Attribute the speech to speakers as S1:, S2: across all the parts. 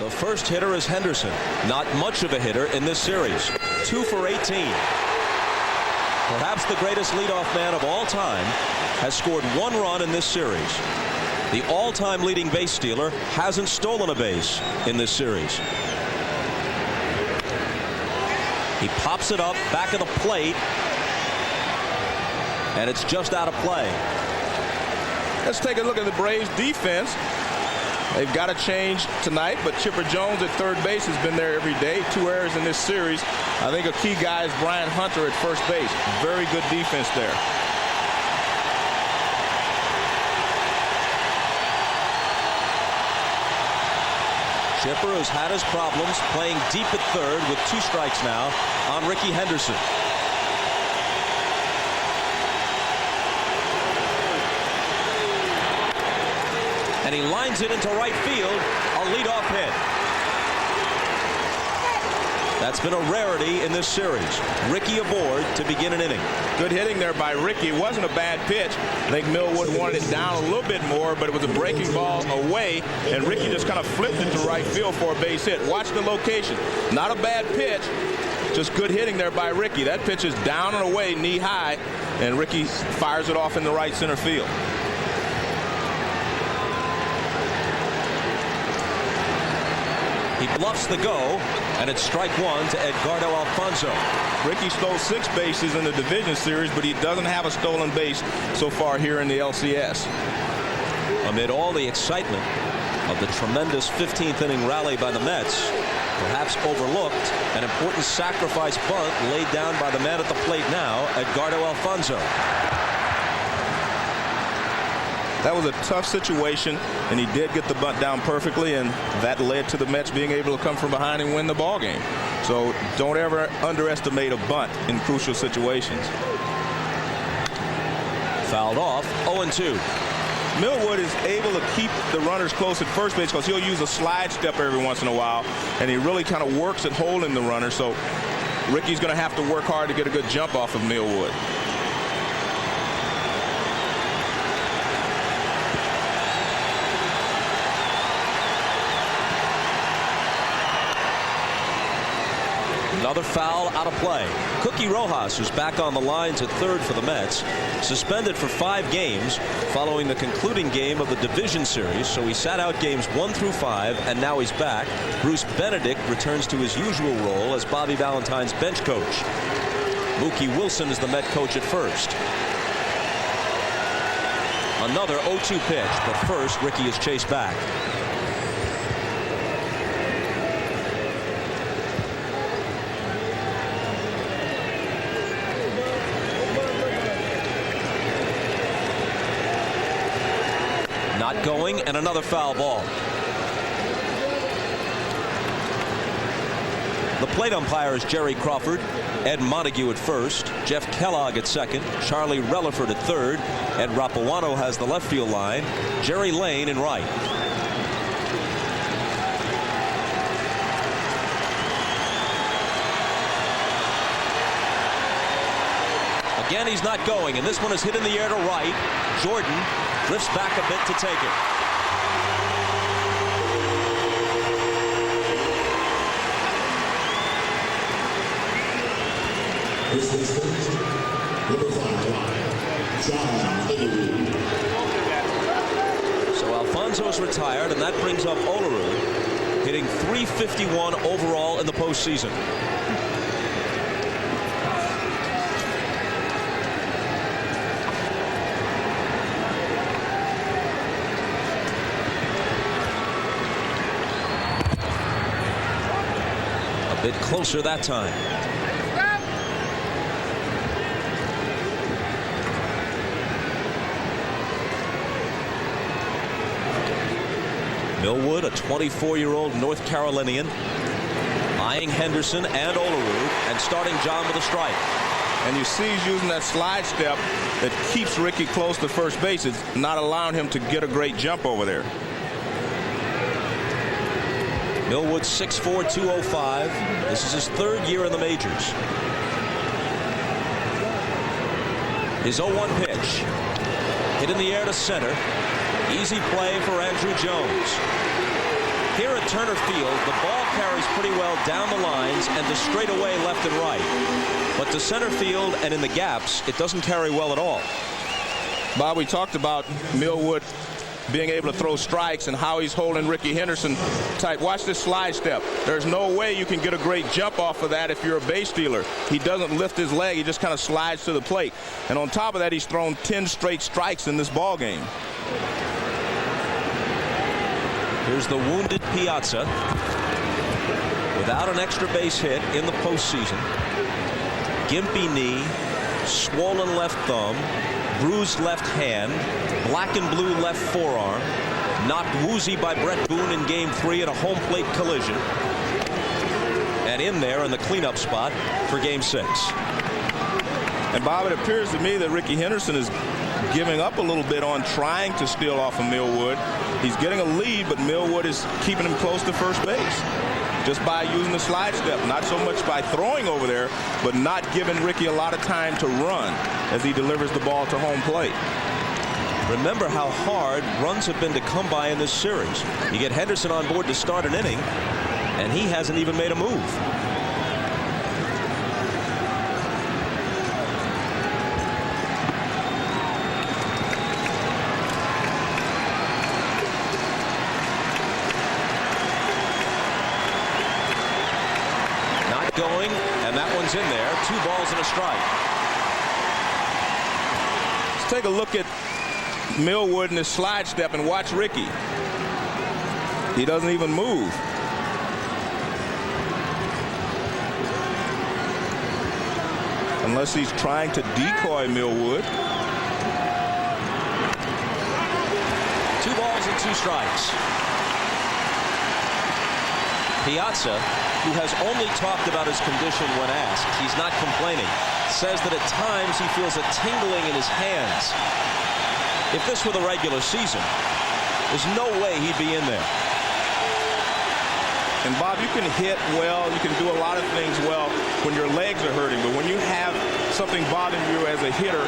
S1: The first hitter is Henderson. Not much of a hitter in this series. 2 for 18. Perhaps the greatest leadoff man of all time has scored 1 run in this series. The all-time leading base stealer hasn't stolen a base in this series. He pops it up back of the plate, and it's just out of play.
S2: Let's take a look at the Braves defense. They've got to change tonight, but Chipper Jones at third base has been there every day. 2 errors in this series. I think a key guy is Brian Hunter at first base. Very good defense there.
S1: Chipper has had his problems playing deep at third with 2 strikes now on Rickey Henderson. And he lines it into right field, a leadoff hit. That's been a rarity in this series. Rickey aboard to begin an inning.
S2: Good hitting there by Rickey. It wasn't a bad pitch. I think Millwood wanted it down a little bit more, but it was a breaking ball away, and Rickey just kind of flipped it to right field for a base hit. Watch the location. Not a bad pitch, just good hitting there by Rickey. That pitch is down and away, knee high, and Rickey fires it off in the right center field. He
S1: bluffs the go, and it's strike 1 to Edgardo Alfonzo.
S2: Rickey stole 6 bases in the division series, but he doesn't have a stolen base so far here in the LCS.
S1: Amid all the excitement of the tremendous 15th inning rally by the Mets, perhaps overlooked an important sacrifice bunt laid down by the man at the plate now, Edgardo Alfonzo.
S2: That was a tough situation, and he did get the bunt down perfectly, and that led to the Mets being able to come from behind and win the ball game. So don't ever underestimate a bunt in crucial situations.
S1: Fouled off, 0-2.
S2: Millwood is able to keep the runners close at first base because he'll use a slide step every once in a while, and he really kind of works at holding the runner. So Rickey's going to have to work hard to get a good jump off of Millwood.
S1: Another foul out of play. Cookie Rojas, who's back on the lines at third for the Mets, suspended for 5 games following the concluding game of the division series. So he sat out games 1 through 5, and now he's back. Bruce Benedict returns to his usual role as Bobby Valentine's bench coach. Mookie Wilson is the Met coach at first. Another 0-2 pitch, but first Rickey is chased back. Not going, and another foul ball. The plate umpire is Jerry Crawford. Ed Montague at first. Jeff Kellogg at second. Charlie Relaford at third. Ed Rapuano has the left field line. Jerry Lane in right. Again, he's not going, and this one is hit in the air to right. Jordan drifts back a bit to take it. So Alfonso's retired, and that brings up Olaru, hitting .351 overall in the postseason. Bit closer that time. Millwood, a 24-year-old North Carolinian, eyeing Henderson and Olaru, and starting John with a strike.
S2: And you see he's using that slide step that keeps Rickey close to first base. It's not allowing him to get a great jump over there.
S1: Millwood 6'4", 205. This is his 3rd year in the majors. His 0-1 pitch. Hit in the air to center. Easy play for Andrew Jones. Here at Turner Field, the ball carries pretty well down the lines and to straightaway left and right. But to center field and in the gaps, it doesn't carry well at all.
S2: Bob, we talked about Millwood being able to throw strikes and how he's holding Ricky Henderson tight. Watch this slide step. There's no way you can get a great jump off of that if you're a base stealer. He doesn't lift his leg. He just kind of slides to the plate. And on top of that, he's thrown 10 straight strikes in this ball game.
S1: Here's the wounded Piazza without an extra base hit in the postseason. Gimpy knee, swollen left thumb, bruised left hand, black and blue left forearm, knocked woozy by Brett Boone in Game 3 at a home plate collision, and in there in the cleanup spot for Game 6.
S2: And Bob, it appears to me that Ricky Henderson is giving up a little bit on trying to steal off of Millwood. He's getting a lead, but Millwood is keeping him close to first base just by using the slide step, not so much by throwing over there, but not giving Ricky a lot of time to run as he delivers the ball to home plate.
S1: Remember how hard runs have been to come by in this series. You get Henderson on board to start an inning, and he hasn't even made a move. Going, and that one's in there. 2 balls and a strike.
S2: Let's take a look at Millwood in his slide step and watch Ricky. He doesn't even move. Unless he's trying to decoy Millwood.
S1: 2 balls and 2 strikes. Piazza, who has only talked about his condition when asked, he's not complaining, says that at times he feels a tingling in his hands. If this were the regular season, there's no way he'd be in there.
S2: And Bob, you can hit well, you can do a lot of things well when your legs are hurting, but when you have something bothering you as a hitter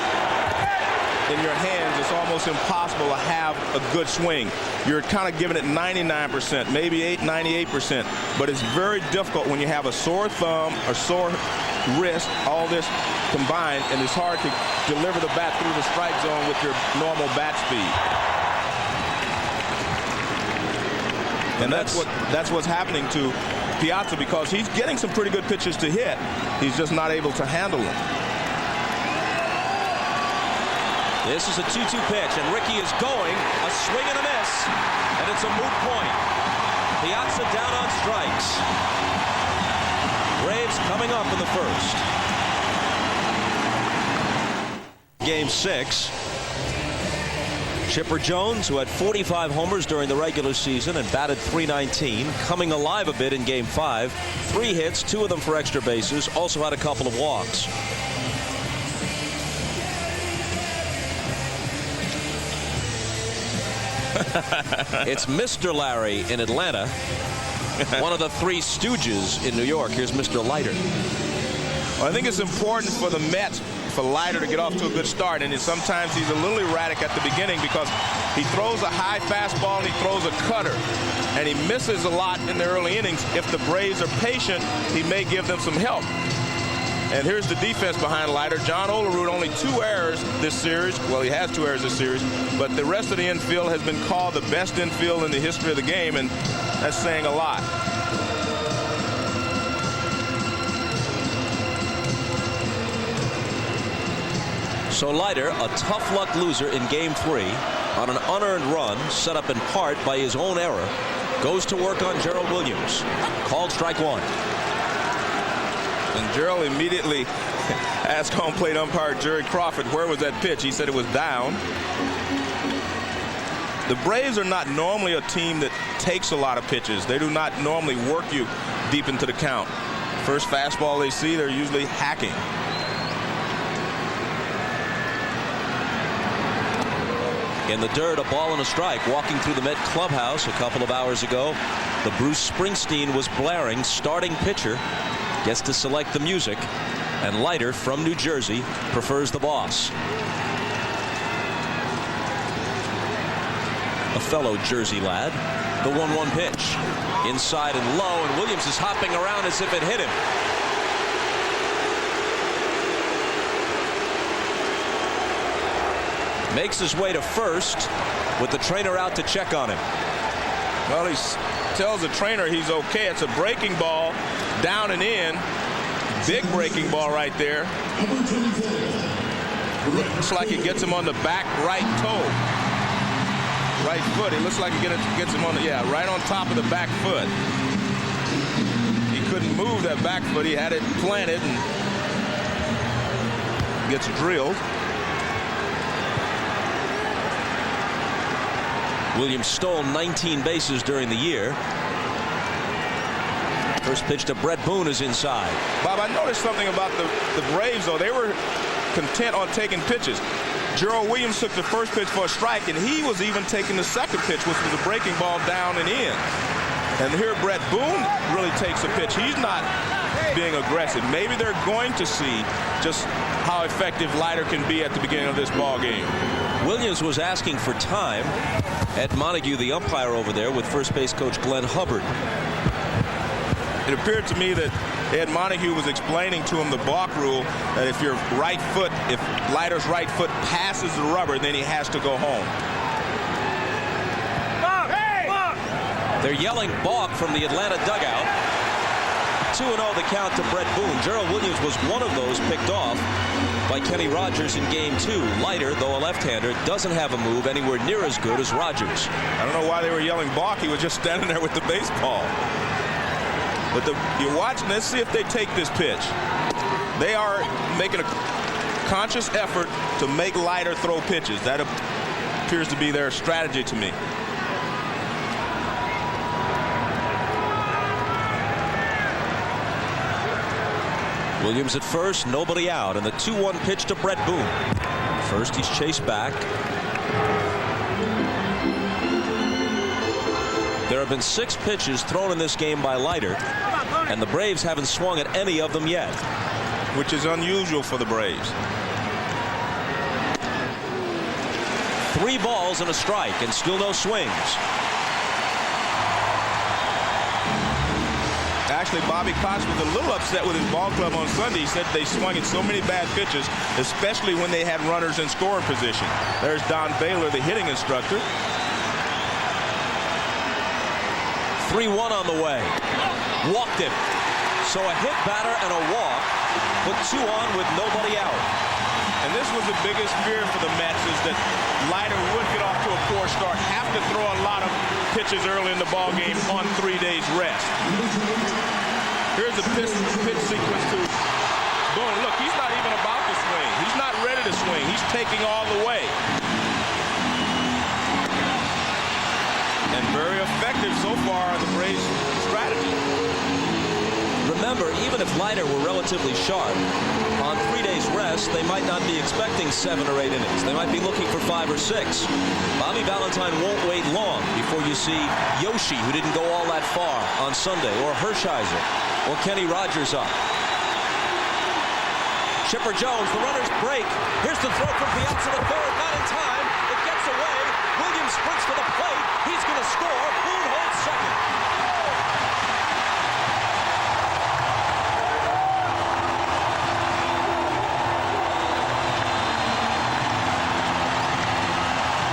S2: in your hands, it's almost impossible to have a good swing. You're kind of giving it 99%, maybe 98%, but it's very difficult when you have a sore thumb, a sore wrist, all this combined, and it's hard to deliver the bat through the strike zone with your normal bat speed. And that's what's happening to Piazza, because he's getting some pretty good pitches to hit. He's just not able to handle them.
S1: This is a 2-2 pitch, and Ricky is going. A swing and a miss, and it's a moot point. Piazza down on strikes. Braves coming up in the first. Game 6. Chipper Jones, who had 45 homers during the regular season and batted .319, coming alive a bit in Game 5. 3 hits, 2 of them for extra bases, also had a couple of walks. It's Mr. Larry in Atlanta. One of the 3 Stooges in New York. Here's Mr. Leiter.
S2: Well, I think it's important for the Mets, for Leiter to get off to a good start, and sometimes he's a little erratic at the beginning because he throws a high fastball and he throws a cutter, and he misses a lot in the early innings. If the Braves are patient, he may give them some help. And here's the defense behind Leiter. John Olerud, only 2 errors this series. Well, he has 2 errors this series, but the rest of the infield has been called the best infield in the history of the game, and that's saying a lot.
S1: So Leiter, a tough luck loser in Game 3 on an unearned run set up in part by his own error, goes to work on Gerald Williams. Called strike 1.
S2: And Gerald immediately asked home plate umpire Jerry Crawford, where was that pitch? He said it was down. The Braves are not normally a team that takes a lot of pitches. They do not normally work you deep into the count. First fastball they see, they're usually hacking.
S1: In the dirt, a ball and a strike. Walking through the Met clubhouse a couple of hours ago, the Bruce Springsteen was blaring. Starting pitcher gets to select the music, and Leiter from New Jersey prefers the boss. A fellow Jersey lad The 1-1 pitch. Inside and low, and Williams is hopping around as if it hit him. Makes his way to first with the trainer out to check on him.
S2: Well, he tells the trainer he's okay. It's a breaking ball, down and in. Big breaking ball right there. Looks like it gets him on the back right toe. Right foot. It looks like it gets him on the, right on top of the back foot. He couldn't move that back foot. He had it planted and gets drilled.
S1: Williams stole 19 bases during the year. First pitch to Brett Boone is inside.
S2: Bob, I noticed something about the Braves, though. They were content on taking pitches. Gerald Williams took the first pitch for a strike, and he was even taking the second pitch, which was a breaking ball down and in. And here Brett Boone really takes a pitch. He's not being aggressive. Maybe they're going to see just how effective Leiter can be at the beginning of this ball game.
S1: Williams was asking for time. Ed Montague, the umpire over there, with first base coach Glenn Hubbard.
S2: It appeared to me that Ed Montague was explaining to him the balk rule, that if your right foot, if Leiter's right foot passes the rubber, then he has to go home.
S1: They're yelling balk from the Atlanta dugout. 2-0 the count to Brett Boone. Gerald Williams was one of those picked off by Kenny Rogers in game 2. Leiter, though a left-hander, doesn't have a move anywhere near as good as Rogers.
S2: I don't know why they were yelling balk. He was just standing there with the baseball. But you're watching. Let's see if they take this pitch. They are making a conscious effort to make Leiter throw pitches. That appears to be their strategy to me.
S1: Williams at first, nobody out, and the 2-1 pitch to Brett Boone. First, he's chased back. There have been 6 pitches thrown in this game by Leiter, and the Braves haven't swung at any of them yet.
S2: Which is unusual for the Braves.
S1: 3 balls and a strike, and still no swings.
S2: Actually, Bobby Cox was a little upset with his ball club on Sunday. He said they swung at so many bad pitches, especially when they had runners in scoring position. There's Don Baylor, the hitting instructor.
S1: 3-1 on the way. Walked him. So a hit batter and a walk. Put 2 on with nobody out.
S2: And this was the biggest fear for the Mets, is that Leiter would get off to a poor start, have to throw a lot of pitches early in the ball game on 3 days rest. Here's a pitch sequence to Boone. Look, he's not even about to swing. He's not ready to swing. He's taking all the way. And very effective so far on the Braves' strategy.
S1: Remember, even if Leiter were relatively sharp, on 3 days rest, they might not be expecting 7 or 8 innings. They might be looking for 5 or 6. Bobby Valentine won't wait long before you see Yoshi, who didn't go all that far on Sunday, or Hershiser, or Kenny Rogers up. Chipper Jones, the runners break. Here's the throw from Piazza to third, not in time. It gets away. Williams sprints to the plate. He's going to score. Boone holds second.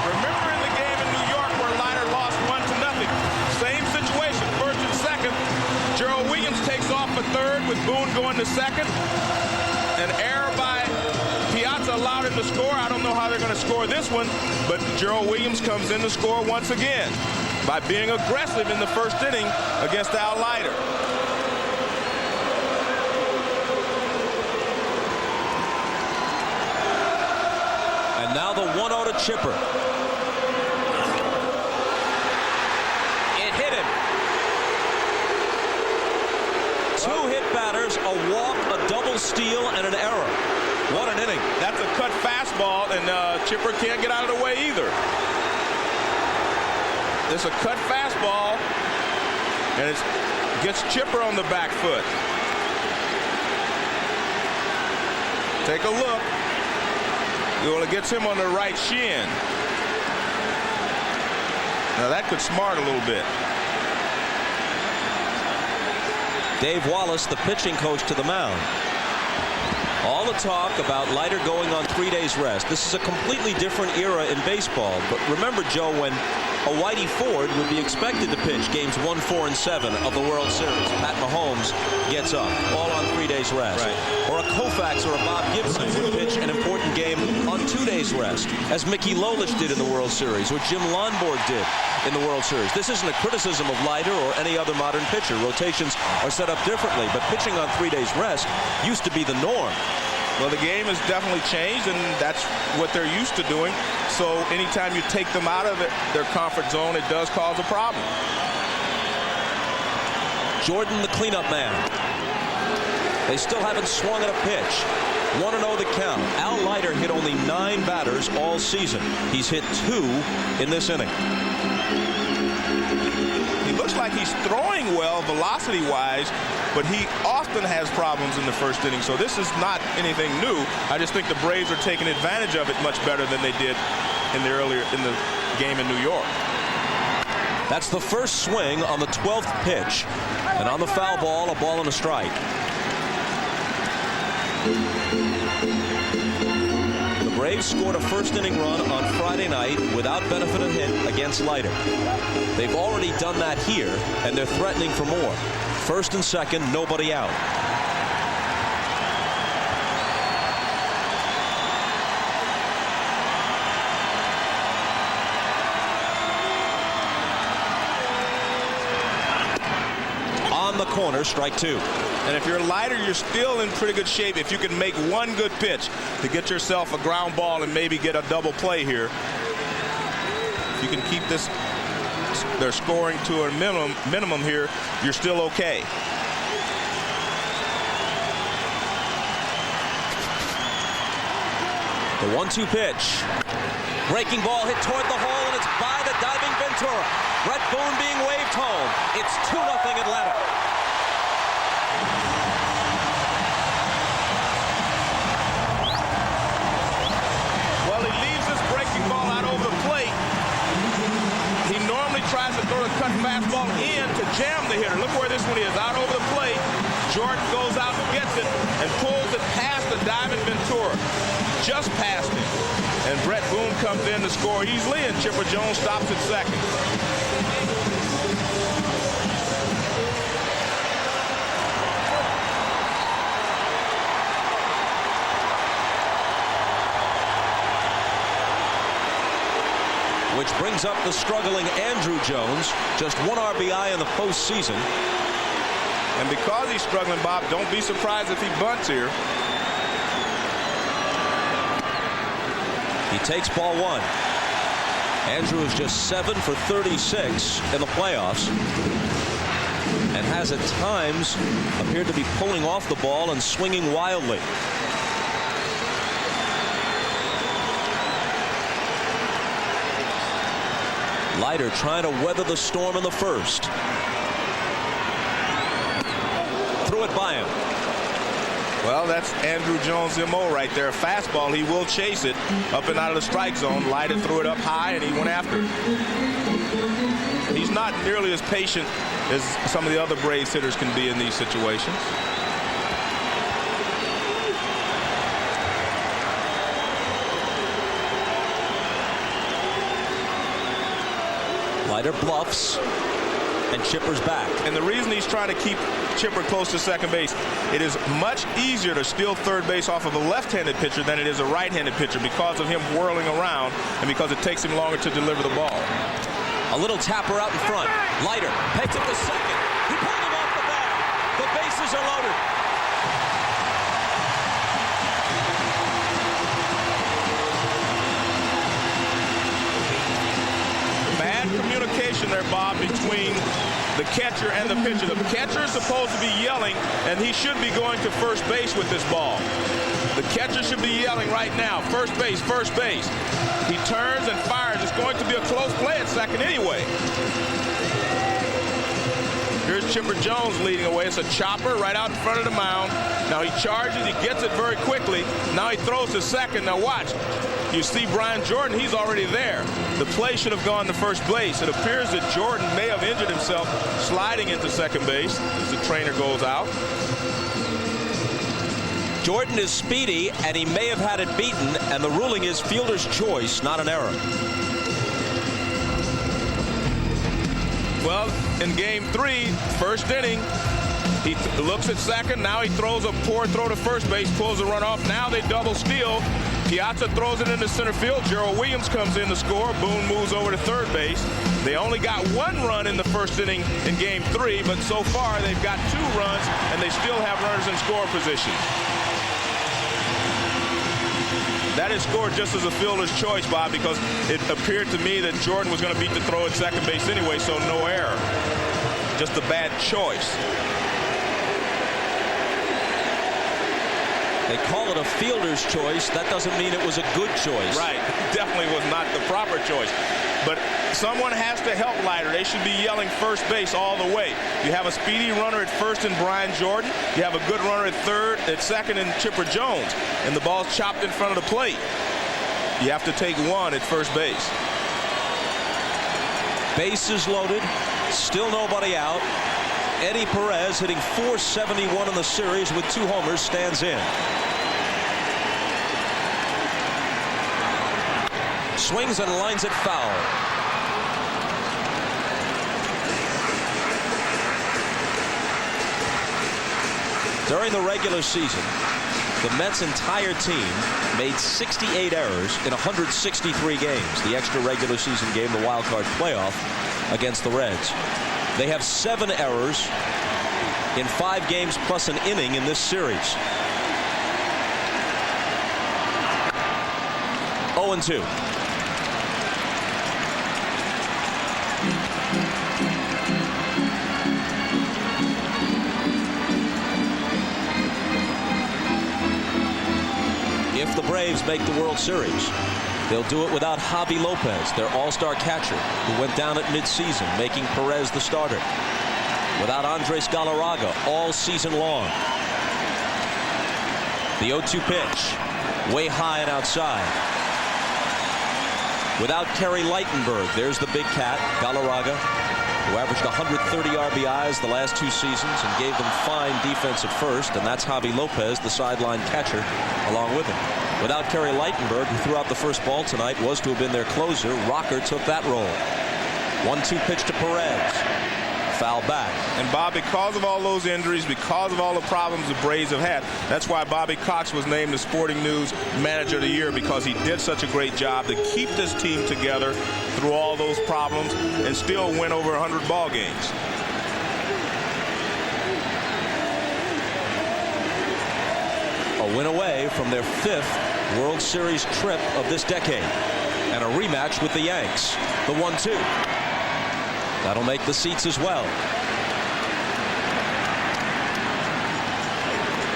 S2: Remember in the game in New York where Leiter lost 1-0? Same situation, first and second. Gerald Williams takes off for third with Boone going to second. An error by Piazza allowed him to score. I don't know how they're going to score this one, but Gerald Williams comes in to score once again by being aggressive in the first inning against Al Leiter.
S1: And now the 1-0 to Chipper. It hit him. 2 hit batters, a walk, a double steal, and an error. What an inning.
S2: That's a cut fastball, and Chipper can't get out of the way either. It's a cut fastball, and it gets Chipper on the back foot. Take a look. It only gets him on the right shin. Now that could smart a little bit.
S1: Dave Wallace, the pitching coach, to the mound. All the talk about Leiter going on 3 days rest. This is a completely different era in baseball. But remember, Joe, when a Whitey Ford would be expected to pitch games 1, 4, and 7 of the World Series, Pat Mahomes gets up, all on 3 days rest.
S2: Right.
S1: Or a Koufax or a Bob Gibson would pitch an important game on 2 days rest, as Mickey Lolich did in the World Series, or Jim Lonborg did in the World Series. This isn't a criticism of Leiter or any other modern pitcher. Rotations are set up differently, but pitching on 3 days rest used to be the norm.
S2: Well, the game has definitely changed, and that's what they're used to doing. So anytime you take them out of their comfort zone, it does cause a problem.
S1: Jordan, the cleanup man. They still haven't swung at a pitch. 1-0 the count. Al Leiter hit only 9 batters all season. He's hit 2 in this inning.
S2: He looks like he's throwing well velocity-wise, but he often has problems in the first inning. So this is not anything new. I just think the Braves are taking advantage of it much better than they did in the game in New York.
S1: That's the first swing on the 12th pitch. And on the foul ball, a ball and a strike. The Braves scored a first inning run on Friday night without benefit of hit against Leiter. They've already done that here, and they're threatening for more. First and second, nobody out. On the corner, strike 2.
S2: And if you're Leiter, you're still in pretty good shape if you can make one good pitch to get yourself a ground ball and maybe get a double play here. If you can keep their scoring to a minimum here, you're still okay.
S1: The 1-2 pitch. Breaking ball hit toward the hole, and it's by the diving Ventura. Brett Boone being waved home. It's 2-0 Atlanta.
S2: Well, he leaves this breaking ball out over the plate. He normally tries to throw the cut fastball in to jam the hitter. Look where this one is, out over the plate. Jordan goes out and gets it and pulls it past the diving Ventura. Just past it. And Brett Boone comes in to score easily, and Chipper Jones stops at second.
S1: Which brings up the struggling Andrew Jones, just 1 RBI in the postseason.
S2: And because he's struggling, Bob, don't be surprised if he bunts here.
S1: He takes ball 1. Andrew is just 7 for 36 in the playoffs, and has at times appeared to be pulling off the ball and swinging wildly. Leiter trying to weather the storm in the first. Threw it by him.
S2: Well, that's Andrew Jones' MO right there. A fastball, he will chase it up and out of the strike zone. Leiter threw it up high, and he went after it. He's not nearly as patient as some of the other Braves hitters can be in these situations.
S1: Leiter bluffs, and Chipper's back.
S2: And the reason he's trying to keep Chipper close to second base, it is much easier to steal third base off of a left-handed pitcher than it is a right-handed pitcher because of him whirling around and because it takes him longer to deliver the ball.
S1: A little tapper out in front. Leiter heads up to second. He pulled him off the bat. The bases are loaded.
S2: Bad communication there, Bob, between the catcher and the pitcher. The catcher is supposed to be yelling, and he should be going to first base with this ball. The catcher should be yelling right now, first base, first base. He turns and fires. It's going to be a close play at second anyway. Here's Chipper Jones leading away. It's a chopper right out in front of the mound. Now he charges. He gets it very quickly. Now he throws to second. Now watch. You see Brian Jordan, he's already there. The play should have gone to first base. It appears that Jordan may have injured himself sliding into second base as the trainer goes out.
S1: Jordan is speedy, and he may have had it beaten, and the ruling is fielder's choice, not an error.
S2: Well, in game 3, first inning, he looks at second. Now he throws a poor throw to first base, pulls the run off. Now they double steal. Piazza throws it into center field. Gerald Williams comes in to score. Boone moves over to third base. They only got 1 run in the first inning in game 3, but so far they've got 2 runs, and they still have runners in scoring position. That is scored just as a fielder's choice, Bob, because it appeared to me that Jordan was going to beat the throw at second base anyway, so no error. Just a bad choice.
S1: They call it a fielder's choice. That doesn't mean it was a good choice.
S2: Right. Definitely was not the proper choice. But someone has to help Leiter. They should be yelling first base all the way. You have a speedy runner at first in Brian Jordan. You have a good runner at second in Chipper Jones. And the ball's chopped in front of the plate. You have to take 1 at first base.
S1: Bases loaded. Still nobody out. Eddie Perez, hitting .471 in the series with 2 homers, stands in. Swings and lines it foul. During the regular season, the Mets' entire team made 68 errors in 163 games. The extra regular season game, the wild card playoff, against the Reds. They have 7 errors in 5 games plus an inning in this series. 0-2. If the Braves make the World Series, they'll do it without Javi Lopez, their all-star catcher, who went down at midseason, making Perez the starter. Without Andres Galarraga all season long. The 0-2 pitch, way high and outside. Without Kerry Leitenberg, there's the big cat, Galarraga, who averaged 130 RBIs the last 2 seasons and gave them fine defense at first, and that's Javi Lopez, the sideline catcher, along with him. Without Kerry Leitenberg, who threw out the first ball tonight, was to have been their closer, Rocker took that role. 1-2 pitch to Perez. Foul back.
S2: And Bob, because of all those injuries, because of all the problems the Braves have had, that's why Bobby Cox was named the Sporting News Manager of the Year, because he did such a great job to keep this team together through all those problems and still win over 100 ball games.
S1: A win away from their 5th World Series trip of this decade, and a rematch with the Yanks. The 1-2. That'll make the seats as well.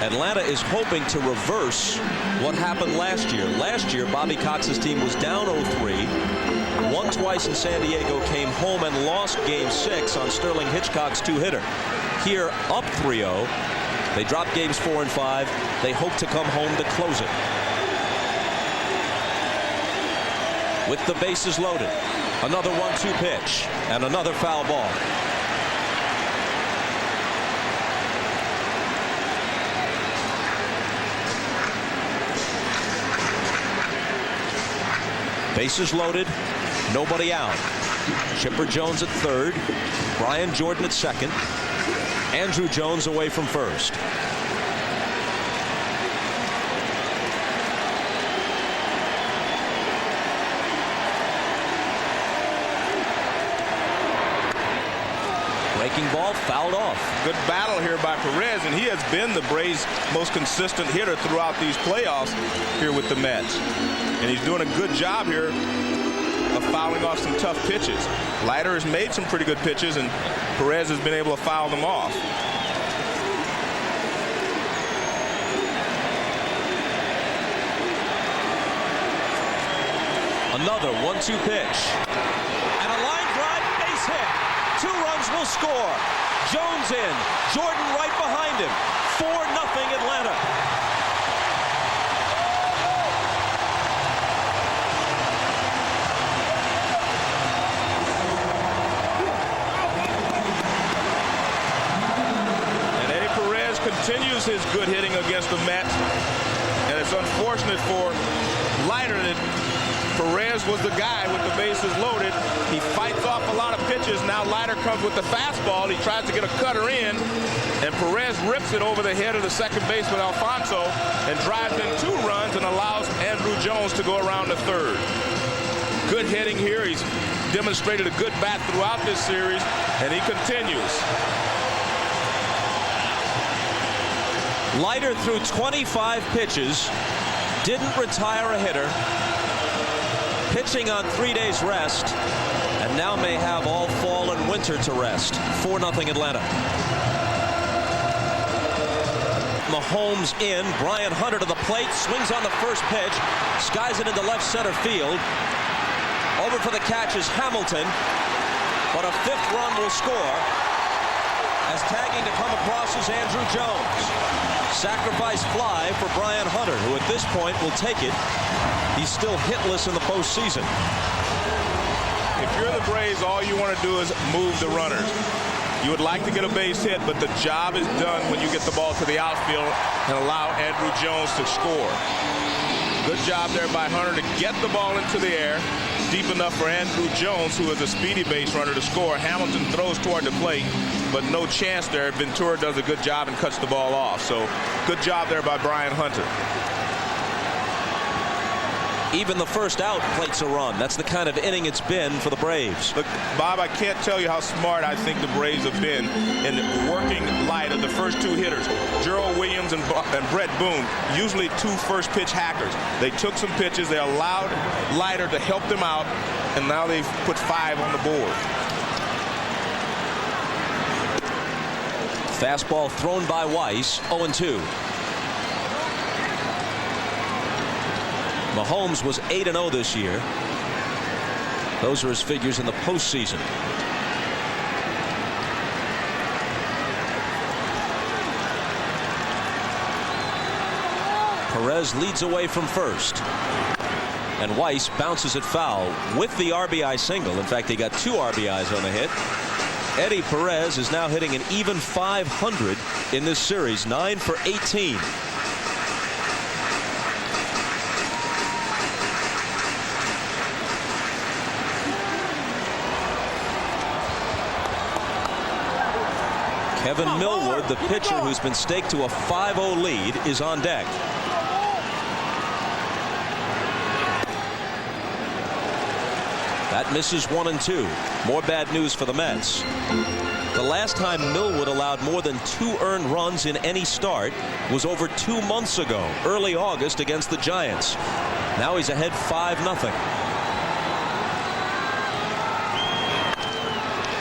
S1: Atlanta is hoping to reverse what happened last year. Last year, Bobby Cox's team was down 0-3, won twice in San Diego, came home and lost Game 6 on Sterling Hitchcock's 2-hitter. Here, up 3-0. They dropped games 4 and 5. They hope to come home to close it. With the bases loaded, another 1-2 pitch and another foul ball. Bases loaded, nobody out. Chipper Jones at third, Brian Jordan at second, Andrew Jones away from first. Breaking ball fouled off.
S2: Good battle here by Perez, and he has been the Braves' most consistent hitter throughout these playoffs here with the Mets. And he's doing a good job here of fouling off some tough pitches. Leiter has made some pretty good pitches, and Perez has been able to foul them off.
S1: Another 1-2 pitch. And a line drive, base hit. 2 runs will score. Jones in. Jordan right behind him. 4-0 Atlanta.
S2: continues his good hitting against the Mets. And it's unfortunate for Leiter that Perez was the guy with the bases loaded. He fights off a lot of pitches. Now Leiter comes with the fastball. He tries to get a cutter in, and Perez rips it over the head of the second baseman, Alfonso, and drives in 2 runs and allows Andrew Jones to go around the third. Good hitting here. He's demonstrated a good bat throughout this series, and he continues.
S1: Leiter threw 25 pitches, didn't retire a hitter, pitching on 3 days rest, and now may have all fall and winter to rest. 4-0 Atlanta. Mahomes in. Brian Hunter to the plate, swings on the first pitch, skies it into left center field. Over for the catch is Hamilton, but a 5th run will score as tagging to come across is Andrew Jones. Sacrifice fly for Brian Hunter, who at this point will take it. He's still hitless in the postseason.
S2: If you're the Braves, all you want to do is move the runners. You would like to get a base hit, but the job is done when you get the ball to the outfield and allow Andrew Jones to score. Good job there by Hunter to get the ball into the air, deep enough for Andrew Jones, who is a speedy base runner, to score. Hamilton throws toward the plate, but no chance there. Ventura does a good job and cuts the ball off. So good job there by Brian Hunter.
S1: Even the first out plates a run. That's the kind of inning it's been for the Braves.
S2: Look, Bob, I can't tell you how smart I think the Braves have been in working Leiter, the first 2 hitters. Gerald Williams and Brett Boone, usually 2 first pitch hackers. They took some pitches, they allowed Leiter to help them out, and now they've put 5 on the board.
S1: Fastball thrown by Weiss, 0-2. Mahomes was 8-0 this year. Those are his figures in the postseason. Perez leads away from first, and Weiss bounces it foul with the RBI single. In fact, he got 2 RBIs on the hit. Eddie Perez is now hitting an even .500 in this series, 9 for 18. Kevin Millwood, the pitcher who's been staked to a 5-0 lead, is on deck. That misses 1-2. More bad news for the Mets. The last time Millwood allowed more than 2 earned runs in any start was over 2 months ago, early August against the Giants. Now he's ahead 5-0.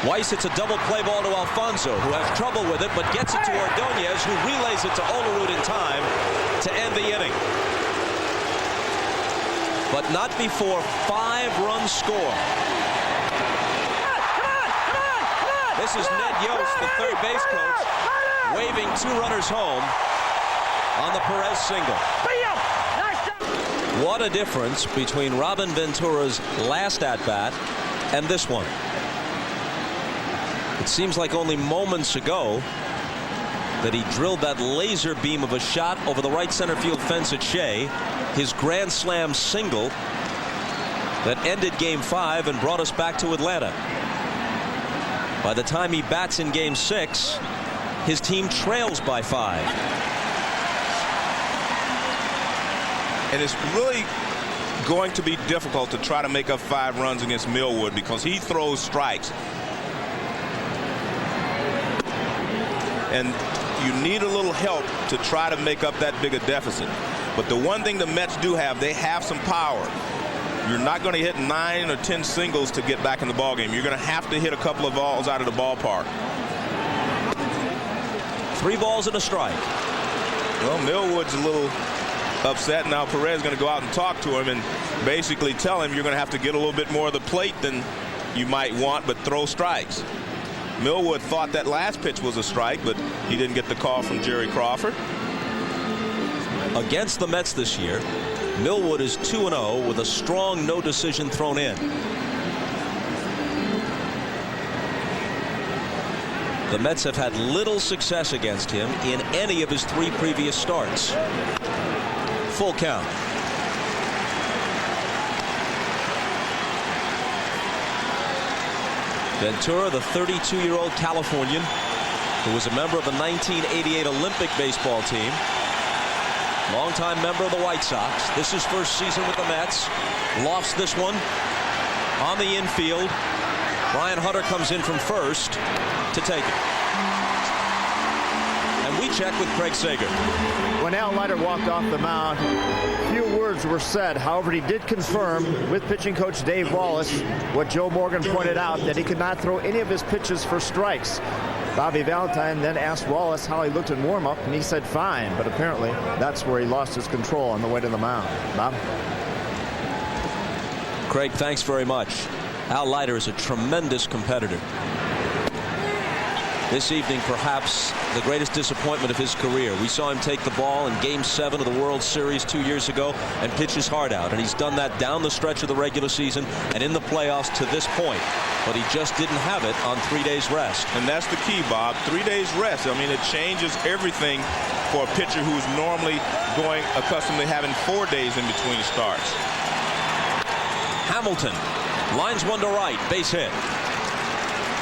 S1: Weiss hits a double play ball to Alfonso, who has trouble with it, but gets it to Ordonez, who relays it to Olerud in time to end the inning. But not before 5 runs score. This is Ned Yost, the third base coach, waving 2 runners home on the Perez single. What a difference between Robin Ventura's last at-bat and this one. It seems like only moments ago that he drilled that laser beam of a shot over the right center field fence at Shea, his grand slam single that ended Game 5 and brought us back to Atlanta. By the time he bats in Game 6, his team trails by 5.
S2: And it's really going to be difficult to try to make up 5 runs against Millwood because he throws strikes. And you need a little help to try to make up that big a deficit. But the one thing the Mets do have, they have some power. You're not going to hit 9 or 10 singles to get back in the ballgame. You're going to have to hit a couple of balls out of the ballpark.
S1: 3 balls and a strike.
S2: Well, Millwood's a little upset. Now Perez is going to go out and talk to him and basically tell him you're going to have to get a little bit more of the plate than you might want, but throw strikes. Millwood thought that last pitch was a strike, but he didn't get the call from Jerry Crawford.
S1: Against the Mets this year, Millwood is 2-0 with a strong no decision thrown in. The Mets have had little success against him in any of his 3 previous starts. Full count. Ventura, the 32-year-old Californian who was a member of the 1988 Olympic baseball team. Longtime member of the White Sox. This is first season with the Mets. Lofts this one on the infield. Brian Hunter comes in from first to take it. And we check with Craig Sager.
S3: When Leiter walked off the mound, few words were said. However, he did confirm with pitching coach Dave Wallace what Joe Morgan pointed out, that he could not throw any of his pitches for strikes. Bobby Valentine then asked Wallace how he looked in warm-up, and he said fine, but apparently that's where he lost his control on the way to the mound. Bob?
S1: Craig, thanks very much. Leiter is a tremendous competitor. This evening, perhaps the greatest disappointment of his career. We saw him take the ball in Game 7 of the World Series 2 years ago and pitch his heart out. And he's done that down the stretch of the regular season and in the playoffs to this point. But he just didn't have it on 3 days rest.
S2: And that's the key, Bob. 3 days rest. I mean, it changes everything for a pitcher who's normally accustomed to having 4 days in between starts.
S1: Hamilton lines one to right, base hit.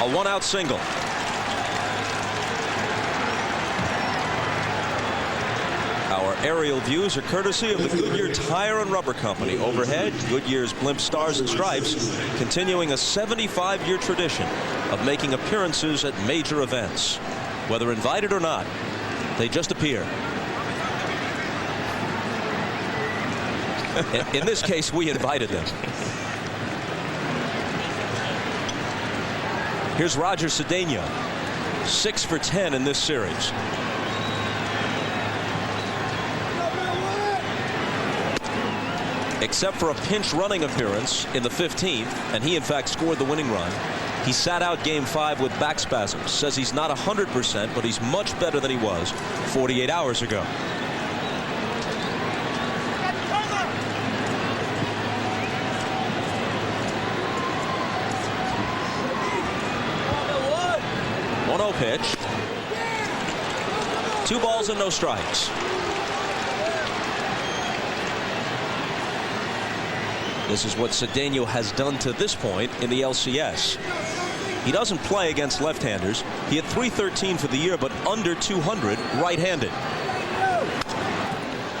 S1: A 1-out single. Our aerial views are courtesy of the Goodyear Tire and Rubber Company. Overhead, Goodyear's blimp stars and stripes, continuing a 75-year tradition of making appearances at major events. Whether invited or not, they just appear. In this case, we invited them. Here's Roger Cedeno, 6 for 10 in this series. Except for a pinch running appearance in the 15th, and he in fact scored the winning run. He sat out Game 5 with back spasms. Says he's not 100%, but he's much better than he was 48 hours ago. Pitch. 2 balls and no strikes. This is what Cedeno has done to this point in the LCS. He doesn't play against left-handers. He had .313 for the year, but under 200 right-handed.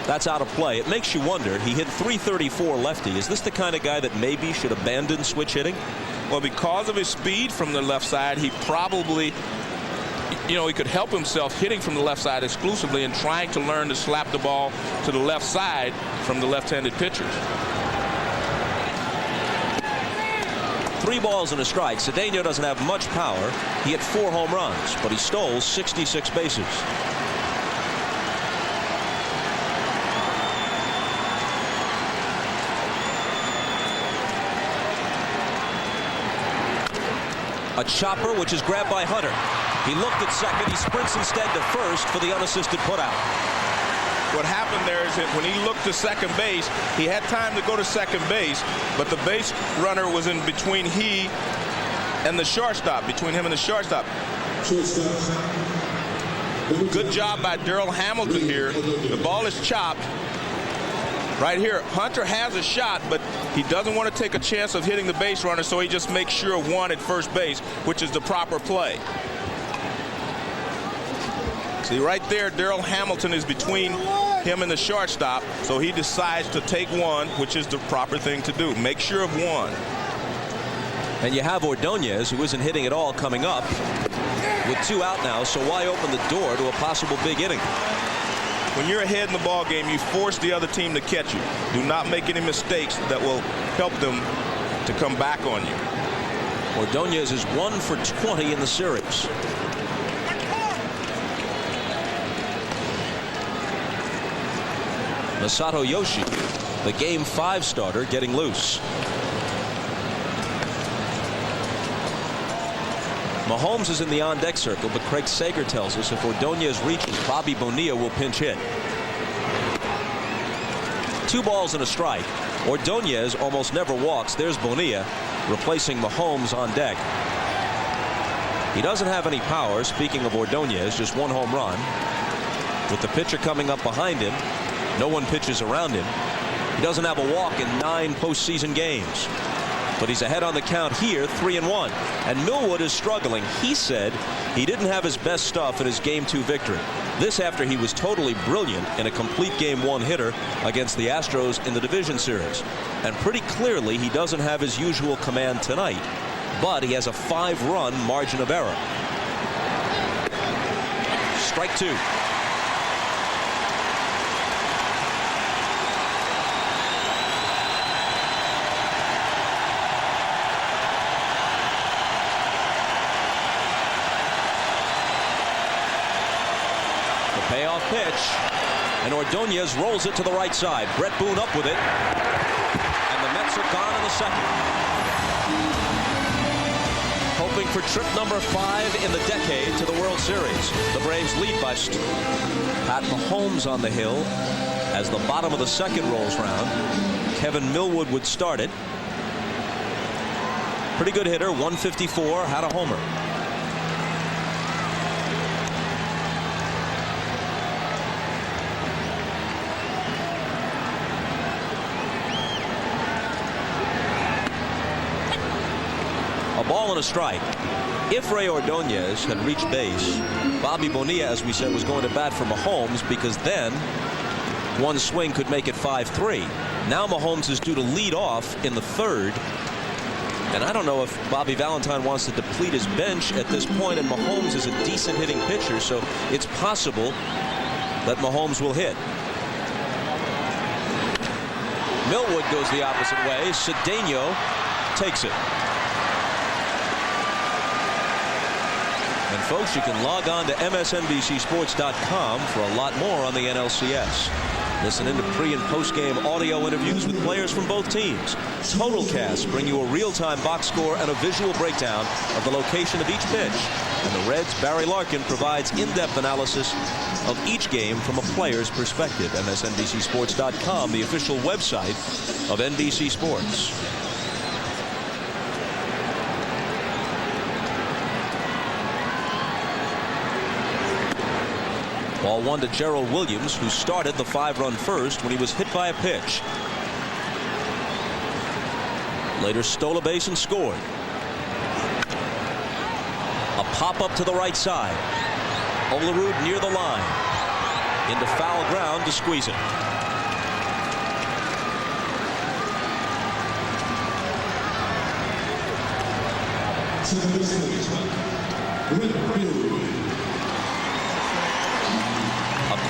S1: That's out of play. It makes you wonder. He hit .334 lefty. Is this the kind of guy that maybe should abandon switch hitting?
S2: Well, because of his speed from the left side, he probably, he could help himself hitting from the left side exclusively and trying to learn to slap the ball to the left side from the left-handed pitchers.
S1: 3 balls and a strike. Cedeno doesn't have much power. He hit 4 home runs, but he stole 66 bases. A chopper which is grabbed by Hunter. He looked at second. He sprints instead to first for the unassisted putout.
S2: What happened there is that when he looked to second base, he had time to go to second base, but the base runner was in between he and the shortstop, between him and the shortstop. Good job by Darrell Hamilton here. The ball is chopped. Right here, Hunter has a shot, but he doesn't want to take a chance of hitting the base runner, so he just makes sure of one at first base, which is the proper play. See, right there, Darrell Hamilton is between him and the shortstop, so he decides to take one, which is the proper thing to do. Make sure of one.
S1: And you have Ordonez, who isn't hitting at all, coming up with 2 out now, so why open the door to a possible big inning?
S2: When you're ahead in the ball game, you force the other team to catch you. Do not make any mistakes that will help them to come back on you.
S1: Ordonez is 1 for 20 in the series. Masato Yoshi, the Game 5 starter, getting loose. Mahomes is in the on-deck circle, but Craig Sager tells us if Ordonez reaches, Bobby Bonilla will pinch hit. 2 balls and a strike. Ordonez almost never walks. There's Bonilla replacing Mahomes on deck. He doesn't have any power. Speaking of Ordonez, just one home run. With the pitcher coming up behind him, no one pitches around him. He doesn't have a walk in 9 postseason games. But he's ahead on the count here, 3-1. And Millwood is struggling. He said he didn't have his best stuff in his Game 2 victory. This after he was totally brilliant in a complete Game 1 hitter against the Astros in the division series. And pretty clearly he doesn't have his usual command tonight. But he has a 5-run margin of error. Strike 2. Payoff pitch, and Ordonez rolls it to the right side. Brett Boone up with it, and the Mets are gone in the second. Hoping for trip number 5 in the decade to the World Series. The Braves lead by Pat Mahomes on the hill as the bottom of the second rolls round. Kevin Millwood would start it. Pretty good hitter, 154, had a homer. Ball and a strike. If Ray Ordonez had reached base, Bobby Bonilla, as we said, was going to bat for Mahomes, because then one swing could make it 5-3. Now Mahomes is due to lead off in the 3rd. And I don't know if Bobby Valentine wants to deplete his bench at this point, and Mahomes is a decent hitting pitcher, so it's possible that Mahomes will hit. Millwood goes the opposite way. Cedeno takes it. And folks, you can log on to MSNBCSports.com for a lot more on the NLCS. Listen in to pre- and post-game audio interviews with players from both teams. Totalcasts bring you a real-time box score and a visual breakdown of the location of each pitch. And the Reds' Barry Larkin provides in-depth analysis of each game from a player's perspective. MSNBCSports.com, the official website of NBC Sports. Ball 1 to Gerald Williams, who started the 5-run first when he was hit by a pitch. Later stole a base and scored. A pop-up to the right side. Olerud near the line. Into foul ground to squeeze it.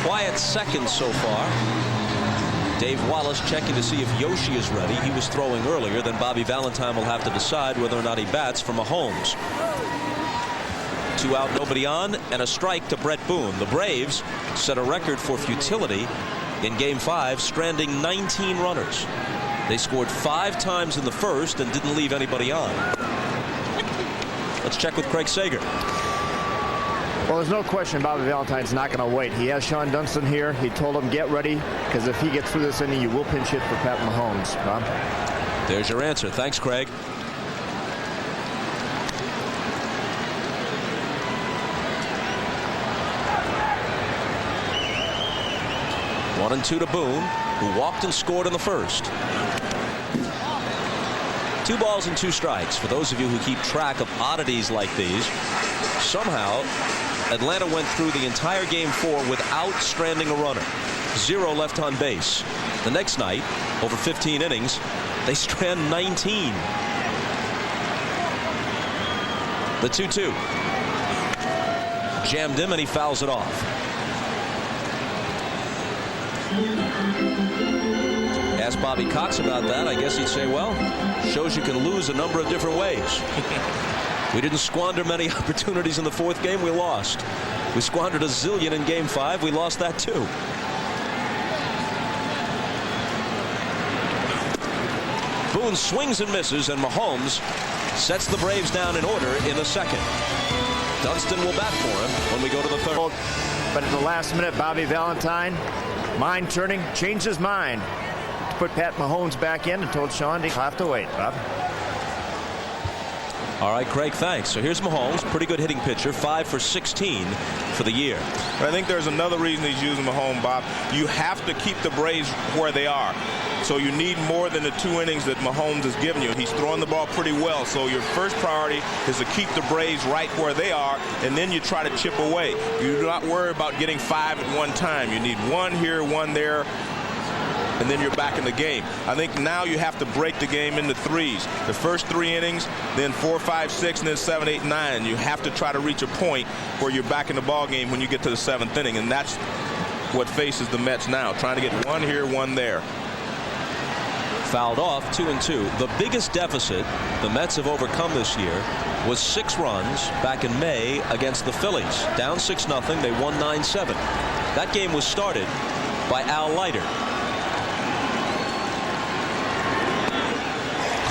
S1: Quiet second so far. Dave Wallace checking to see if Yoshi is ready. He was throwing earlier. Then Bobby Valentine will have to decide whether or not he bats for Mahomes. 2 out, nobody on, and a strike to Brett Boone. The Braves set a record for futility in Game 5, stranding 19 runners. They scored 5 times in the first and didn't leave anybody on. Let's check with Craig Sager.
S3: Well, there's no question Bobby Valentine's not going to wait. He has Sean Dunston here. He told him get ready, because if he gets through this inning, you will pinch hit for Pat Mahomes. Bob?
S1: There's your answer. Thanks, Craig. One and 2 to Boone, who walked and scored in the first. 2 balls and 2 strikes. For those of you who keep track of oddities like these, somehow Atlanta went through the entire Game 4 without stranding a runner. 0 left on base. The next night, over 15 innings, they strand 19. The 2-2. Jammed him and he fouls it off. Ask Bobby Cox about that. I guess he'd say, well, shows you can lose a number of different ways. We didn't squander many opportunities in the 4th game. We lost. We squandered a zillion in Game 5. We lost that too. Boone swings and misses, and Mahomes sets the Braves down in order in the 2nd. Dunston will bat for him when we go to the 3rd.
S3: But at the last minute, Bobby Valentine, mind turning, changed his mind to put Pat Mahomes back in and told Sean he'll have to wait. Bob?
S1: All right, Craig, thanks. So here's Mahomes, pretty good hitting pitcher, 5 for 16 for the year.
S2: I think there's another reason he's using Mahomes, Bob. You have to keep the Braves where they are. So you need more than the 2 innings that Mahomes has given you. He's throwing the ball pretty well. So your first priority is to keep the Braves right where they are, and then you try to chip away. You do not worry about getting 5 at one time. You need 1 here, 1 there, and then you're back in the game. I think now you have to break the game into 3s. The first 3 innings, then 4, 5, 6, and then 7, 8, 9. You have to try to reach a point where you're back in the ball game when you get to the 7th inning, and that's what faces the Mets now, trying to get 1 here, 1 there.
S1: Fouled off, 2-2. The biggest deficit the Mets have overcome this year was 6 runs back in May against the Phillies. Down 6-0. They won 9-7. That game was started by Leiter.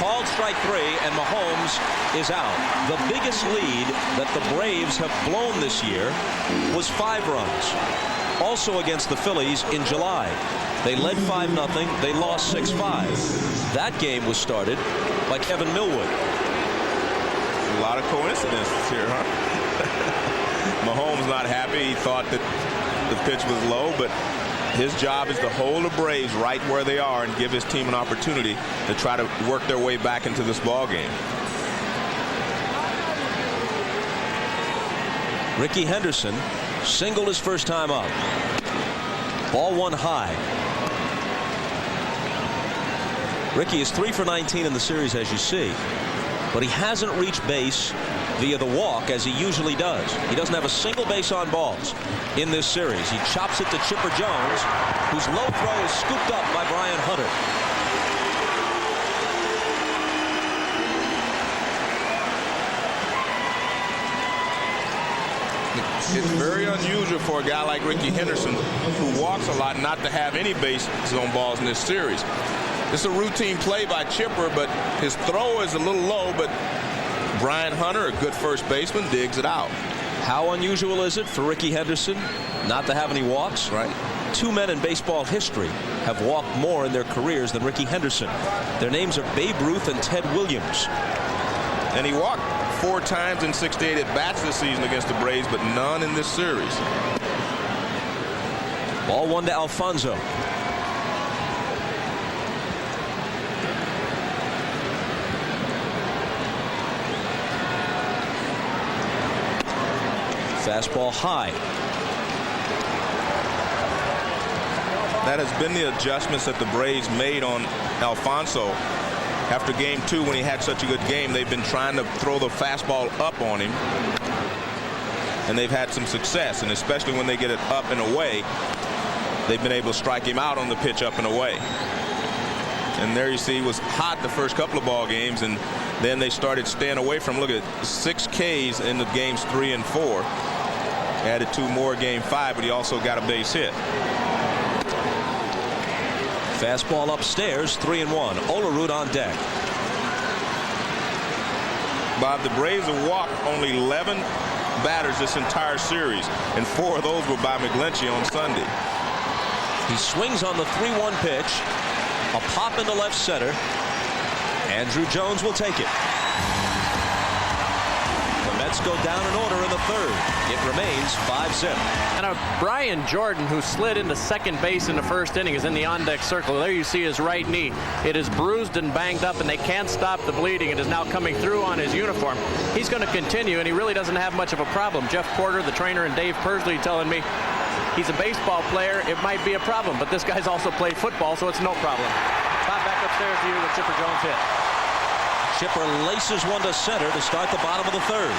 S1: Called strike 3, and Mahomes is out. The biggest lead that the Braves have blown this year was 5 runs. Also against the Phillies in July. They led 5-0. They lost 6-5. That game was started by Kevin Millwood.
S2: A lot of coincidences here, huh? Mahomes not happy. He thought that the pitch was low, but his job is to hold the Braves right where they are and give his team an opportunity to try to work their way back into this ball game.
S1: Rickey Henderson singled his first time up. Ball 1 high. Rickey is 3 for 19 in the series, as you see, but he hasn't reached base via the walk as he usually does. He doesn't have a single base on balls in this series. He chops it to Chipper Jones, whose low throw is scooped up by Brian Hunter.
S2: It's very unusual for a guy like Rickey Henderson, who walks a lot, not to have any bases on balls in this series. It's a routine play by Chipper, but his throw is a little low, but Brian Hunter, a good first baseman, digs it out.
S1: How unusual is it for Rickey Henderson not to have any walks?
S2: Right.
S1: 2 men in baseball history have walked more in their careers than Rickey Henderson. Their names are Babe Ruth and Ted Williams.
S2: And he walked 4 times in 68 at-bats this season against the Braves, but none in this series.
S1: Ball 1 to Alfonso. Fastball high.
S2: That has been the adjustments that the Braves made on Alfonso. After game 2, when he had such a good game, they've been trying to throw the fastball up on him, and they've had some success, and especially when they get it up and away, they've been able to strike him out on the pitch up and away. And there you see, he was hot the first couple of ball games, and then they started staying away from him. Look at 6 Ks in the games 3 and 4. Added 2 more game 5, but he also got a base hit.
S1: Fastball upstairs, 3-1. Olerud on deck.
S2: Bob, the Braves have walked only 11 batters this entire series, and 4 of those were by McGlinchey on Sunday.
S1: He swings on the 3-1 pitch. A pop into left center. Andrew Jones will take it. The Mets go down in order in the 3rd. It remains 5-0.
S4: And Brian Jordan, who slid into second base in the first inning, is in the on-deck circle. There you see his right knee. It is bruised and banged up, and they can't stop the bleeding. It is now coming through on his uniform. He's going to continue, and he really doesn't have much of a problem. Jeff Porter, the trainer, and Dave Pursley telling me he's a baseball player. It might be a problem, but this guy's also played football, so it's no problem. Pop back upstairs to you with Chipper Jones hit.
S1: Chipper laces one to center to start the bottom of the 3rd.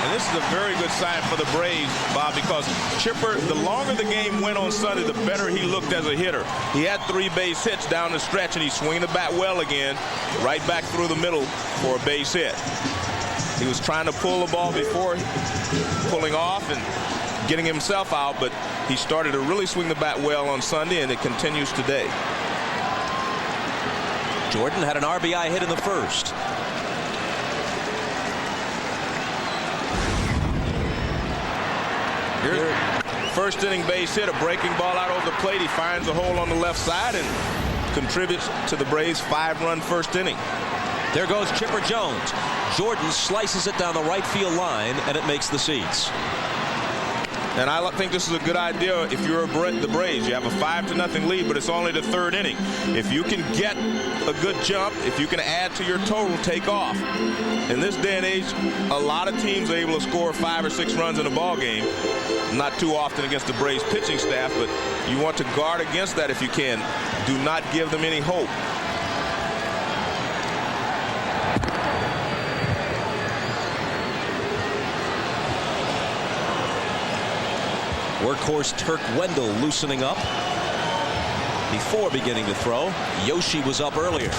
S2: And this is a very good sign for the Braves, Bob, because Chipper, the longer the game went on Sunday, the better he looked as a hitter. He had 3 base hits down the stretch, and he's swinging the bat well again, right back through the middle for a base hit. He was trying to pull the ball before pulling off and getting himself out, but he started to really swing the bat well on Sunday, and it continues today.
S1: Jordan had an RBI hit in the 1st.
S2: Here's first inning base hit, a breaking ball out over the plate. He finds a hole on the left side and contributes to the Braves' 5-run first inning.
S1: There goes Chipper Jones. Jordan slices it down the right field line, and it makes the seats.
S2: And I think this is a good idea if you're the Braves. You have a 5-0 lead, but it's only the third inning. If you can get a good jump, if you can add to your total, take off. In this day and age, a lot of teams are able to score 5 or 6 runs in a ball game. Not too often against the Braves pitching staff, but you want to guard against that if you can. Do not give them any hope.
S1: Workhorse Turk Wendell loosening up before beginning to throw. Yoshi was up earlier.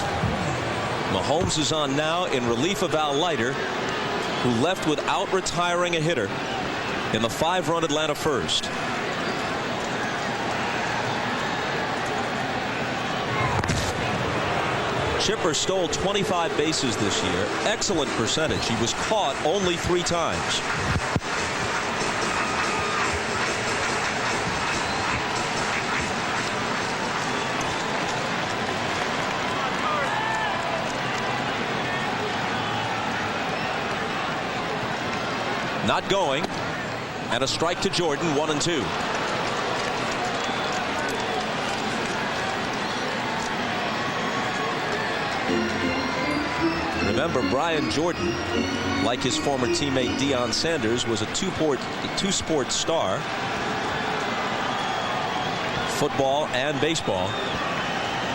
S1: Mahomes is on now in relief of Leiter, who left without retiring a hitter in the 5-run Atlanta first. Chipper stole 25 bases this year. Excellent percentage. He was caught only 3 times. Not going, and a strike to Jordan, 1-2. Remember, Brian Jordan, like his former teammate Deion Sanders, was a two-sport star, football and baseball.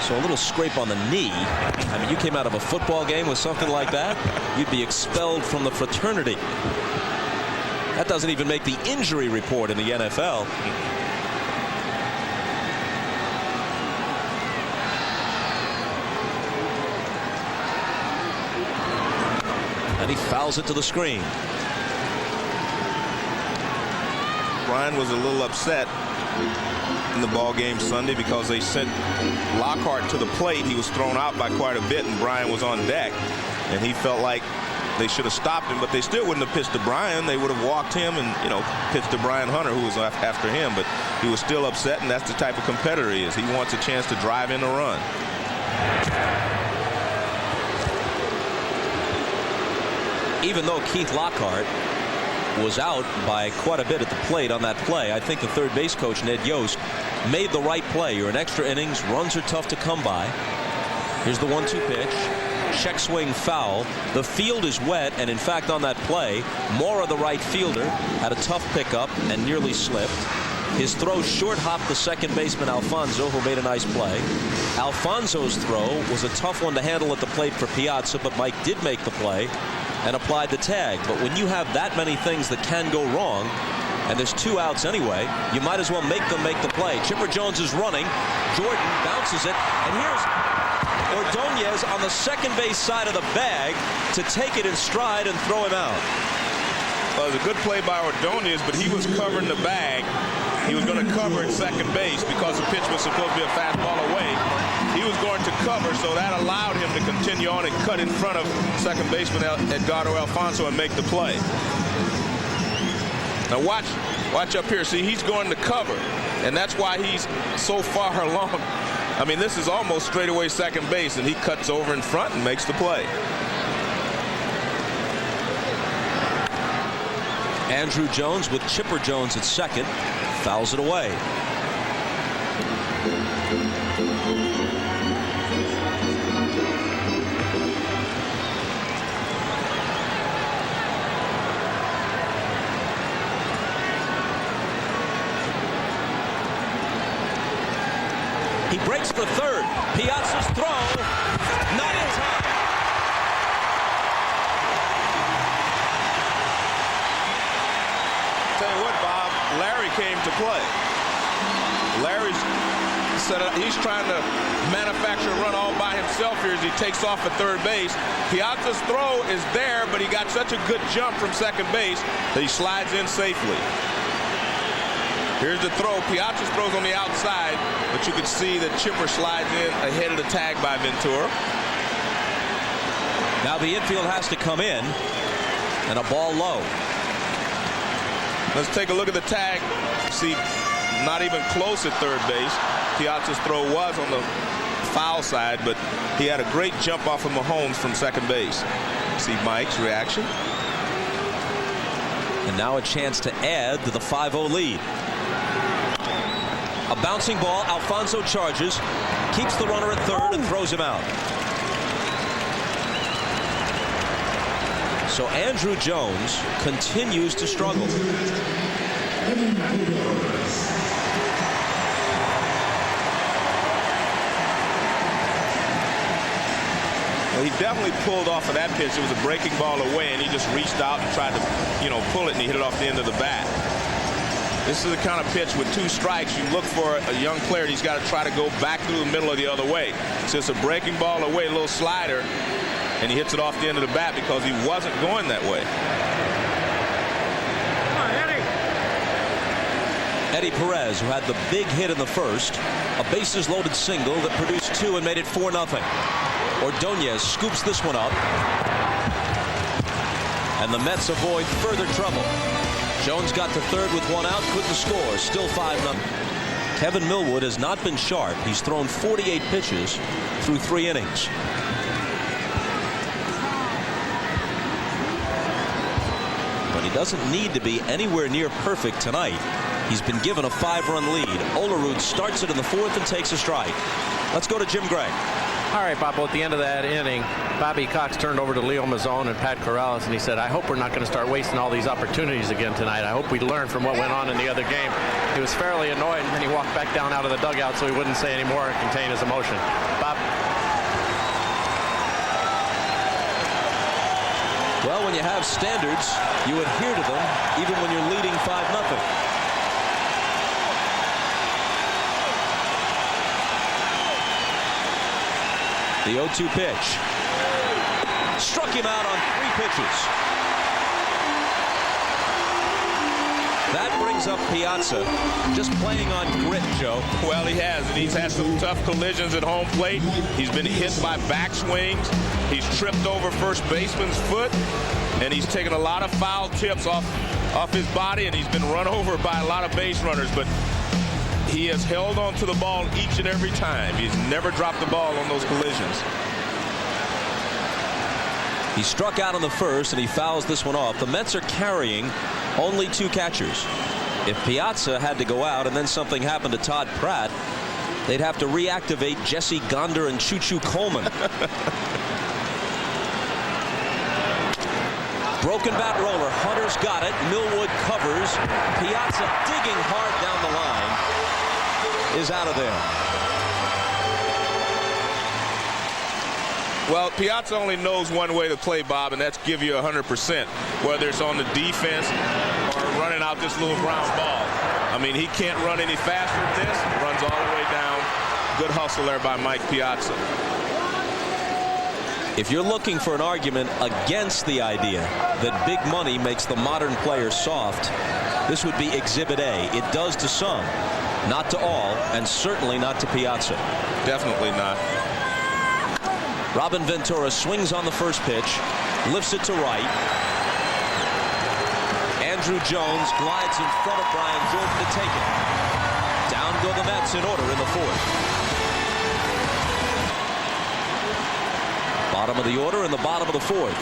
S1: So a little scrape on the knee. I mean, you came out of a football game with something like that, you'd be expelled from the fraternity. That doesn't even make the injury report in the NFL. And he fouls it to the screen.
S2: Brian was a little upset in the ball game Sunday because they sent Lockhart to the plate. He was thrown out by quite a bit, and Brian was on deck, and he felt like they should have stopped him, but they still wouldn't have pitched to Brian. They would have walked him and, pitched to Brian Hunter, who was after him. But he was still upset, and that's the type of competitor he is. He wants a chance to drive in a run.
S1: Even though Keith Lockhart was out by quite a bit at the plate on that play, I think the third base coach, Ned Yost, made the right play. You're in extra innings. Runs are tough to come by. Here's the 1-2 pitch. Check swing foul. The field is wet, and in fact on that play, Mora, the right fielder, had a tough pickup and nearly slipped. His throw short hopped the second baseman Alfonso, who made a nice play. Alfonso's throw was a tough one to handle at the plate for Piazza, but Mike did make the play and applied the tag. But when you have that many things that can go wrong, and there's 2 outs anyway, you might as well make them make the play. Chipper Jones is running. Jordan bounces it, and here's Ordonez on the second base side of the bag to take it in stride and throw him out.
S2: Well, it was a good play by Ordonez, but he was covering the bag. He was going to cover at second base because the pitch was supposed to be a fastball away. He was going to cover, so that allowed him to continue on and cut in front of second baseman Edgardo Alfonso and make the play. Now watch up here. See, he's going to cover, and that's why he's so far along. I mean, this is almost straightaway second base, and he cuts over in front and makes the play.
S1: Andrew Jones with Chipper Jones at second, fouls it away. He breaks for third. Piazza's throw, not in time.
S2: Tell you what, Bob, Larry came to play. Larry's set up, he's trying to manufacture a run all by himself here as he takes off at third base. Piazza's throw is there, but he got such a good jump from second base that he slides in safely. Here's the throw. Piazza's throws on the outside, but you can see that Chipper slides in ahead of the tag by Ventura.
S1: Now the infield has to come in, and a ball low.
S2: Let's take a look at the tag. See, not even close at third base. Piazza's throw was on the foul side, but he had a great jump off of Mahomes from second base. See Mike's reaction.
S1: And now a chance to add to the 5-0 lead. A bouncing ball. Alfonso charges, keeps the runner at third and throws him out. So Andrew Jones continues to struggle.
S2: Well, he definitely pulled off of that pitch. It was a breaking ball away, and he just reached out and tried to, pull it, and he hit it off the end of the bat. This is the kind of pitch with 2 strikes. You look for a young player, and he's got to try to go back through the middle of the other way. So it's a breaking ball away, a little slider, and he hits it off the end of the bat because he wasn't going that way.
S1: Eddie Perez, who had the big hit in the first, a bases loaded single that produced 2 and made it 4-0. Ordonez scoops this one up, and the Mets avoid further trouble. Jones got to third with 1 out, couldn't score, still 5-0. Kevin Millwood has not been sharp. He's thrown 48 pitches through 3 innings. But he doesn't need to be anywhere near perfect tonight. He's been given a 5-run lead. Olerud starts it in the 4th and takes a strike. Let's go to Jim Gray.
S4: All right, Bob, at the end of that inning, Bobby Cox turned over to Leo Mazzone and Pat Corrales, and he said, I hope we're not going to start wasting all these opportunities again tonight. I hope we learn from what went on in the other game. He was fairly annoyed, and then he walked back down out of the dugout so he wouldn't say any more and contain his emotion. Bob?
S1: Well, when you have standards, you adhere to them, even when you're leading 5-0. The 0-2 pitch. Struck him out on 3 pitches. That brings up Piazza, just playing on grit, Joe.
S2: Well, he has, and he's had some tough collisions at home plate. He's been hit by backswings. He's tripped over first baseman's foot, and he's taken a lot of foul tips off his body, and he's been run over by a lot of base runners, but he has held on to the ball each and every time. He's never dropped the ball on those collisions.
S1: He struck out on the first, and he fouls this one off. The Mets are carrying only 2 catchers. If Piazza had to go out and then something happened to Todd Pratt, they'd have to reactivate Jesse Gonder and Choo-Choo Coleman. Broken bat roller. Hunter's got it. Millwood covers. Piazza digging hard down the line. Is out of there.
S2: Well, Piazza only knows one way to play, Bob, and that's give you 100%, whether it's on the defense or running out this little ground ball. I mean, he can't run any faster than this. Runs all the way down. Good hustle there by Mike Piazza.
S1: If you're looking for an argument against the idea that big money makes the modern player soft, this would be Exhibit A. It does to some, not to all, and certainly not to Piazza.
S2: Definitely not.
S1: Robin Ventura swings on the first pitch, lifts it to right. Andrew Jones glides in front of Brian Jordan to take it. Down go the Mets in order in the 4th. Bottom of the order in the bottom of the 4th.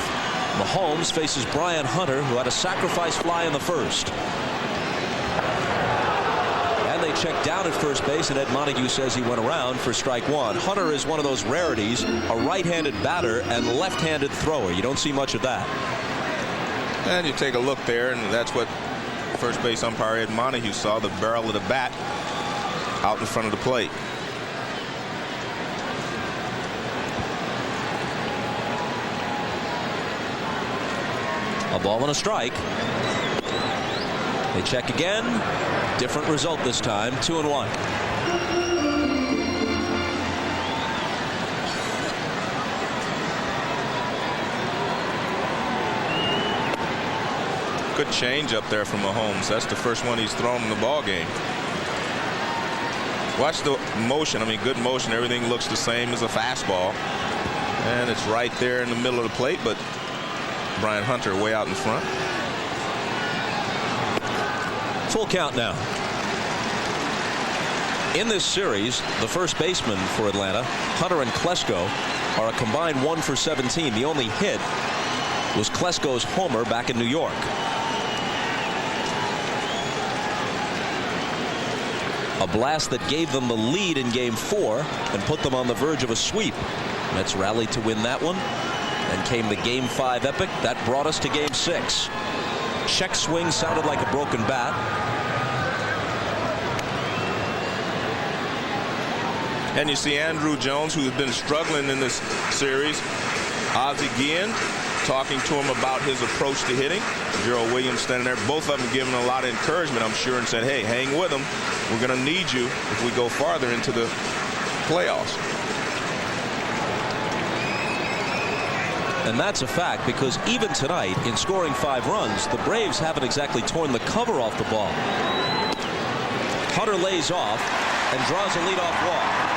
S1: Mahomes faces Brian Hunter, who had a sacrifice fly in the first. And they check down at first base, and Ed Montague says he went around for strike 1. Hunter is one of those rarities, a right-handed batter and left-handed thrower. You don't see much of that.
S2: And you take a look there, and that's what first base umpire Ed Montague saw, the barrel of the bat out in front of the plate.
S1: A ball and a strike. They check again. Different result this time. 2-1.
S2: Good change up there from Mahomes. That's the first one he's thrown in the ball game. Watch the motion. I mean, good motion. Everything looks the same as a fastball. And it's right there in the middle of the plate, but Brian Hunter way out in front.
S1: Full count now. In this series, the first baseman for Atlanta, Hunter and Klesko, are a combined 1 for 17. The only hit was Klesko's homer back in New York. A blast that gave them the lead in Game 4 and put them on the verge of a sweep. Mets rallied to win that one. And came the Game 5 epic. That brought us to Game 6. Check swing sounded like a broken bat.
S2: And you see Andrew Jones, who has been struggling in this series. Ozzie Guillen talking to him about his approach to hitting. Gerald Williams standing there. Both of them giving a lot of encouragement, I'm sure, and said, hey, hang with them. We're going to need you if we go farther into the playoffs.
S1: And that's a fact, because even tonight, in scoring 5 runs, the Braves haven't exactly torn the cover off the ball. Hunter lays off and draws a leadoff walk.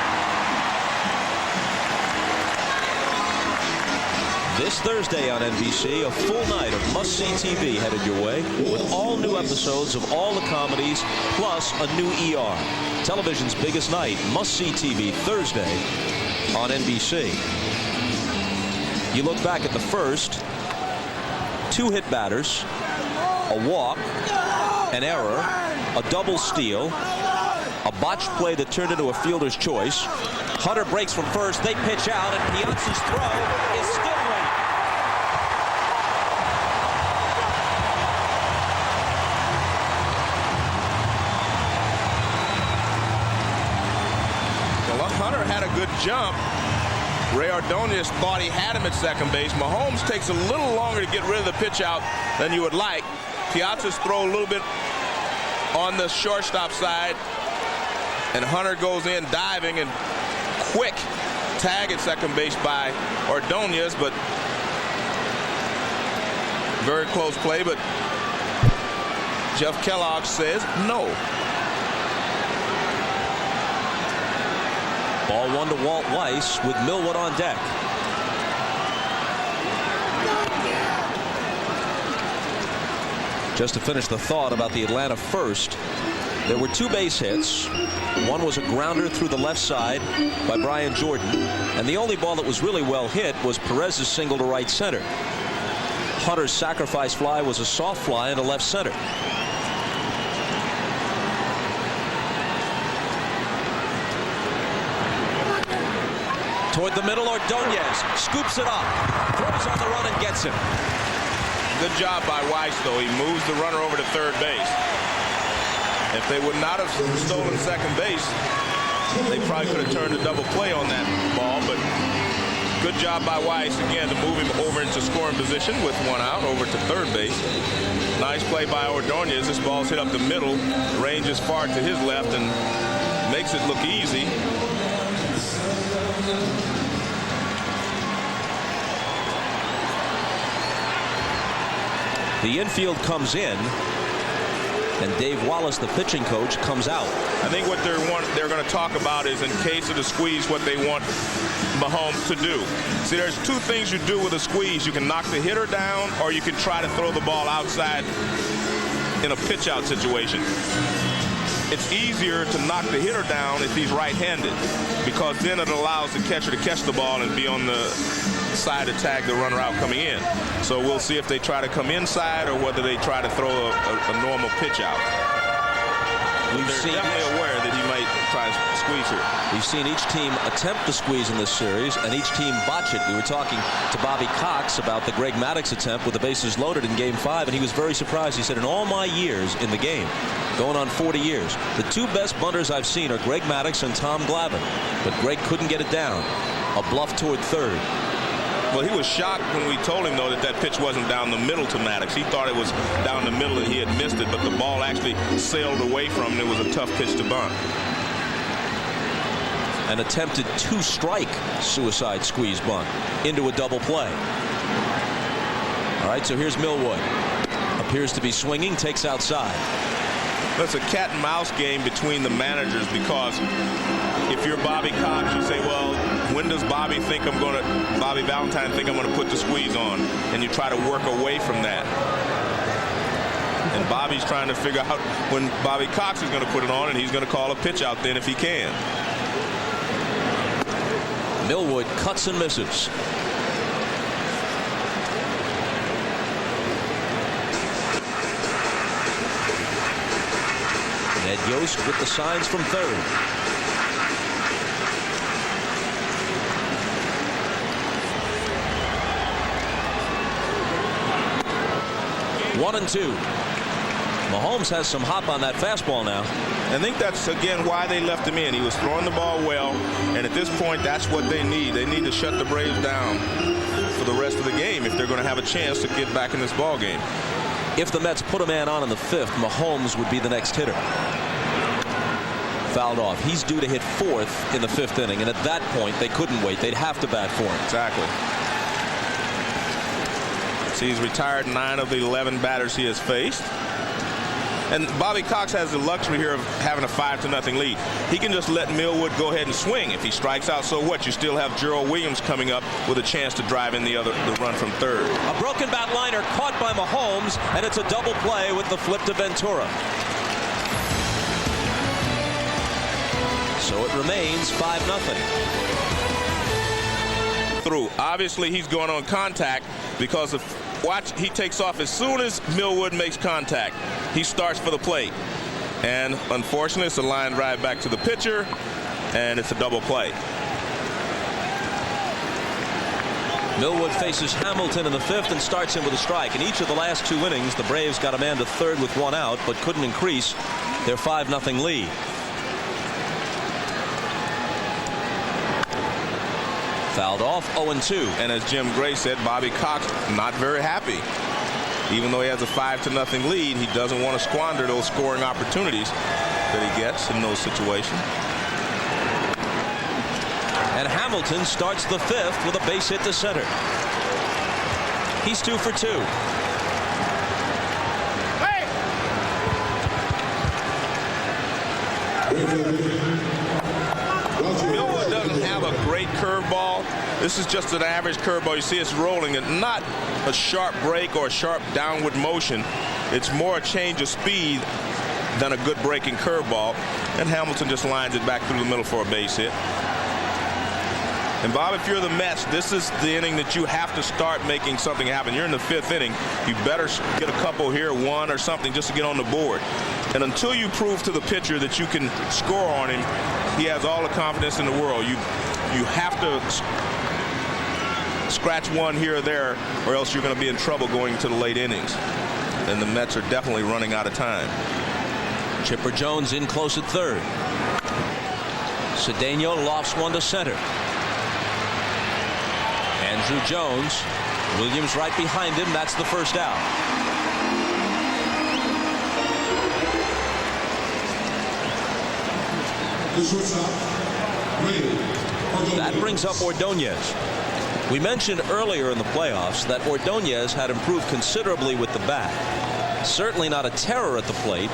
S1: This Thursday on NBC, a full night of must-see TV headed your way, with all new episodes of all the comedies, plus a new ER. Television's biggest night, must-see TV, Thursday on NBC. You look back at the first, 2 hit batters, a walk, an error, a double steal, a botched play that turned into a fielder's choice. Hunter breaks from first. They pitch out, and Piazza's throw is still waiting.
S2: Well, Hunter had a good jump. Ray Ordonez thought he had him at second base. Mahomes takes a little longer to get rid of the pitch out than you would like. Piazza's throw a little bit on the shortstop side, and Hunter goes in diving, and quick tag at second base by Ordonez, but very close play. But Jeff Kellogg says no.
S1: Ball 1 to Walt Weiss with Millwood on deck. Just to finish the thought about the Atlanta first, there were 2 base hits. One was a grounder through the left side by Brian Jordan, and the only ball that was really well hit was Perez's single to right center. Hunter's sacrifice fly was a soft fly into left center. Toward the middle, Ordonez scoops it up, throws on the run and gets him.
S2: Good job by Weiss, though. He moves the runner over to third base. If they would not have stolen second base, they probably could have turned a double play on that ball. But good job by Weiss, again, to move him over into scoring position with 1 out over to third base. Nice play by Ordonez. This ball's hit up the middle, ranges far to his left, and makes it look easy.
S1: The infield comes in, and Dave Wallace, the pitching coach, comes out.
S2: I think what they're going to talk about is, in case of the squeeze, what they want Mahomes to do. See, there's 2 things you do with a squeeze. You can knock the hitter down, or you can try to throw the ball outside in a pitch-out situation. It's easier to knock the hitter down if he's right-handed, because then it allows the catcher to catch the ball and be on the side to tag the runner out coming in. So we'll see if they try to come inside or whether they try to throw a normal pitch out. They're definitely aware that he might try to squeeze here.
S1: We've seen each team attempt the squeeze in this series, and each team botch it. We were talking to Bobby Cox about the Greg Maddux attempt with the bases loaded in Game 5, and he was very surprised. He said, in all my years in the game, going on 40 years, the 2 best bunters I've seen are Greg Maddux and Tom Glavine. But Greg couldn't get it down. A bluff toward third.
S2: Well, he was shocked when we told him, though, that pitch wasn't down the middle to Maddux. He thought it was down the middle and he had missed it, but the ball actually sailed away from him. It was a tough pitch to bunt.
S1: An attempted 2-strike suicide squeeze bunt into a double play. All right, so here's Millwood. Appears to be swinging, takes outside.
S2: That's a cat and mouse game between the managers, because if you're Bobby Cox, you say, well, when does Bobby Valentine think I'm going to put the squeeze on? And you try to work away from that. And Bobby's trying to figure out when Bobby Cox is going to put it on, and he's going to call a pitch out then if he can.
S1: Millwood cuts and misses. Ned Yost with the signs from third. One and two. Mahomes has some hop on that fastball now.
S2: I think that's, again, why they left him in. He was throwing the ball well, and at this point, that's what they need. They need to shut the Braves down for the rest of the game if they're going to have a chance to get back in this ball game.
S1: If the Mets put a man on in the fifth, Mahomes would be the next hitter. Fouled off. He's due to hit fourth in the fifth inning, and at that point, they couldn't wait. They'd have to bat for him.
S2: Exactly. So he's retired 9 of the 11 batters he has faced. And Bobby Cox has the luxury here of having a 5-0 lead. He can just let Millwood go ahead and swing. If he strikes out, so what? You still have Gerald Williams coming up with a chance to drive in the run from third.
S1: A broken bat liner caught by Mahomes, and it's a double play with the flip to Ventura. So it remains 5-0.
S2: Through. Obviously, he's going on contact because of watch. He takes off as soon as Millwood makes contact. He starts for the plate, and unfortunately, it's a line drive back to the pitcher, and it's a double play.
S1: Millwood faces Hamilton in the fifth and starts him with a strike. In each of the last 2 innings, the Braves got a man to third with 1 out, but couldn't increase their 5-0 lead. Fouled off, 0-2.
S2: And as Jim Gray said, Bobby Cox not very happy. Even though he has a 5-0 lead, he doesn't want to squander those scoring opportunities that he gets in those situations.
S1: And Hamilton starts the fifth with a base hit to center. He's 2 for 2.
S2: Millwood doesn't have a great curveball. This is just an average curveball. You see it's rolling, and not a sharp break or a sharp downward motion. It's more a change of speed than a good breaking curveball. And Hamilton just lines it back through the middle for a base hit. And Bob, if you're the Mets, this is the inning that you have to start making something happen. You're in the fifth inning. You better get a couple here, 1 or something, just to get on the board. And until you prove to the pitcher that you can score on him, he has all the confidence in the world. You have to scratch 1 here or there, or else you're going to be in trouble going to the late innings. And the Mets are definitely running out of time.
S1: Chipper Jones in close at third. Cedeno lofts one to center. Andrew Jones. Williams right behind him. That's the first out. That brings up Ordonez. We mentioned earlier in the playoffs that Ordonez had improved considerably with the bat. Certainly not a terror at the plate,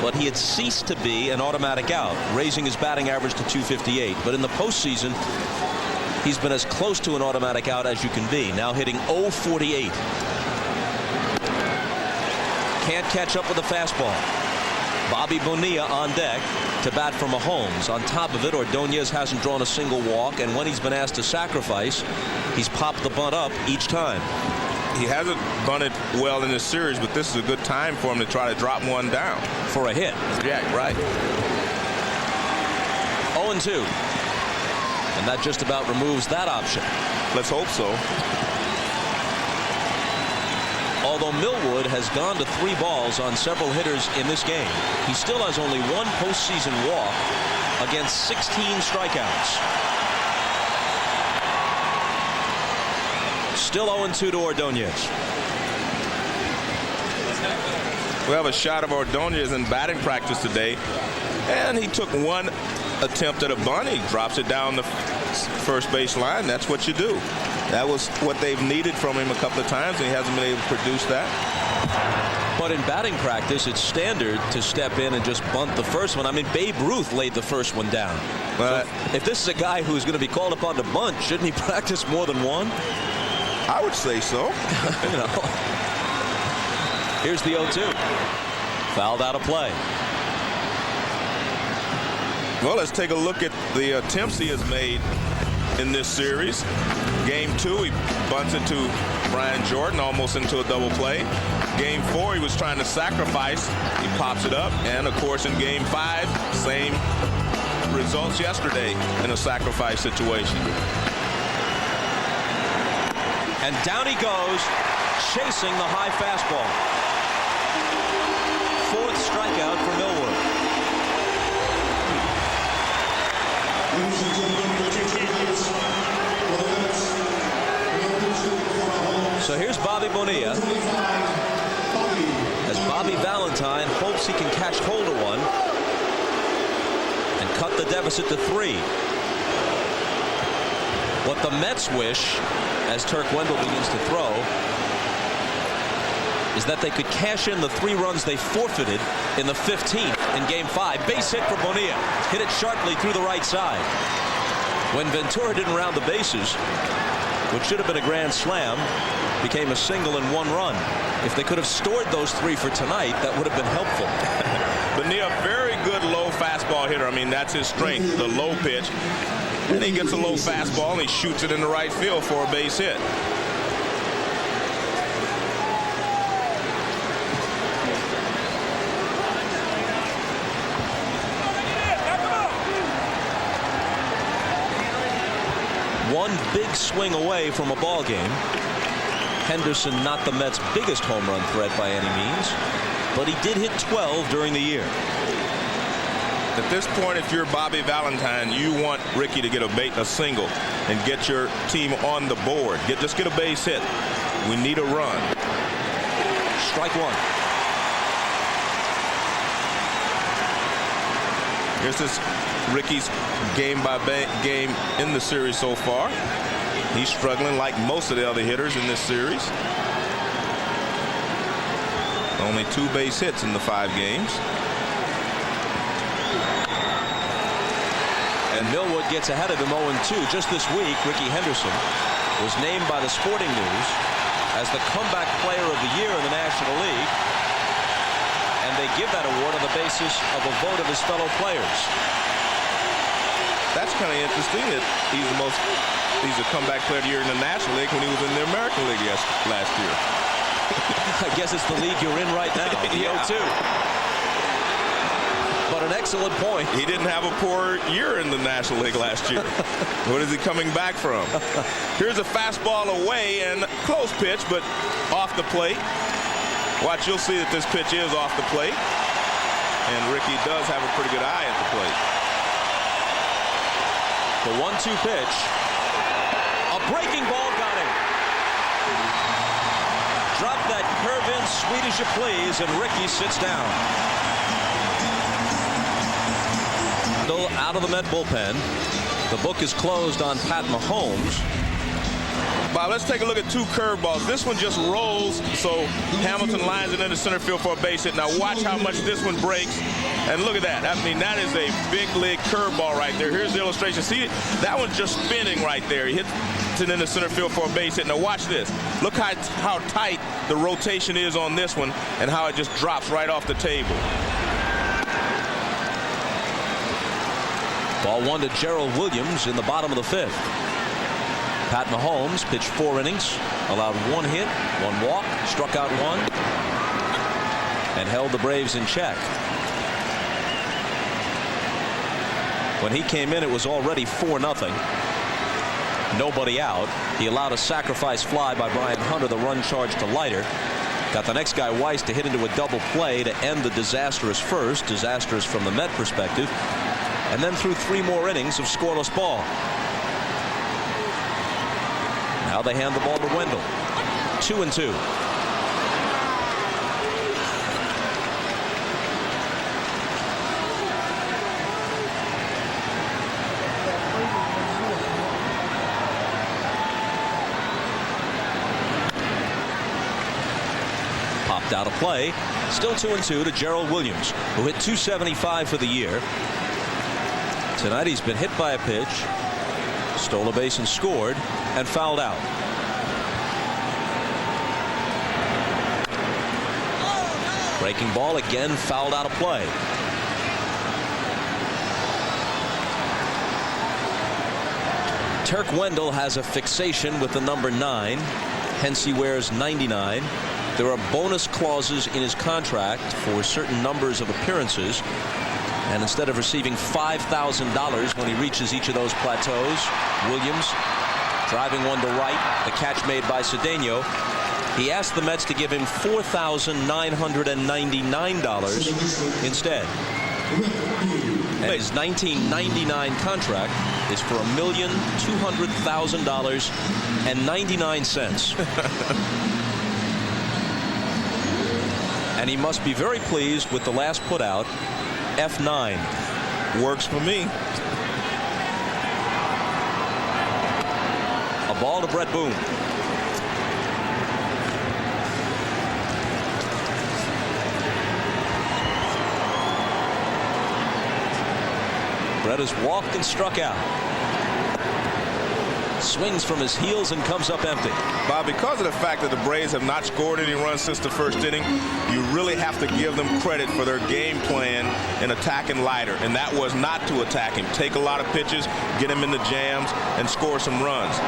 S1: but he had ceased to be an automatic out, raising his batting average to .258. But in the postseason, he's been as close to an automatic out as you can be, now hitting .048. Can't catch up with the fastball. Bobby Bonilla on deck to bat for Mahomes. On top of it, Ordonez hasn't drawn a single walk, and when he's been asked to sacrifice, he's popped the bunt up each time.
S2: He hasn't bunted well in this series, but this is a good time for him to try to drop one down.
S1: For a hit.
S2: Yeah, right.
S1: 0-2. And that just about removes that option.
S2: Let's hope so.
S1: Although Millwood has gone to 3 balls on several hitters in this game, he still has only 1 postseason walk against 16 strikeouts. Still 0-2 to Ordonez.
S2: We have a shot of Ordonez in batting practice today, and he took 1 attempt at a bunt. He drops it down the first base line. That's what you do. That was what they've needed from him a couple of times, and he hasn't been able to produce that.
S1: But in batting practice, it's standard to step in and just bunt the first one. I mean, Babe Ruth laid the first one down.
S2: But
S1: so if this is a guy who's going to be called upon to bunt, shouldn't he practice more than 1?
S2: I would say so.
S1: You know. Here's the 0-2. Fouled out of play.
S2: Well, let's take a look at the attempts he has made in this series. Game 2, he bunts it to Brian Jordan, almost into a double play. Game 4, he was trying to sacrifice. He pops it up. And, of course, in Game 5, same results yesterday in a sacrifice situation.
S1: And down he goes, chasing the high fastball. 4th strikeout for Millwood. So here's Bobby Bonilla as Bobby Valentine hopes he can catch hold of one and cut the deficit to 3. What the Mets wish, as Turk Wendell begins to throw, is that they could cash in the 3 runs they forfeited in the 15th in Game 5. Base hit for Bonilla. Hit it sharply through the right side. When Ventura didn't round the bases, which should have been a grand slam, became a single and 1 run. If they could have stored those 3 for tonight, that would have been helpful.
S2: Bonilla, very good low fastball hitter. I mean, that's his strength, the low pitch. And he gets a low fastball and he shoots it in the right field for a base hit.
S1: One big swing away from a ball game. Henderson, not the Mets' biggest home run threat by any means, but he did hit 12 during the year.
S2: At this point, if you're Bobby Valentine, you want Ricky to get a single and get your team on the board. Just get a base hit. We need a run.
S1: Strike 1.
S2: Here's this Ricky's game by game in the series so far. He's struggling like most of the other hitters in this series. Only 2 base hits in the 5 games.
S1: And Millwood gets ahead of him 0-2. Just this week, Ricky Henderson was named by the Sporting News as the comeback player of the year in the National League. And they give that award on the basis of a vote of his fellow players.
S2: That's kind of interesting that he's a comeback player of the year in the National League when he was in the American League last year.
S1: I guess it's the league you're in right now, the
S2: Yeah.
S1: 0-2. But an excellent point.
S2: He didn't have a poor year in the National League last year. What is he coming back from? Here's a fastball away and close pitch, but off the plate. Watch, you'll see that this pitch is off the plate. And Ricky does have a pretty good eye at the plate.
S1: The 1-2 pitch. A breaking ball got him. Drop that curve in, sweet as you please, and Ricky sits down. Still out of the Met bullpen. The book is closed on Pat Mahomes.
S2: Bob, let's take a look at 2 curveballs. This one just rolls, so Hamilton lines it into center field for a base hit. Now watch how much this one breaks. And look at that. I mean, that is a big league curveball right there. Here's the illustration. See, that one's just spinning right there. He hits it into center field for a base hit. Now watch this. Look how tight the rotation is on this one and how it just drops right off the table.
S1: Ball 1 to Gerald Williams in the bottom of the 5th. Pat Mahomes pitched 4 innings, allowed 1 hit, 1 walk, struck out 1, and held the Braves in check. When he came in, it was already 4-0. Nobody out. He allowed a sacrifice fly by Brian Hunter, the run charge to Leiter. Got the next guy, Weiss, to hit into a double play to end the disastrous first. Disastrous from the Met perspective. And then threw 3 more innings of scoreless ball. Now they hand the ball to Wendell. 2-2. Popped out of play. Still 2-2 to Gerald Williams, who hit .275 for the year. Tonight he's been hit by a pitch, stole a base and scored, and fouled out. Breaking ball again, fouled out of play. Turk Wendell has a fixation with the number 9. Hence he wears 99. There are bonus clauses in his contract for certain numbers of appearances. And instead of receiving $5,000 when he reaches each of those plateaus, Williams driving one to right, the catch made by Cedeno. He asked the Mets to give him $4,999 instead. And his 1999 contract is for $1,200,000.99. And he must be very pleased with the last putout, F9.
S2: Works for me.
S1: A ball to Brett Boone. Brett has walked and struck out. Swings from his heels and comes up empty.
S2: Bob, because of the fact that the Braves have not scored any runs since the first inning, you really have to give them credit for their game plan in attacking Leiter. And that was not to attack him. Take a lot of pitches, get him into jams, and score some runs.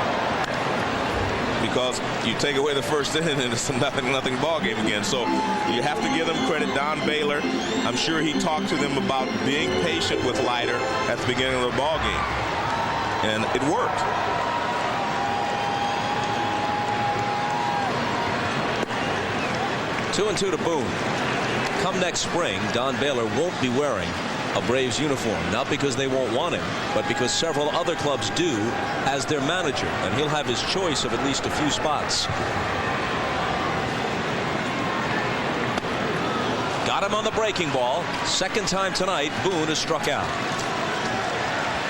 S2: Because you take away the first inning and it's a nothing ball game again. So you have to give them credit. Don Baylor, I'm sure he talked to them about being patient with Leiter at the beginning of the ball game. And it worked.
S1: Two and two to Boone. Come next spring, Don Baylor won't be wearing a Braves uniform, not because they won't want him, but because several other clubs do as their manager, and he'll have his choice of at least a few spots. Got him on the breaking ball. Second time tonight, Boone is struck out.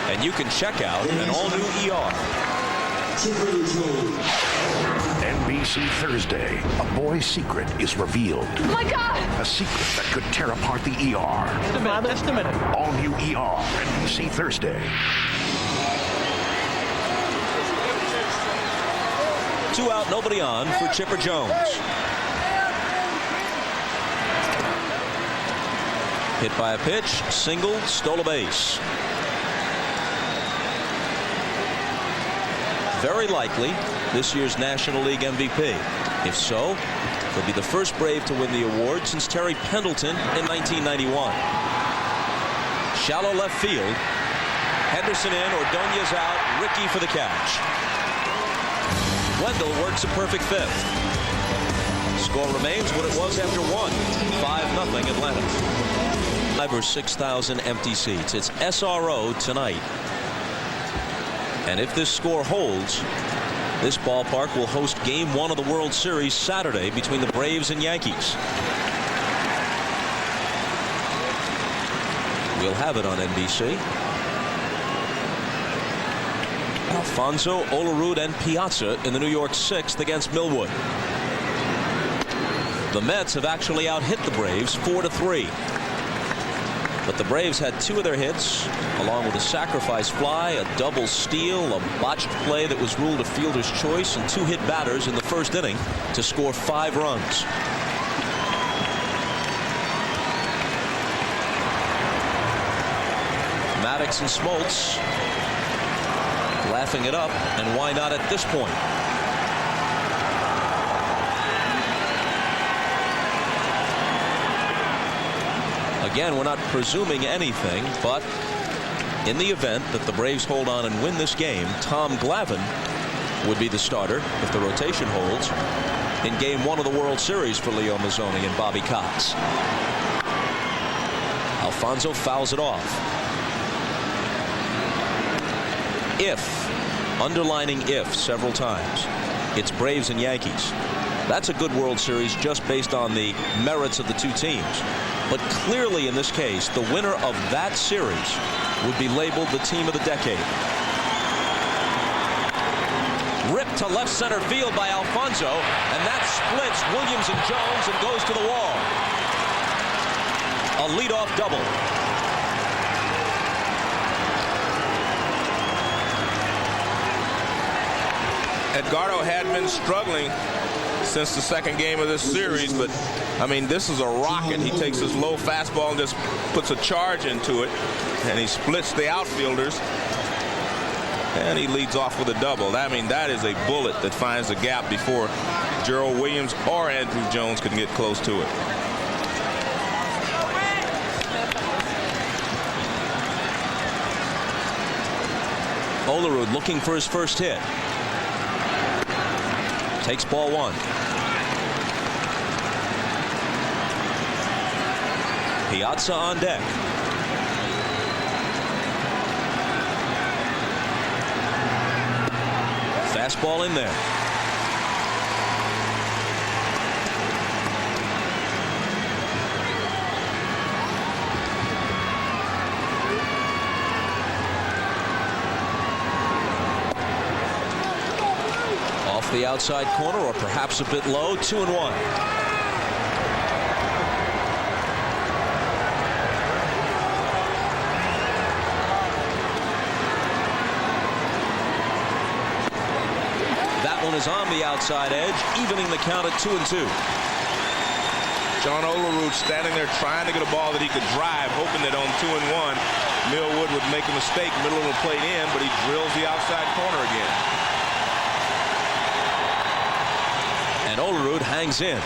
S1: And you can check out an all-new ER.
S5: NBC Thursday. A boy's secret is revealed.
S6: Oh my God!
S5: A secret that could tear apart the ER.
S4: Just a minute.
S5: All new ER. NBC Thursday.
S1: 2 out, nobody on for Chipper Jones. Hit by a pitch, single, stole a base. Very likely this year's National League MVP. If so, he'll be the first Brave to win the award since Terry Pendleton in 1991. Shallow left field. Henderson in, Ordonez out, Rickey for the catch. Wendell works a perfect fifth. Score remains what it was after one. 5-0 Atlanta. 5,000 or 6,000 empty seats. It's SRO tonight. And if this score holds, this ballpark will host Game 1 of the World Series Saturday between the Braves and Yankees. We'll have it on NBC. Alfonso, Olerud, and Piazza in the New York 6th against Millwood. The Mets have actually out-hit the Braves 4-3. But the Braves had 2 of their hits, along with a sacrifice fly, a double steal, a botched play that was ruled a fielder's choice, and 2 hit batters in the first inning to score 5 runs. Maddox and Smoltz laughing it up, and why not at this point? Again, we're not presuming anything, but in the event that the Braves hold on and win this game, Tom Glavine would be the starter if the rotation holds in Game 1 of the World Series for Leo Mazzoni and Bobby Cox. Alfonso fouls it off. If, underlining if several times, it's Braves and Yankees. That's a good World Series just based on the merits of the two teams. But clearly in this case, the winner of that series would be labeled the team of the decade. Ripped to left center field by Alfonso, and that splits Williams and Jones and goes to the wall. A leadoff double.
S2: Edgardo had been struggling since the second game of this series, but I mean, this is a rocket. He takes his low fastball and just puts a charge into it, and he splits the outfielders, and he leads off with a double. I mean, that is a bullet that finds the gap before Gerald Williams or Andrew Jones can get close to it.
S1: Olerud looking for his first hit. Takes ball one. Piazza on deck. Fastball in there. Off the outside corner, or perhaps a bit low. 2-1. Is on the outside edge, evening the count at 2-2.
S2: John Olerud standing there trying to get a ball that he could drive, hoping that on 2-1 Millwood would make a mistake, middle of the plate in, but he drills the outside corner again.
S1: And Olerud hangs in.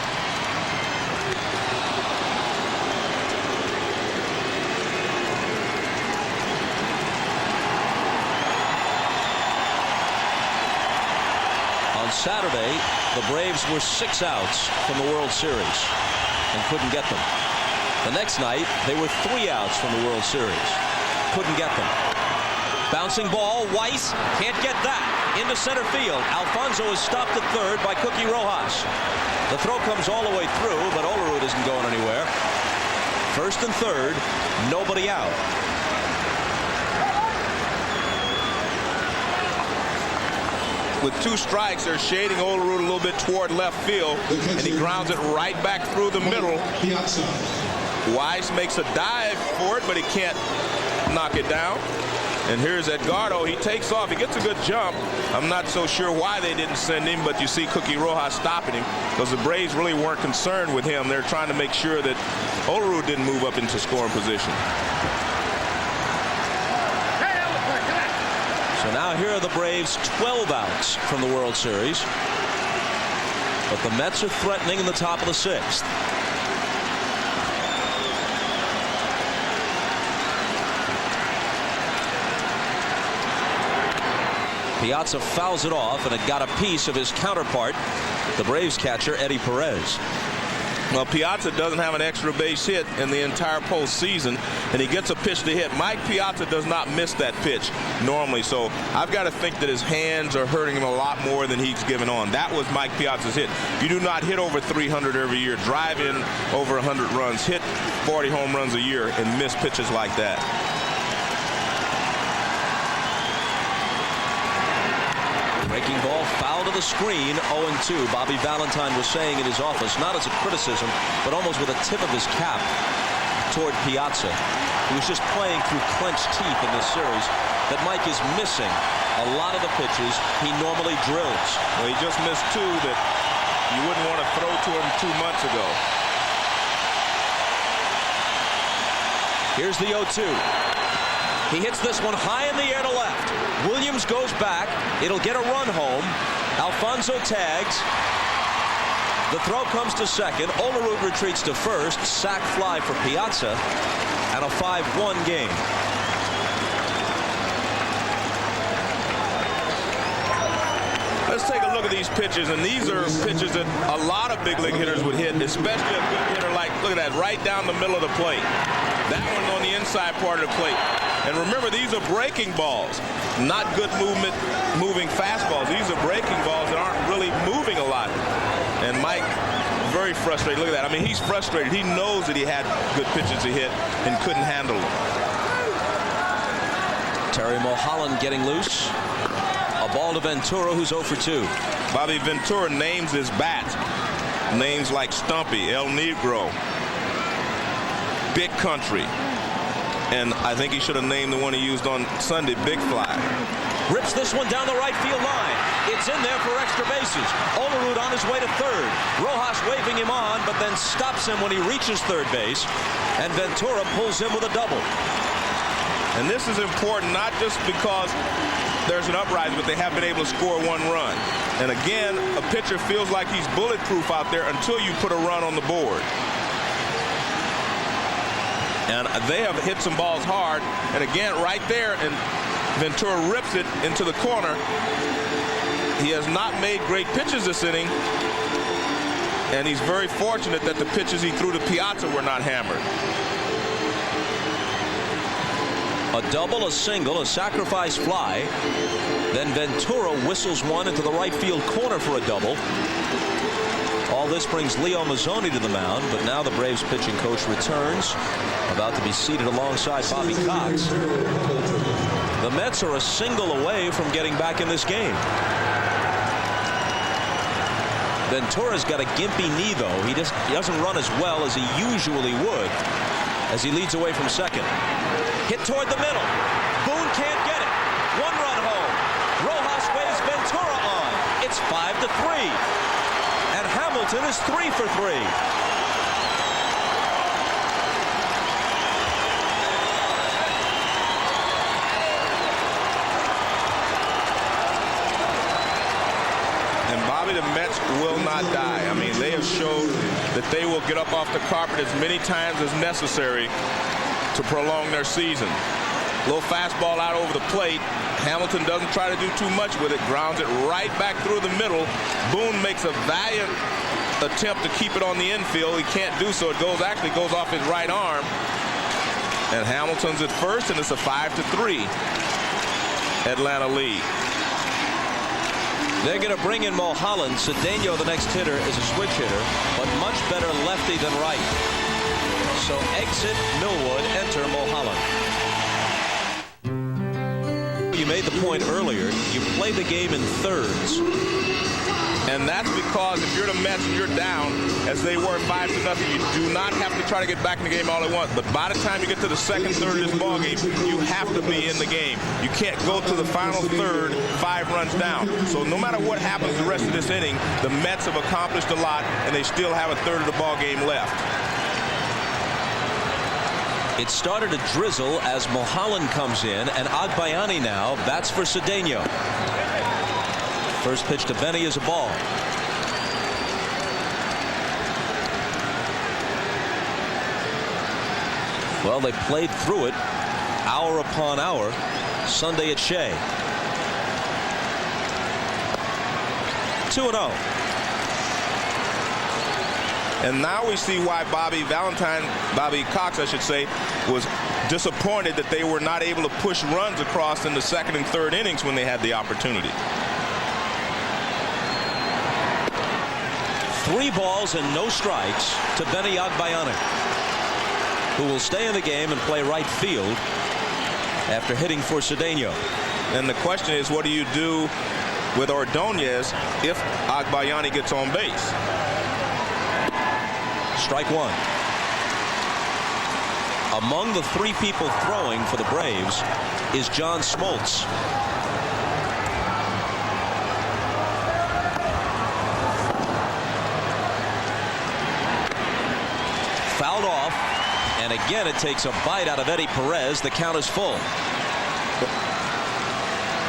S1: Saturday, the Braves were 6 outs from the World Series and couldn't get them. The next night, they were 3 outs from the World Series. Couldn't get them. Bouncing ball, Weiss can't get that. Into center field. Alfonso is stopped at third by Cookie Rojas. The throw comes all the way through, but Olerud isn't going anywhere. First and third, nobody out.
S2: With 2 strikes, they're shading Olerud a little bit toward left field, and he grounds it right back through the middle. Weiss makes a dive for it, but he can't knock it down. And here's Edgardo. He takes off. He gets a good jump. I'm not so sure why they didn't send him, but you see Cookie Rojas stopping him because the Braves really weren't concerned with him. They're trying to make sure that Olerud didn't move up into scoring position.
S1: So now here are the Braves 12 outs from the World Series. But the Mets are threatening in the top of the 6th. Piazza fouls it off, and it got a piece of his counterpart, the Braves catcher Eddie Perez.
S2: Well, Piazza doesn't have an extra base hit in the entire postseason, and he gets a pitch to hit. Mike Piazza does not miss that pitch normally, so I've got to think that his hands are hurting him a lot more than he's given on. That was Mike Piazza's hit. You do not hit over 300 every year, drive in over 100 runs, hit 40 home runs a year, and miss pitches like that.
S1: Breaking ball, foul to the screen, 0-2. Bobby Valentine was saying in his office, not as a criticism, but almost with a tip of his cap toward Piazza, who was just playing through clenched teeth in this series, that Mike is missing a lot of the pitches he normally drills.
S2: Well, he just missed 2 that you wouldn't want to throw to him 2 months ago.
S1: Here's the 0-2. He hits this one high in the air to left. Williams goes back. It'll get a run home. Alfonso tags. The throw comes to second. Olerud retreats to first. Sac fly for Piazza. And a 5-1 game.
S2: Let's take a look at these pitches, and these are pitches that a lot of big league hitters would hit, especially a good hitter like, look at that, right down the middle of the plate. That one's on the inside part of the plate. And remember, these are breaking balls, not good movement, moving fastballs. These are breaking balls that aren't really moving a lot. And Mike, very frustrated. Look at that. I mean, he's frustrated. He knows that he had good pitches to hit and couldn't handle them.
S1: Terry Mulholland getting loose. A ball to Ventura, who's 0 for 2.
S2: Bobby Ventura names his bat. Names like Stumpy, El Negro, Big Country. And I think he should have named the one he used on Sunday, Big Fly.
S1: Rips this one down the right field line. It's in there for extra bases. Olerud on his way to third. Rojas waving him on, but then stops him when he reaches third base. And Ventura pulls him with a double.
S2: And this is important not just because there's an uprising, but they have been able to score one run. And again, a pitcher feels like he's bulletproof out there until you put a run on the board. And they have hit some balls hard. And again, right there, and Ventura rips it into the corner. He has not made great pitches this inning. And he's very fortunate that the pitches he threw to Piazza were not hammered.
S1: A double, a single, a sacrifice fly. Then Ventura whistles one into the right field corner for a double. All this brings Leo Mazzoni to the mound, but now the Braves pitching coach returns, about to be seated alongside Bobby Cox. The Mets are a single away from getting back in this game. Ventura's got a gimpy knee, though. He doesn't run as well as he usually would as he leads away from second. Hit toward the middle. Boone can't get it. One run home. Rojas waves Ventura on. It's 5-3. And Hamilton is 3 for 3.
S2: And Bobby, the Mets will not die. I mean, they have showed that they will get up off the carpet as many times as necessary to prolong their season. Little fastball out over the plate. Hamilton doesn't try to do too much with it. Grounds it right back through the middle. Boone makes a valiant attempt to keep it on the infield. He can't do so. It actually goes off his right arm. And Hamilton's at first, and it's a 5-3 Atlanta lead.
S1: They're going to bring in Mulholland. Cedeno, the next hitter, is a switch hitter, but much better lefty than right. So exit Millwood, enter Mulholland. You made the point earlier, you play the game in thirds.
S2: And that's because if you're the Mets and you're down, as they were 5-0, you do not have to try to get back in the game all at once. But by the time you get to the second third of this ball game, you have to be in the game. You can't go to the final third 5 runs down. So no matter what happens the rest of this inning, the Mets have accomplished a lot, and they still have a third of the ball game left.
S1: It started to drizzle as Mulholland comes in, and Agbayani now bats for Cedeno. First pitch to Benny is a ball. Well, they played through it hour upon hour Sunday at Shea. 2-0.
S2: And now we see why Bobby Cox, I should say, was disappointed that they were not able to push runs across in the second and third innings when they had the opportunity.
S1: 3 balls and no strikes to Benny Agbayani, who will stay in the game and play right field after hitting for Cedeno.
S2: And the question is, what do you do with Ordonez if Agbayani gets on base?
S1: Strike 1. Among the 3 people throwing for the Braves is John Smoltz. Fouled off, and again it takes a bite out of Eddie Perez. The count is full.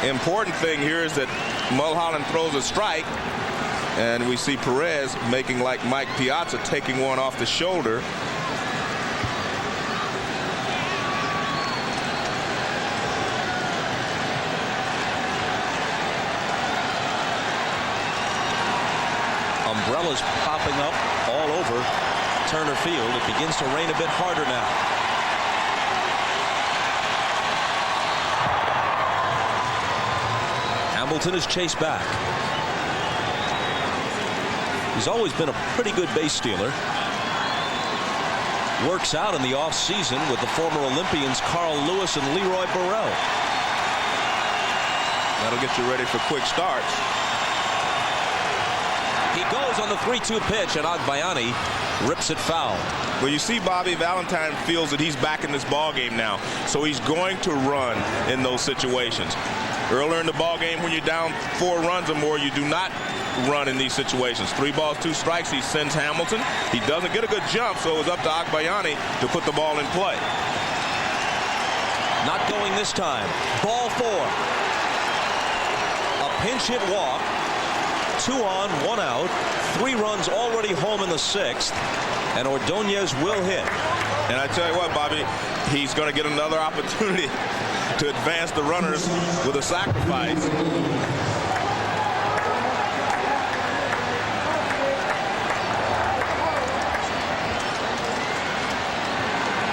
S2: Important thing here is that Mulholland throws a strike, and we see Perez making like Mike Piazza, taking one off the shoulder.
S1: Umbrellas popping up all over Turner Field. It begins to rain a bit harder now. Hamilton is chased back. He's always been a pretty good base stealer. Works out in the offseason with the former Olympians Carl Lewis and Leroy Burrell.
S2: That'll get you ready for quick starts.
S1: He goes on the 3-2 pitch, and Agbayani rips it foul.
S2: Well, you see Bobby Valentine feels that he's back in this ball game now, so he's going to run in those situations. Earlier in the ball game, when you're down 4 runs or more, you do not run in these situations. 3 balls, 2 strikes. He sends Hamilton. He doesn't get a good jump, so it was up to Agbayani to put the ball in play.
S1: Not going this time. Ball 4. A pinch hit walk. 2 on, 1 out. 3 runs already home in the 6th. And Ordonez will hit.
S2: And I tell you what, Bobby, he's going to get another opportunity to advance the runners with a sacrifice.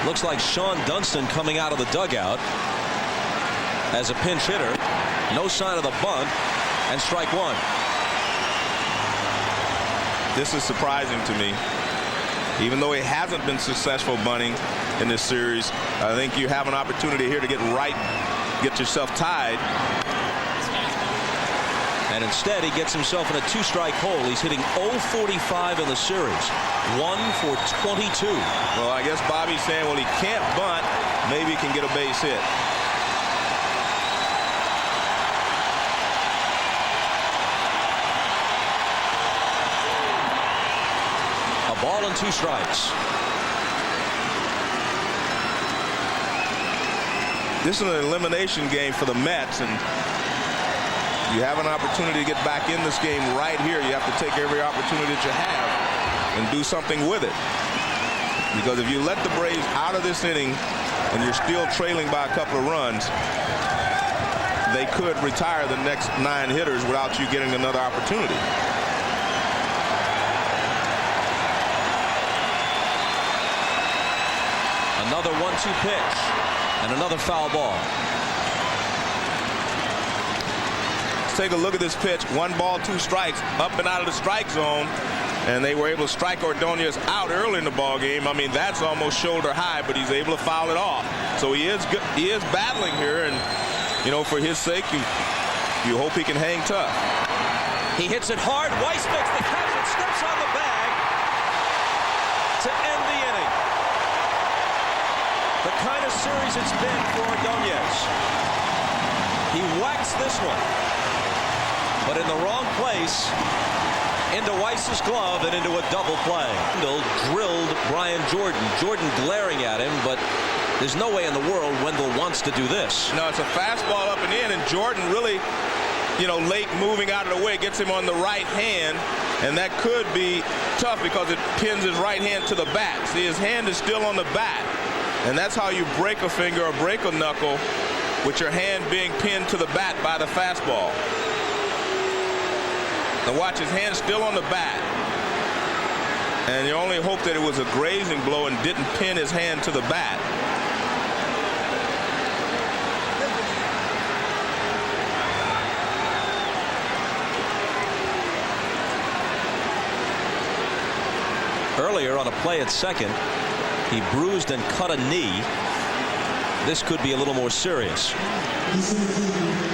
S1: Looks like Sean Dunston coming out of the dugout as a pinch hitter. No sign of the bunt, and strike 1.
S2: This is surprising to me. Even though he hasn't been successful bunting in this series, I think you have an opportunity here to get yourself tied.
S1: And instead, he gets himself in a 2-strike hole. He's hitting .045 in the series. 1 for 22.
S2: Well, I guess Bobby's saying, well, he can't bunt. Maybe he can get a base hit.
S1: A ball and 2 strikes.
S2: This is an elimination game for the Mets, and you have an opportunity to get back in this game right here. You have to take every opportunity that you have and do something with it. Because if you let the Braves out of this inning and you're still trailing by a couple of runs, they could retire the next 9 hitters without you getting another opportunity.
S1: Another 1-2 pitch and another foul ball.
S2: Let's take a look at this pitch. 1 ball, 2 strikes, up and out of the strike zone, and they were able to strike Ordonez out early in the ball game. I mean, that's almost shoulder high, but he's able to foul it off. So he is good. He is battling here, and you know, for his sake, you hope he can hang tough.
S1: He hits it hard. Weiss makes the catch and steps on the bag to end the inning. The kind of series it's been for Ordonez. He whacks this one, but in the wrong place, into Weiss's glove and into a double play. Wendell drilled Brian Jordan. Jordan glaring at him, but there's no way in the world Wendell wants to do this.
S2: No, it's a fastball up and in, and Jordan really, you know, late moving out of the way, gets him on the right hand, and that could be tough because it pins his right hand to the bat. See, his hand is still on the bat, and that's how you break a finger or break a knuckle, with your hand being pinned to the bat by the fastball. Now watch, his hand still on the bat, and you only hope that it was a grazing blow and didn't pin his hand to the bat.
S1: Earlier on a play at second, he bruised and cut a knee. This could be a little more serious.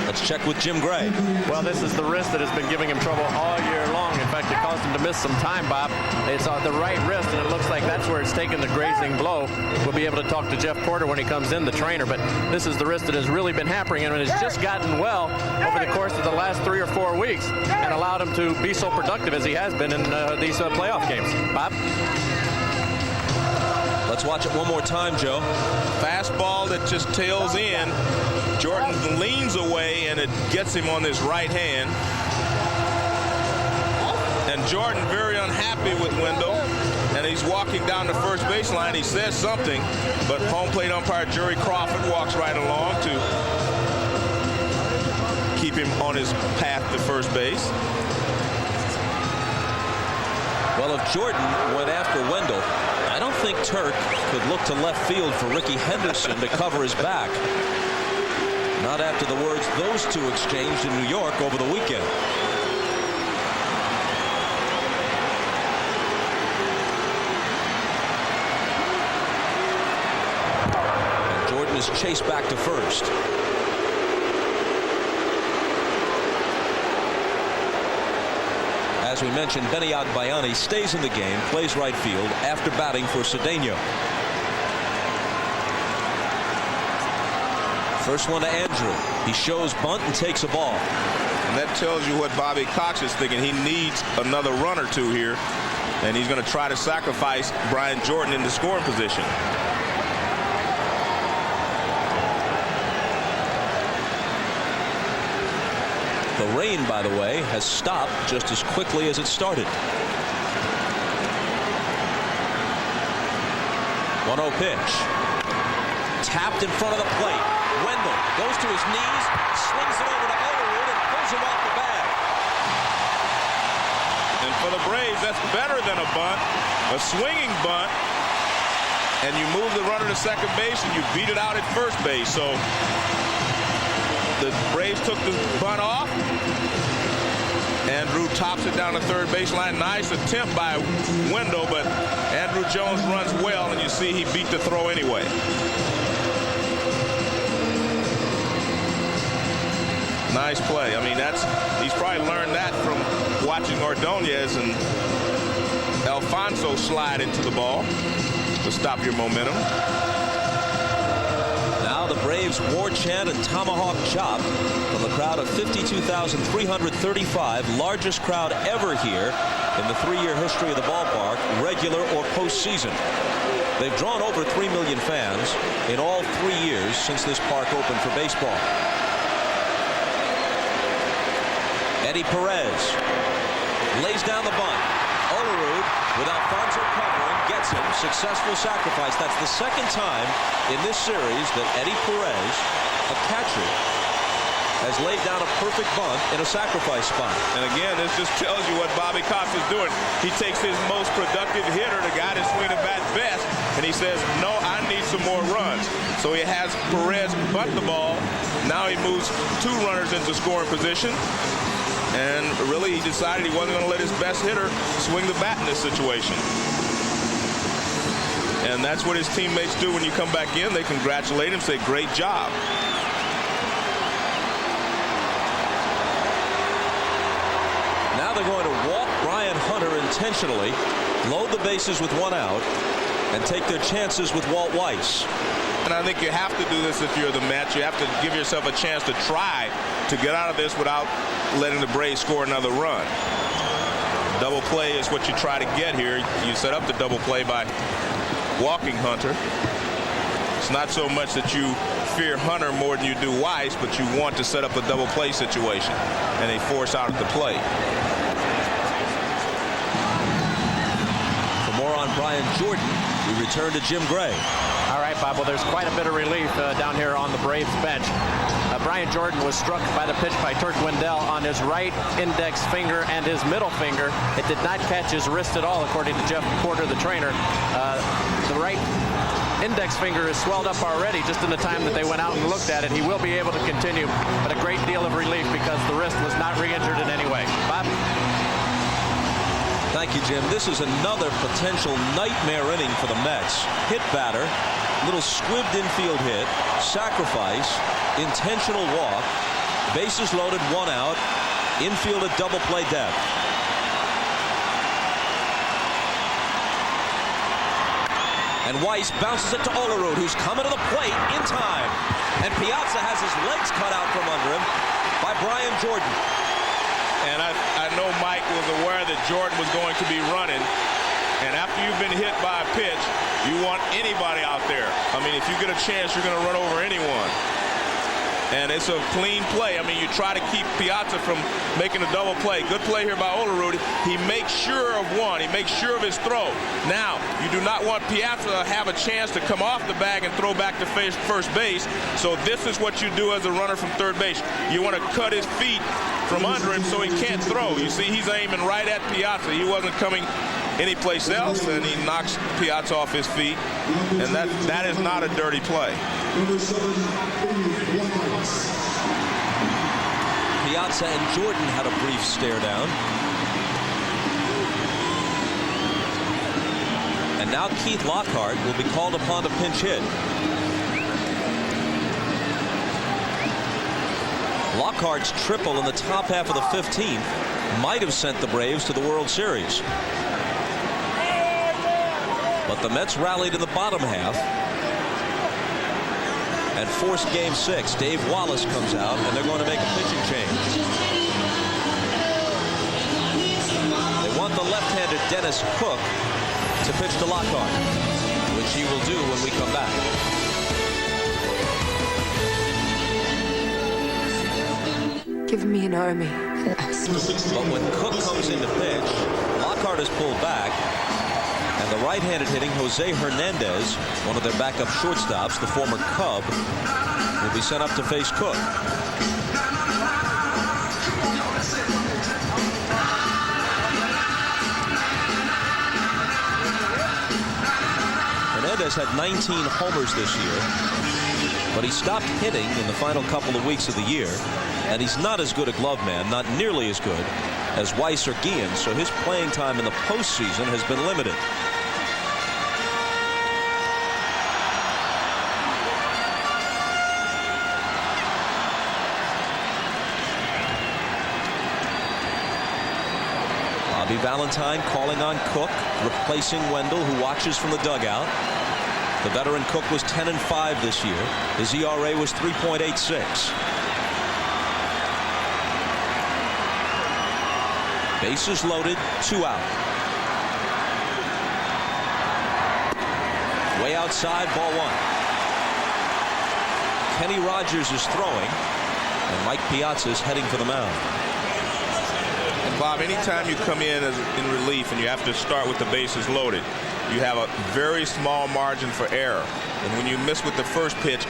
S1: Let's check with Jim Gray.
S4: Well, this is the wrist that has been giving him trouble all year long. In fact, it caused him to miss some time, Bob. It's on the right wrist, and it looks like that's where it's taken the grazing blow. We'll be able to talk to Jeff Porter when he comes in, the trainer, but this is the wrist that has really been hampering him, and has just gotten well over the course of the last 3 or 4 weeks and allowed him to be so productive as he has been in these playoff games. Bob?
S1: Let's watch it one more time, Joe.
S2: Fastball that just tails in. Jordan leans away, and it gets him on his right hand. And Jordan very unhappy with Wendell, and he's walking down the first baseline. He says something, but home plate umpire Jerry Crawford walks right along to keep him on his path to first base.
S1: Well, if Jordan went after Wendell, I don't think Turk could look to left field for Ricky Henderson to cover his back. Not after the words those two exchanged in New York over the weekend. And Jordan is chased back to first. As As we mentioned, Benny Agbayani stays in the game, plays right field after batting for Cedeno. First one to Andrew. He shows bunt and takes a ball.
S2: And that tells you what Bobby Cox is thinking. He needs another run or two here, and he's going to try to sacrifice Brian Jordan into scoring position.
S1: The rain, by the way, has stopped just as quickly as it started. 1-0 pitch. Tapped in front of the plate. Wendell goes to his knees, swings it over to Olerud, and pulls him off the bag.
S2: And for the Braves, that's better than a bunt, a swinging bunt. And you move the runner to second base, and you beat it out at first base. So the Braves took the bunt off. Andrew tops it down the third baseline. Nice attempt by Wendell, but Andrew Jones runs well, and you see he beat the throw anyway. Nice play. I mean, he's probably learned that from watching Ordonez and Alfonso slide into the ball to stop your momentum.
S1: Now the Braves war chant and tomahawk chop from a crowd of 52,335, largest crowd ever here in the 3-year history of the ballpark, regular or postseason. They've drawn over 3 million fans in all 3 years since this park opened for baseball. Eddie Perez lays down the bunt. Olerud, with Alfonso covering, gets him. Successful sacrifice. That's the second time in this series that Eddie Perez, a catcher, has laid down a perfect bunt in a sacrifice spot.
S2: And again, this just tells you what Bobby Cox is doing. He takes his most productive hitter, the guy that's swinging the bat best, and he says, no, I need some more runs. So he has Perez bunt the ball. Now he moves 2 runners into scoring position. And really, he decided he wasn't going to let his best hitter swing the bat in this situation. And that's what his teammates do when you come back in. They congratulate him, say, great job.
S1: Now they're going to walk Brian Hunter intentionally, load the bases with 1 out, and take their chances with Walt Weiss.
S2: And I think you have to do this if you're the Mets. You have to give yourself a chance to try to get out of this without letting the Braves score another run. Double play is what you try to get here. You set up the double play by walking Hunter. It's not so much that you fear Hunter more than you do Weiss, but you want to set up a double play situation, and they force out at the plate.
S1: For more on Brian Jordan, we return to Jim Gray.
S4: All right, Bob. Well, there's quite a bit of relief down here on the Braves bench. Brian Jordan was struck by the pitch by Turk Wendell on his right index finger and his middle finger. It did not catch his wrist at all, according to Jeff Porter, the trainer. The right index finger is swelled up already just in the time that they went out and looked at it. He will be able to continue, but a great deal of relief because the wrist was not re-injured in any way. Bob?
S1: Thank you, Jim. This is another potential nightmare inning for the Mets. Hit batter, little squibbed infield hit, sacrifice, intentional walk, bases loaded, 1 out, infield at double play depth. And Weiss bounces it to Olerud, who's coming to the plate in time. And Piazza has his legs cut out from under him by Brian Jordan.
S2: And I know Mike was aware that Jordan was going to be running. And after you've been hit by a pitch, you want anybody out there. I mean, if you get a chance, you're going to run over anyone. And it's a clean play. I mean, you try to keep Piazza from making a double play. Good play here by Olerud. He makes sure of one. He makes sure of his throw. Now, you do not want Piazza to have a chance to come off the bag and throw back to first base. So this is what you do as a runner from third base. You want to cut his feet from under him so he can't throw. You see, he's aiming right at Piazza. He wasn't coming anyplace else, and he knocks Piazza off his feet. And that is not a dirty play.
S1: Piazza and Jordan had a brief stare down. And now Keith Lockhart will be called upon to pinch hit. Lockhart's triple in the top half of the 15th might have sent the Braves to the World Series. But the Mets rallied in the bottom half and forced Game 6. Dave Wallace comes out, and they're going to make a pitching change. They want the left-hander Dennis Cook to pitch to Lockhart, which he will do when we come back.
S6: Give me an army.
S1: But when Cook comes in to pitch, Lockhart is pulled back, and the right-handed hitting Jose Hernandez, one of their backup shortstops, the former Cub, will be sent up to face Cook. Hernandez had 19 homers this year, but he stopped hitting in the final couple of weeks of the year, and he's not as good a glove man, not nearly as good as Weiss or Guillen, so his playing time in the postseason has been limited. Bobby Valentine calling on Cook, replacing Wendell, who watches from the dugout. The veteran Cook was 10-5 this year. His ERA was 3.86. Bases loaded, 2 out. Way outside, ball 1. Kenny Rogers is throwing, and Mike Piazza is heading for the mound.
S2: And Bob, anytime you come in relief and you have to start with the bases loaded, you have a very small margin for error. And when you miss with the first pitch,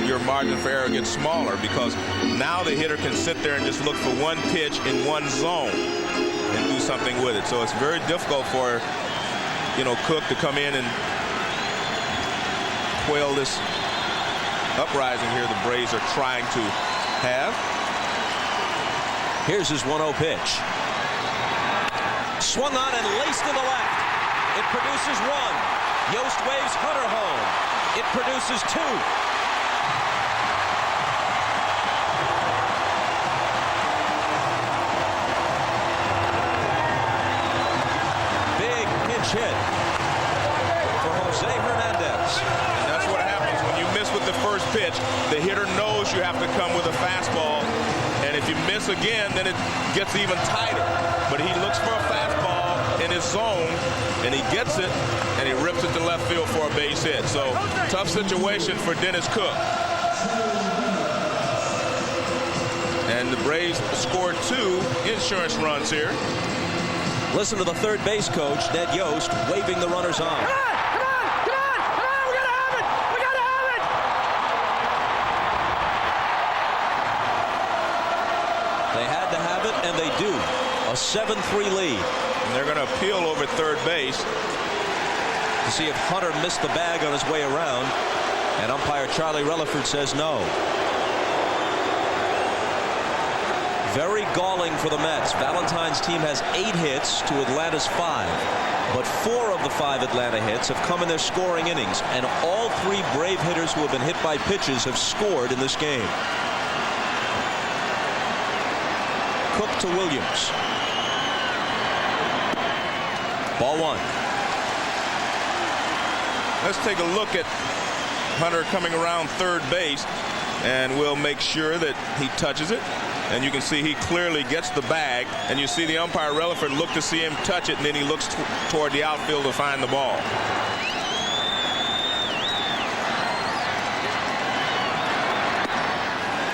S2: your margin for error gets smaller, because now the hitter can sit there and just look for one pitch in one zone and do something with it. So it's very difficult for, Cook to come in and quail this uprising here the Braves are trying to have.
S1: Here's his 1-0 pitch. Swung on and laced to the left. It produces 1. Yost waves Hunter home. It produces 2. Big pinch hit for Jose Hernandez.
S2: And that's what happens when you miss with the first pitch. The hitter knows you have to come with a fastball. And if you miss again, then it gets even tighter. But he looks for a fastball in his zone, and he gets it, and he rips it to left field for a base hit. So tough situation for Dennis Cook. And the Braves scored 2 insurance runs here.
S1: Listen to the third base coach, Ned Yost, waving the runners on. They had to have it, and they do. A 7-3 lead.
S2: And they're going to appeal over third base
S1: to see if Hunter missed the bag on his way around. And umpire Charlie Relaford says no. Very galling for the Mets. Valentine's team has 8 hits to Atlanta's 5. But 4 of the 5 Atlanta hits have come in their scoring innings. And all 3 Brave hitters who have been hit by pitches have scored in this game. Cook to Williams. Ball 1.
S2: Let's take a look at Hunter coming around third base, and we'll make sure that he touches it. And you can see he clearly gets the bag, and you see the umpire Relaford look to see him touch it, and then he looks toward the outfield to find the ball.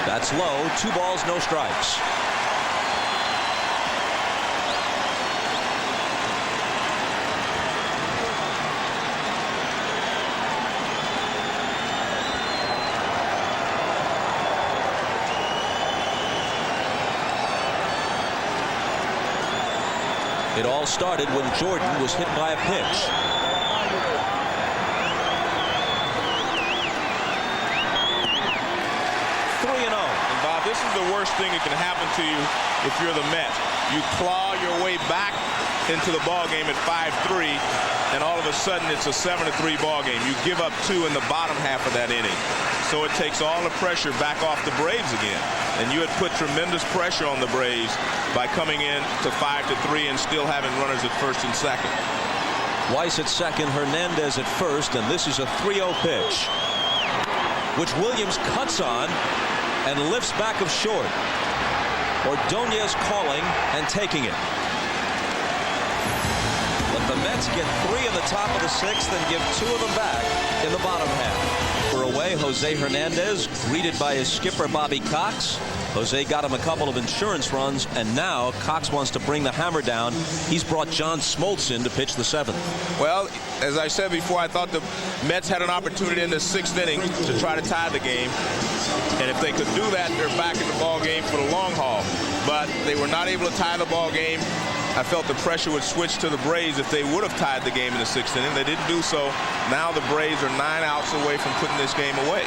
S1: That's low. 2 balls, no strikes. It all started when Jordan was hit by a pitch. 3-0.
S2: And Bob, this is the worst thing that can happen to you if you're the Mets. You claw your way back into the ball game at 5-3, and all of a sudden it's a 7-3 ball game. You give up 2 in the bottom half of that inning. so it takes all the pressure back off the Braves again. And you had put tremendous pressure on the Braves by coming in to 5-3 and still having runners at first and second.
S1: Weiss at second, Hernandez at first, and this is a 3-0 pitch, which Williams cuts on and lifts back of short. Ordonez calling and taking it. But the Mets get 3 in the top of the 6th and give 2 of them back in the bottom half. For away, Jose Hernandez greeted by his skipper Bobby Cox. Jose got him a couple of insurance runs, and now Cox wants to bring the hammer down. He's brought John Smoltz in to pitch the 7th.
S2: Well, as I said before, I thought the Mets had an opportunity in the 6th inning to try to tie the game. And if they could do that, they're back in the ball game for the long haul. But they were not able to tie the ball game. I felt the pressure would switch to the Braves if they would have tied the game in the 6th inning. They didn't do so. Now the Braves are 9 outs away from putting this game away.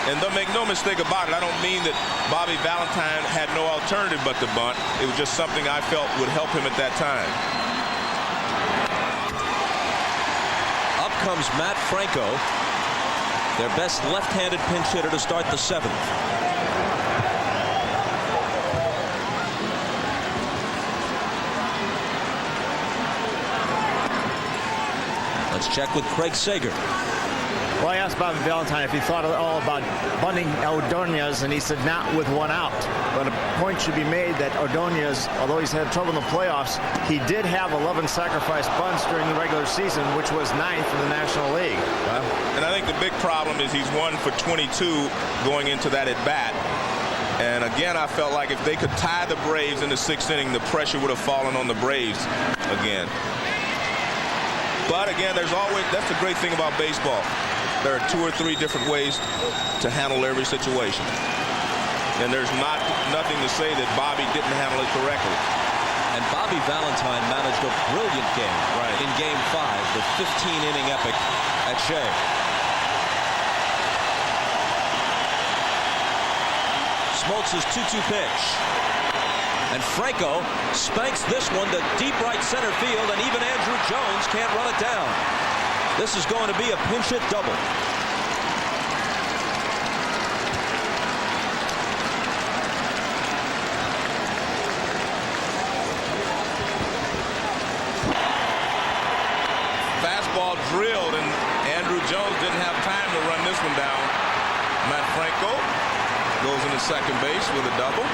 S2: And don't make no mistake about it, I don't mean that Bobby Valentine had no alternative but to bunt. It was just something I felt would help him at that time.
S1: Up comes Matt Franco, their best left-handed pinch hitter to start the 7th. Let's check with Craig Sager.
S3: Well, I asked Bobby Valentine if he thought at all about bunting Ordonez, and he said not with 1 out. But a point should be made that Ordonez, although he's had trouble in the playoffs, he did have 11 sacrifice bunts during the regular season, which was 9th in the National League.
S2: And I think the big problem is he's 1 for 22 going into that at bat. And again, I felt like if they could tie the Braves in the 6th inning, the pressure would have fallen on the Braves again. But again, that's the great thing about baseball. There are 2 or 3 different ways to handle every situation. And there's nothing to say that Bobby didn't handle it correctly.
S1: And Bobby Valentine managed a brilliant game in Game 5, the 15-inning epic at Shea. Smoltz's 2-2 pitch. And Franco spanks this one to deep right center field, and even Andrew Jones can't run it down. This is going to be a pinch hit double.
S2: Fastball drilled, and Andrew Jones didn't have time to run this one down. Matt Franco goes into second base with a double.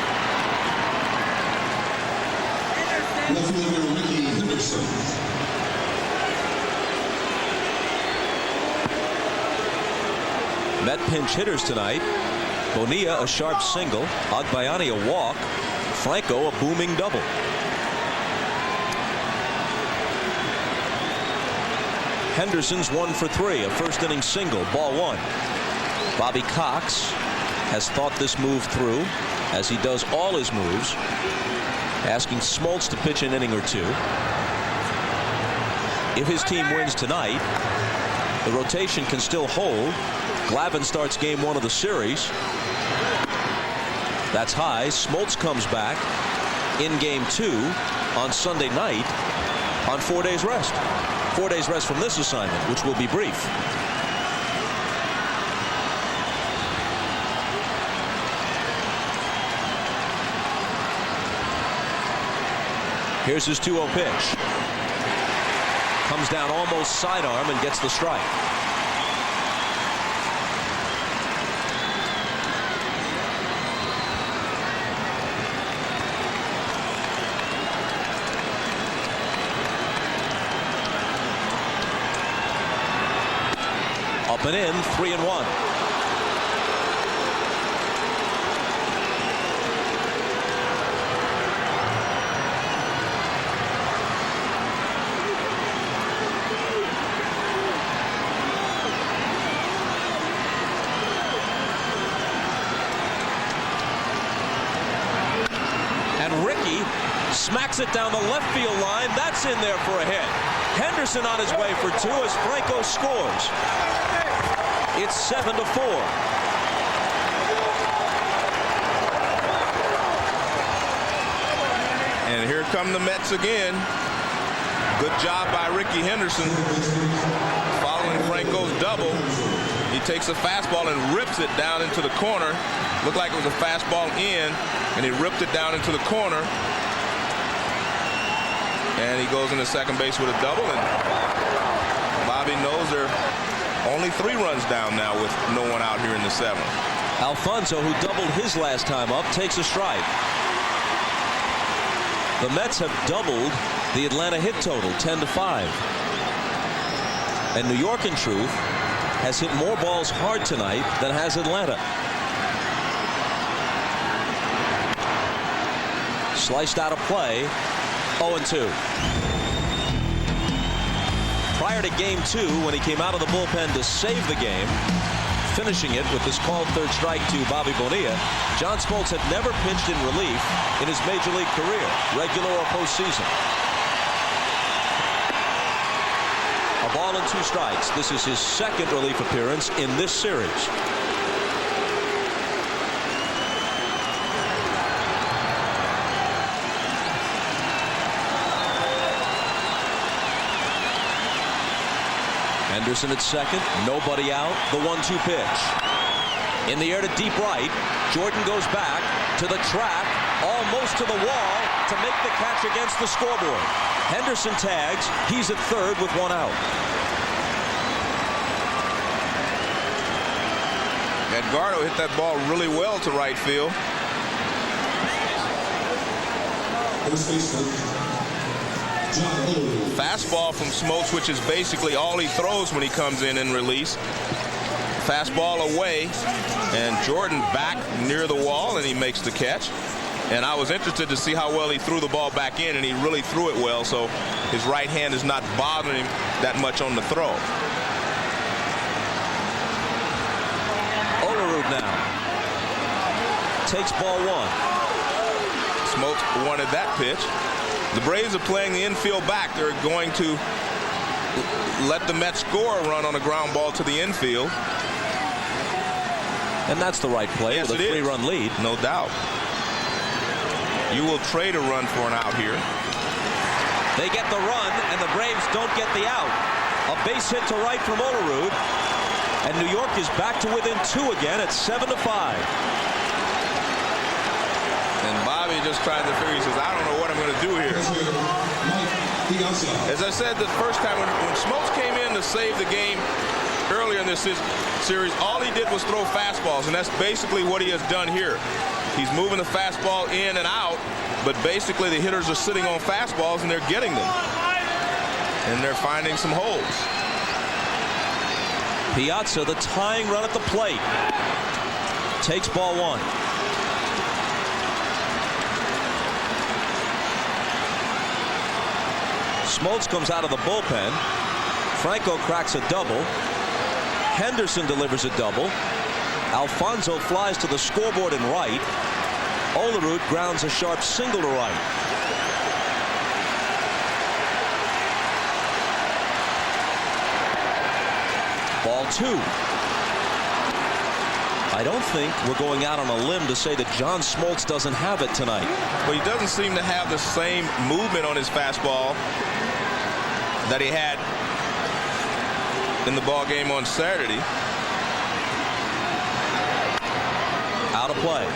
S1: Met pinch hitters tonight. Bonilla a sharp single, Agbayani a walk, Franco a booming double. Henderson's 1 for 3, a first inning single, ball 1. Bobby Cox has thought this move through, as he does all his moves, asking Smoltz to pitch an inning or 2. If his team wins tonight, the rotation can still hold. Glavine starts Game 1 of the series. That's high. Smoltz comes back in Game 2 on Sunday night on 4 days rest. 4 days rest from this assignment, which will be brief. Here's his 2-0 pitch. Comes down almost sidearm and gets the strike. Up and in, 3-1. Smacks it down the left field line. That's in there for a hit. Henderson on his way for 2 as Franco scores. It's 7-4.
S2: And here come the Mets again. Good job by Ricky Henderson. Following Franco's double, He takes a fastball and rips it down into the corner. Looked like it was a fastball in, and he ripped it down into the corner. And he goes into second base with a double, and Bobby knows they're only 3 runs down now with no one out here in the 7th.
S1: Alfonso, who doubled his last time up, takes a strike. The Mets have doubled the Atlanta hit total, 10-5. And New York, in truth, has hit more balls hard tonight than has Atlanta. Sliced out of play, 0-2. Prior to game 2, when he came out of the bullpen to save the game, finishing it with this called third strike to Bobby Bonilla, John Smoltz had never pitched in relief in his major league career, regular or postseason. A ball and 2 strikes. This is his 2nd relief appearance in this series. Henderson at second, nobody out. The 1-2 pitch. In the air to deep right. Jordan goes back to the track, almost to the wall to make the catch against the scoreboard. Henderson tags. He's at third with 1 out.
S2: Edgardo hit that ball really well to right field. Fastball from Smoltz, which is basically all he throws when he comes in release. Fastball away, and Jordan back near the wall, and he makes the catch. And I was interested to see how well he threw the ball back in, and he really threw it well, so his right hand is not bothering him that much on the throw.
S1: Olerud now takes ball 1.
S2: Smoltz wanted that pitch. The Braves are playing the infield back. They're going to let the Mets score a run on a ground ball to the infield.
S1: And that's the right play,
S2: yes,
S1: with a 3-run lead.
S2: No doubt. You will trade a run for an out here.
S1: They get the run, and the Braves don't get the out. A base hit to right from Olerud. And New York is back to within 2 again at 7-5.
S2: And Bobby just tried to figure, he says, I don't know what I'm going to do here. As I said the first time, when Smoltz came in to save the game earlier in this series, all he did was throw fastballs, and that's basically what he has done here. He's moving the fastball in and out, but basically the hitters are sitting on fastballs, and they're getting them. And they're finding some holes.
S1: Piazza, the tying run at the plate, takes ball 1. Smoltz comes out of the bullpen. Franco cracks a double. Henderson delivers a double. Alfonso flies to the scoreboard in right. Olerud grounds a sharp single to right. Ball 2. I don't think we're going out on a limb to say that John Smoltz doesn't have it tonight.
S2: Well, he doesn't seem to have the same movement on his fastball that he had in the ball game on Saturday.
S1: Out of play.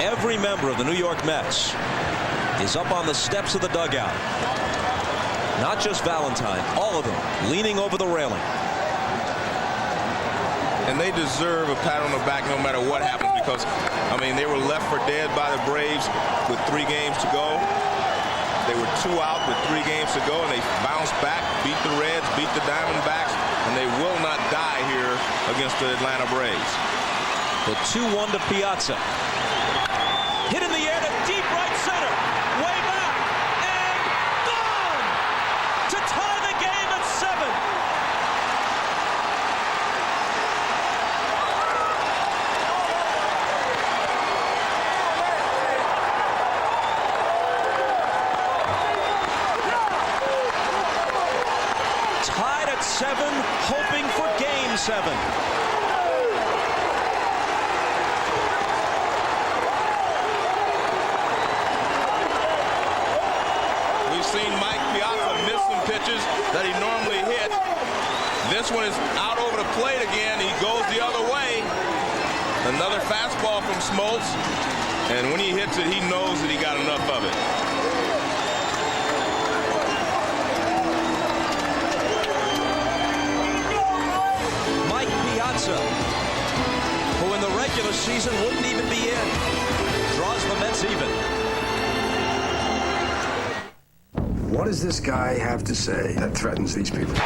S1: Every member of the New York Mets is up on the steps of the dugout. Not just Valentine, all of them leaning over the railing.
S2: And they deserve a pat on the back no matter what happens, because, I mean, they were left for dead by the Braves with 3 games to go. They were 2 out with 3 games to go, and they bounced back, beat the Reds, beat the Diamondbacks, and they will not die here against the Atlanta Braves.
S1: The 2-1 to Piazza. Hit in the air to deep right center. Way back. And gone! To tie the game at 7. Tied at 7, hoping for game 7.
S2: We've seen Mike Piazza miss some This one is out over the plate again. He goes the other way. Another fastball from Smoltz. And when he hits it, he knows that he got enough of it.
S1: Mike Piazza, who in the regular season wouldn't even be in, draws the Mets even.
S7: What does this guy have to say that threatens these people?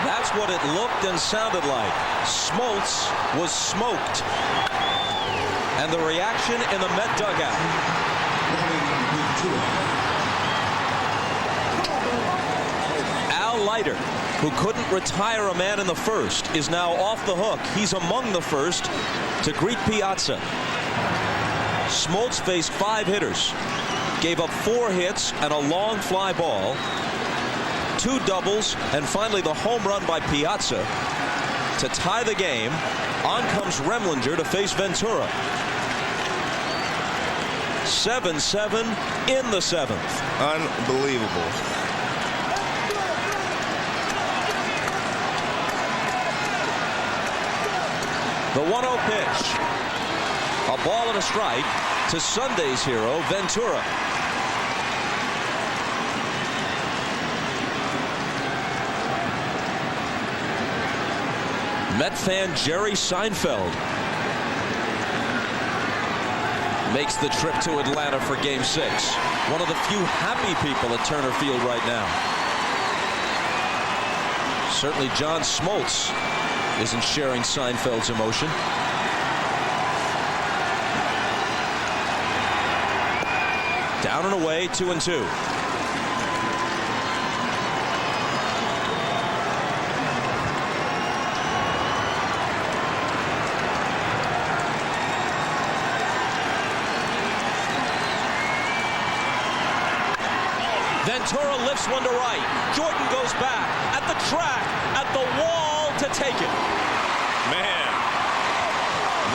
S1: That's what it looked and sounded like. Smoltz was smoked. And the reaction in the Met dugout. Leiter, who couldn't retire a man in the first, is now off the hook. He's among the first to greet Piazza. Smoltz faced 5 hitters, gave up 4 hits and a long fly ball, 2 doubles, and finally the home run by Piazza to tie the game. On comes Remlinger to face Ventura. 7-7 in the 7th.
S2: Unbelievable.
S1: The 1-0 pitch. A ball and a strike to Sunday's hero, Ventura. Met fan Jerry Seinfeld makes the trip to Atlanta for Game 6. One of the few happy people at Turner Field right now. Certainly John Smoltz isn't sharing Seinfeld's emotion. Down and away, 2-2. Ventura lifts one to right. Jordan goes back at the track, at the wall to take it.
S2: Man,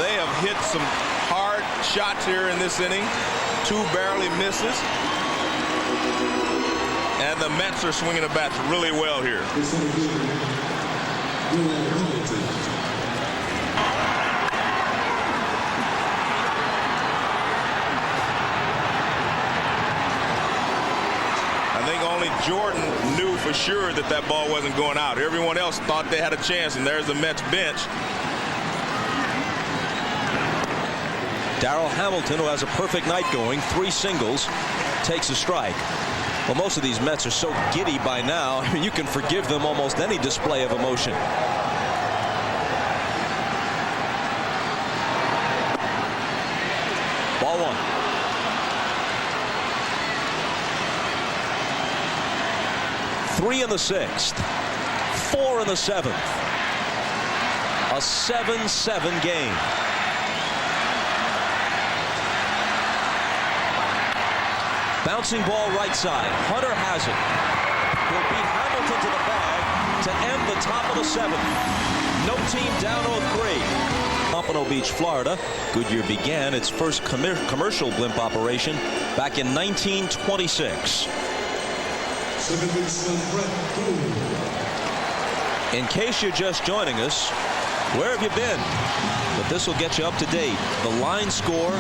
S2: they have hit some hard shots here in this inning. 2 barely misses. And the Mets are swinging the bats really well here. I think only Jordan knew for sure that that ball wasn't going out. Everyone else thought they had a chance, and there's the Mets bench.
S1: Darrell Hamilton, who has a perfect night going, 3 singles, takes a strike. Well, most of these Mets are so giddy by now, I mean, you can forgive them almost any display of emotion. Ball 1. Three in the 6th, 4 in the 7th. A 7-7 game. Bouncing ball right side. Hunter has it. He'll beat Hamilton to the bag to end the top of the 7th. No team down 0-3. Pompano Beach, Florida. Goodyear began its first commercial blimp operation back in 1926. In case you're just joining us, where have you been? But this will get you up to date. The line score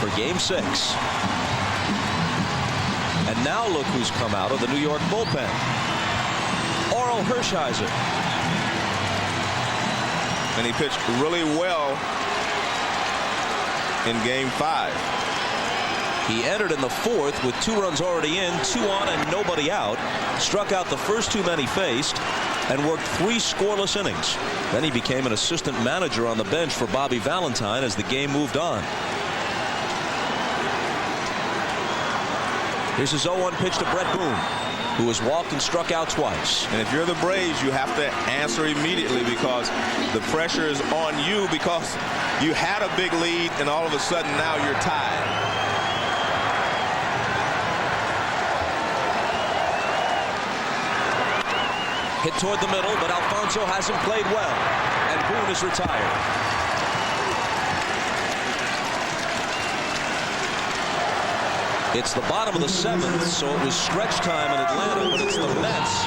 S1: for Game 6. And now look who's come out of the New York bullpen. Oral Hershiser.
S2: And he pitched really well in Game 5.
S1: He entered in the 4th with 2 runs already in, 2 on and nobody out. Struck out the first 2 men he faced and worked 3 scoreless innings. Then he became an assistant manager on the bench for Bobby Valentine as the game moved on. Here's his 0-1 pitch to Brett Boone, who has walked and struck out twice.
S2: And if you're the Braves, you have to answer immediately because the pressure is on you because you had a big lead and all of a sudden now you're tied.
S1: Hit toward the middle, but Alfonso hasn't played well, and Boone is retired. It's the bottom of the 7th, so it was stretch time in Atlanta, but it's the Mets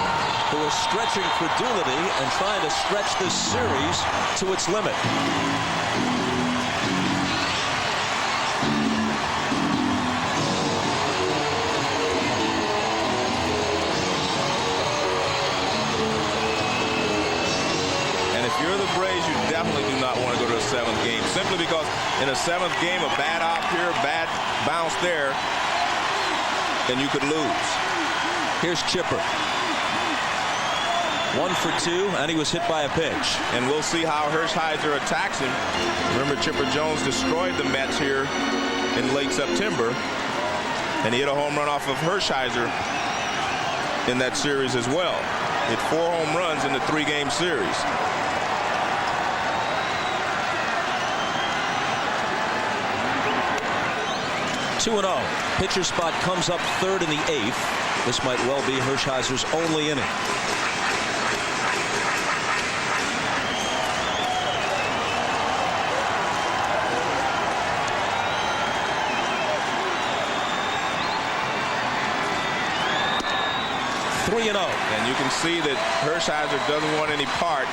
S1: who are stretching credulity and trying to stretch this series to its limit.
S2: And if you're the Braves, you definitely do not want to go to a 7th game, simply because in a 7th game, a bad op here, bad bounce there, then you could lose.
S1: Here's Chipper. 1 for 2, and he was hit by a pitch.
S2: And we'll see how Hershiser attacks him. Remember, Chipper Jones destroyed the Mets here in late September, and he hit a home run off of Hershiser in that series as well. Hit 4 home runs in the 3-game series.
S1: Two 2-0. Pitcher spot comes up 3rd in the 8th. This might well be Hershiser's only inning.
S2: And you can see that Hershiser doesn't want any part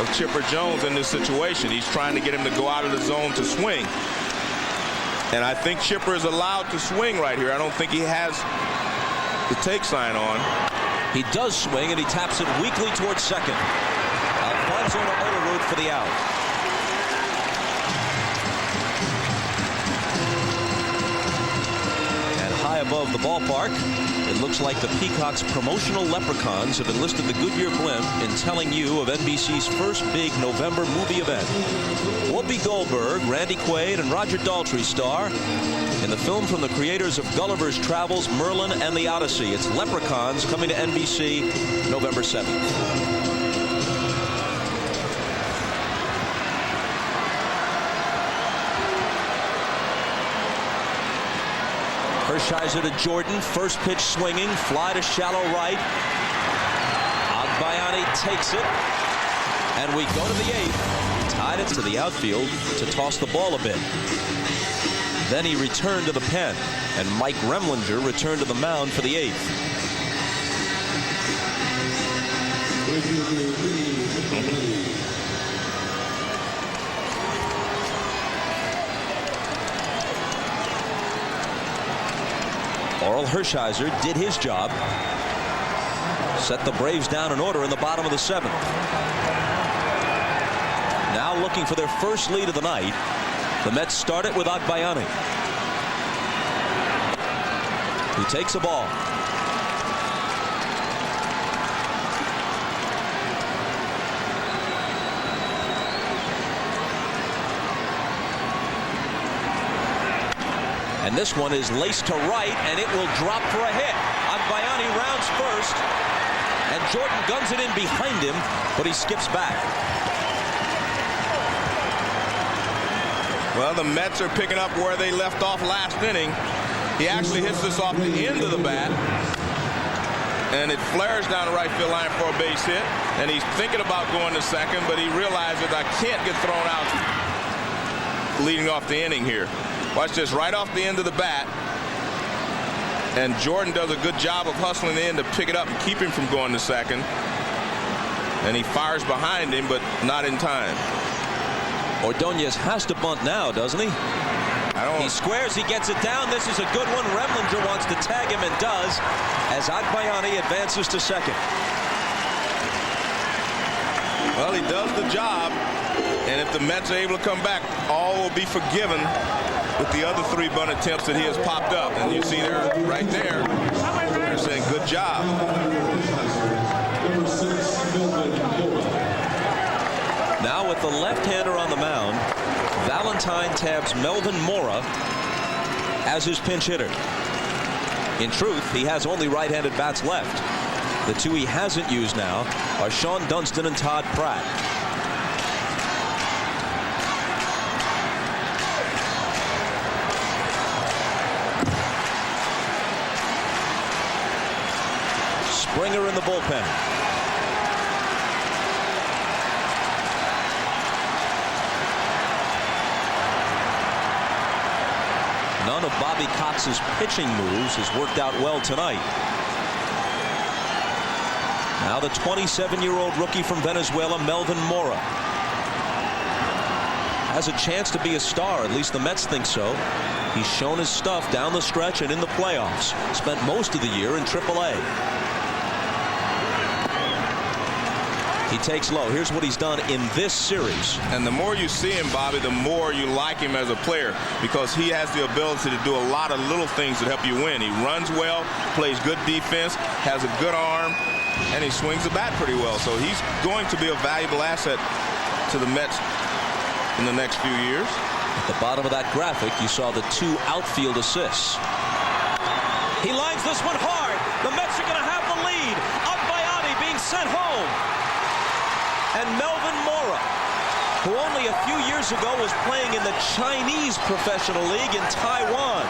S2: of Chipper Jones in this situation. He's trying to get him to go out of the zone to swing. And I think Chipper is allowed to swing right here. I don't think he has the take sign on.
S1: He does swing, and he taps it weakly towards second. Alfonso to Olerud for the out. And high above the ballpark, it looks like the Peacock's promotional leprechauns have enlisted the Goodyear blimp in telling you of NBC's first big November movie event. Whoopi Goldberg, Randy Quaid, and Roger Daltrey star in the film from the creators of Gulliver's Travels, Merlin, and the Odyssey. It's Leprechauns, coming to NBC November 7th. Hershiser to Jordan, first pitch swinging, fly to shallow right. Agbayani takes it, and we go to the 8th. Tied it to the outfield to toss the ball a bit. Then he returned to the pen, and Mike Remlinger returned to the mound for the 8th. Oral Hershiser did his job. Set the Braves down in order in the bottom of the 7th. Now looking for their first lead of the night. The Mets start it with Agbayani. He takes a ball. And this one is laced to right, and it will drop for a hit. Agbayani rounds first, and Jordan guns it in behind him, but he skips back.
S2: Well, the Mets are picking up where they left off last inning. He actually hits this off the end of the bat, and it flares down the right field line for a base hit, and he's thinking about going to second, but he realizes I can't get thrown out leading off the inning here. Watch this, right off the end of the bat, and Jordan does a good job of hustling in to pick it up and keep him from going to second, and he fires behind him, but not in time.
S1: Ordonez has to bunt now, doesn't he? He squares, he gets it down. This is a good one. Remlinger wants to tag him and does, as Agbayani advances to second.
S2: Well, he does the job, and if the Mets are able to come back, all will be forgiven with the other 3 bunt attempts that he has popped up. And you see there, right there, they're saying good job.
S1: Now with the left-hander on the mound, Valentine tabs Melvin Mora as his pinch hitter. In truth, he has only right-handed bats left. The 2 he hasn't used now are Sean Dunston and Todd Pratt. Springer in the bullpen. None of Bobby Cox's pitching moves has worked out well tonight. Now the 27-year-old rookie from Venezuela, Melvin Mora, has a chance to be a star. At least the Mets think so. He's shown his stuff down the stretch and in the playoffs. Spent most of the year in AAA. He takes low. Here's what he's done in this series.
S2: And the more you see him, Bobby, the more you like him as a player, because he has the ability to do a lot of little things that help you win. He runs well, plays good defense, has a good arm, and he swings the bat pretty well. So he's going to be a valuable asset to the Mets in the next few years.
S1: At the bottom of that graphic, you saw the 2 outfield assists. He lines this one hard. The Mets are going to have the lead. Agbayani being sent home. And Melvin Mora, who only a few years ago was playing in the Chinese Professional League in Taiwan,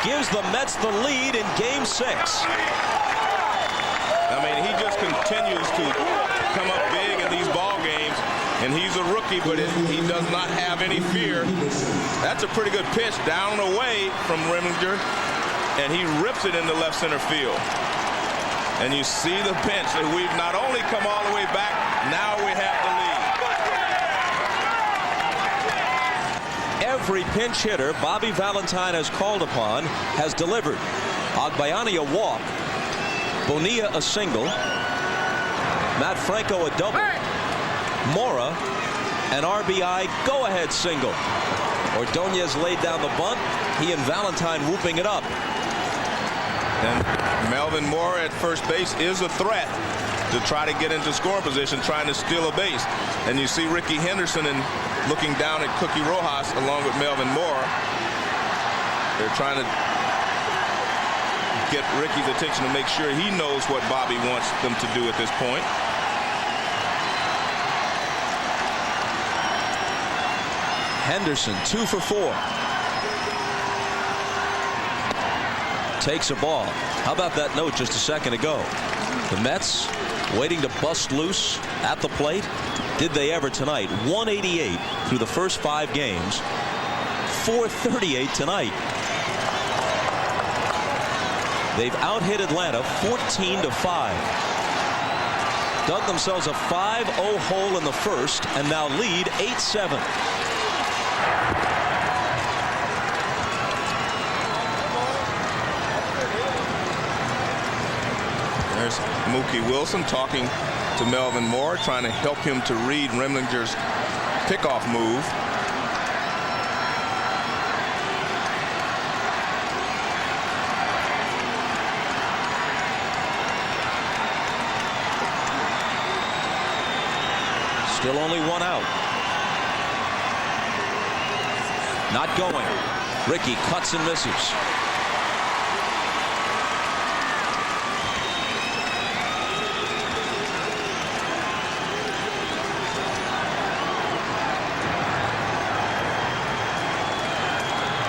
S1: gives the Mets the lead in Game 6.
S2: I mean, he just continues to come up big in these ball games, and he's a rookie, but he does not have any fear. That's a pretty good pitch down and away from Remlinger, and he rips it into left center field. And you see the pinch that we've not only come all the way back, now we have the lead.
S1: Every pinch hitter Bobby Valentine has called upon has delivered. Agbayani a walk, Bonilla a single, Matt Franco a double, Mora an RBI go-ahead single. Ordonez laid down the bunt, he and Valentine whooping it up.
S2: And Melvin Mora at first base is a threat to try to get into scoring position, trying to steal a base. And you see Ricky Henderson looking down at Cookie Rojas along with Melvin Mora. They're trying to get Ricky's attention to make sure he knows what Bobby wants them to do at this point.
S1: Henderson 2 for 4. Takes a ball. How about that note just a second ago? The Mets waiting to bust loose at the plate. Did they ever tonight? 188 through the first 5 games. 438 tonight. They've out-hit Atlanta 14-5. Dug themselves a 5-0 hole in the first and now lead 8-7.
S2: There's Mookie Wilson talking to Melvin Mora, trying to help him to read Remlinger's pickoff move.
S1: Still only 1 out. Not going. Ricky cuts and misses.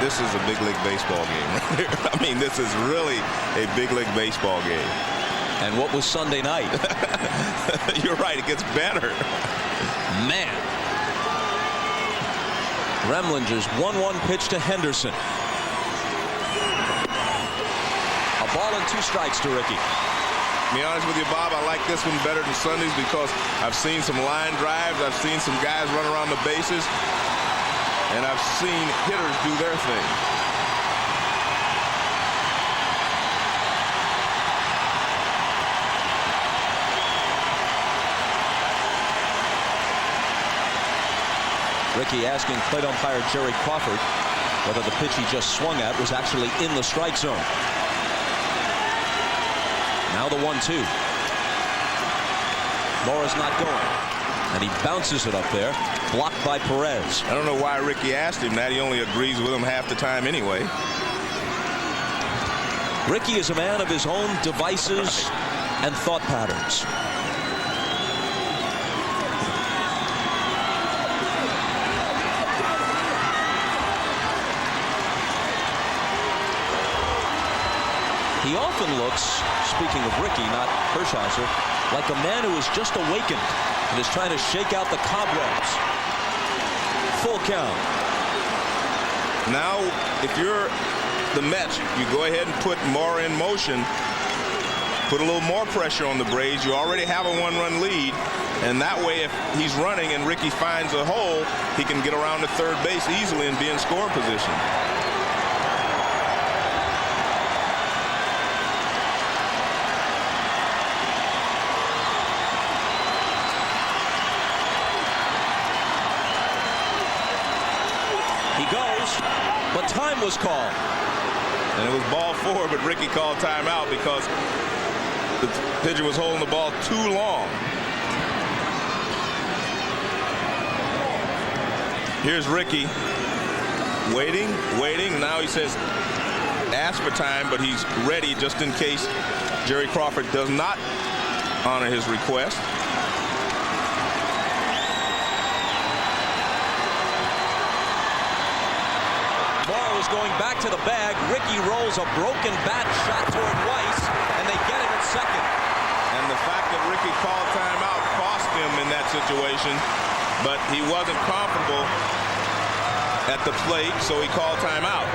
S2: This is a big league baseball game right here. I mean, this is really a big league baseball game.
S1: And what was Sunday night?
S2: You're right, it gets better.
S1: Man. Remlinger's 1-1 pitch to Henderson. A ball and 2 strikes to Ricky.
S2: To be honest with you, Bob, I like this one better than Sundays because I've seen some line drives, I've seen some guys run around the bases, and I've seen hitters do their thing.
S1: Ricky asking plate umpire Jerry Crawford whether the pitch he just swung at was actually in the strike zone. Now the 1-2. Mora's not going, and he bounces it up there, blocked by Perez.
S2: I don't know why Ricky asked him that. He only agrees with him half the time anyway.
S1: Ricky is a man of his own devices and thought patterns. He often looks, speaking of Ricky, not Hershiser, like a man who has just awakened and is trying to shake out the cobwebs. Full count.
S2: Now, if you're the Mets, you go ahead and put Mora in motion, put a little more pressure on the Braves. You already have a 1-run lead, and that way if he's running and Ricky finds a hole, he can get around to third base easily and be in scoring position.
S1: He goes, but time was called.
S2: And it was ball 4, but Ricky called timeout because the pitcher was holding the ball too long. Here's Ricky waiting. Now he says ask for time, but he's ready just in case Jerry Crawford does not honor his request.
S1: Morrow is going back to the bag. Ricky rolls a broken bat shot toward Weiss, and they get him at second.
S2: And the fact that Ricky called timeout cost him in that situation, but he wasn't comfortable at the plate, so he called timeout.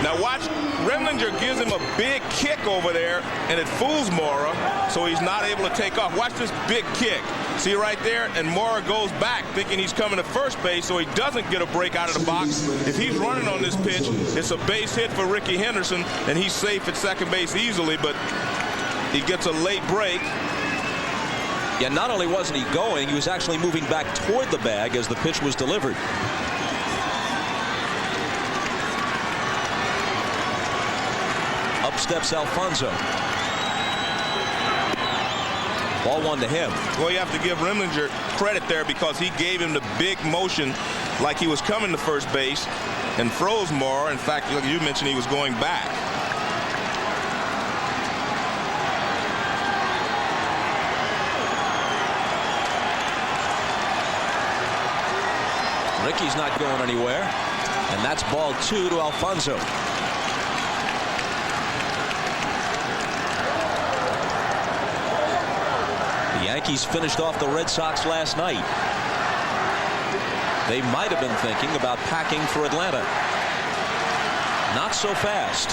S2: Now watch, Remlinger gives him a big kick over there, and it fools Mora, so he's not able to take off. Watch this big kick. See right there? And Mora goes back thinking he's coming to first base, so he doesn't get a break out of the box. If he's running on this pitch, it's a base hit for Ricky Henderson, and he's safe at second base easily, but he gets a late break.
S1: Yeah, not only wasn't he going, he was actually moving back toward the bag as the pitch was delivered. Up steps Alfonso. Ball 1 to him.
S2: Well, you have to give Remlinger credit there because he gave him the big motion like he was coming to first base and froze Mora. In fact, like you mentioned, he was going back.
S1: Ricky's not going anywhere, and that's ball 2 to Alfonso. The Yankees finished off the Red Sox last night. They might have been thinking about packing for Atlanta. Not so fast.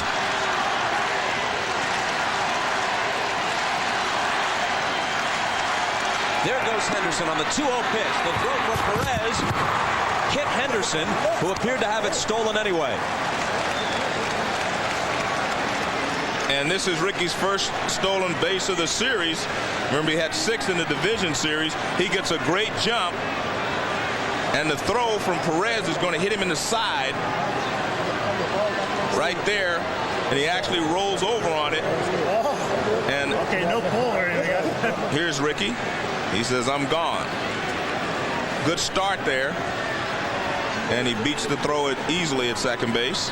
S1: There goes Henderson on the 2-0 pitch. The throw from Perez hit Henderson, who appeared to have it stolen anyway.
S2: And this is Ricky's first stolen base of the series. Remember, he had 6 in the division series. He gets a great jump, and the throw from Perez is going to hit him in the side right there, and he actually rolls over on it. And
S8: okay, no pull or anything.
S2: Here's Ricky. He says, I'm gone. Good start there, and he beats the throw it easily at second base.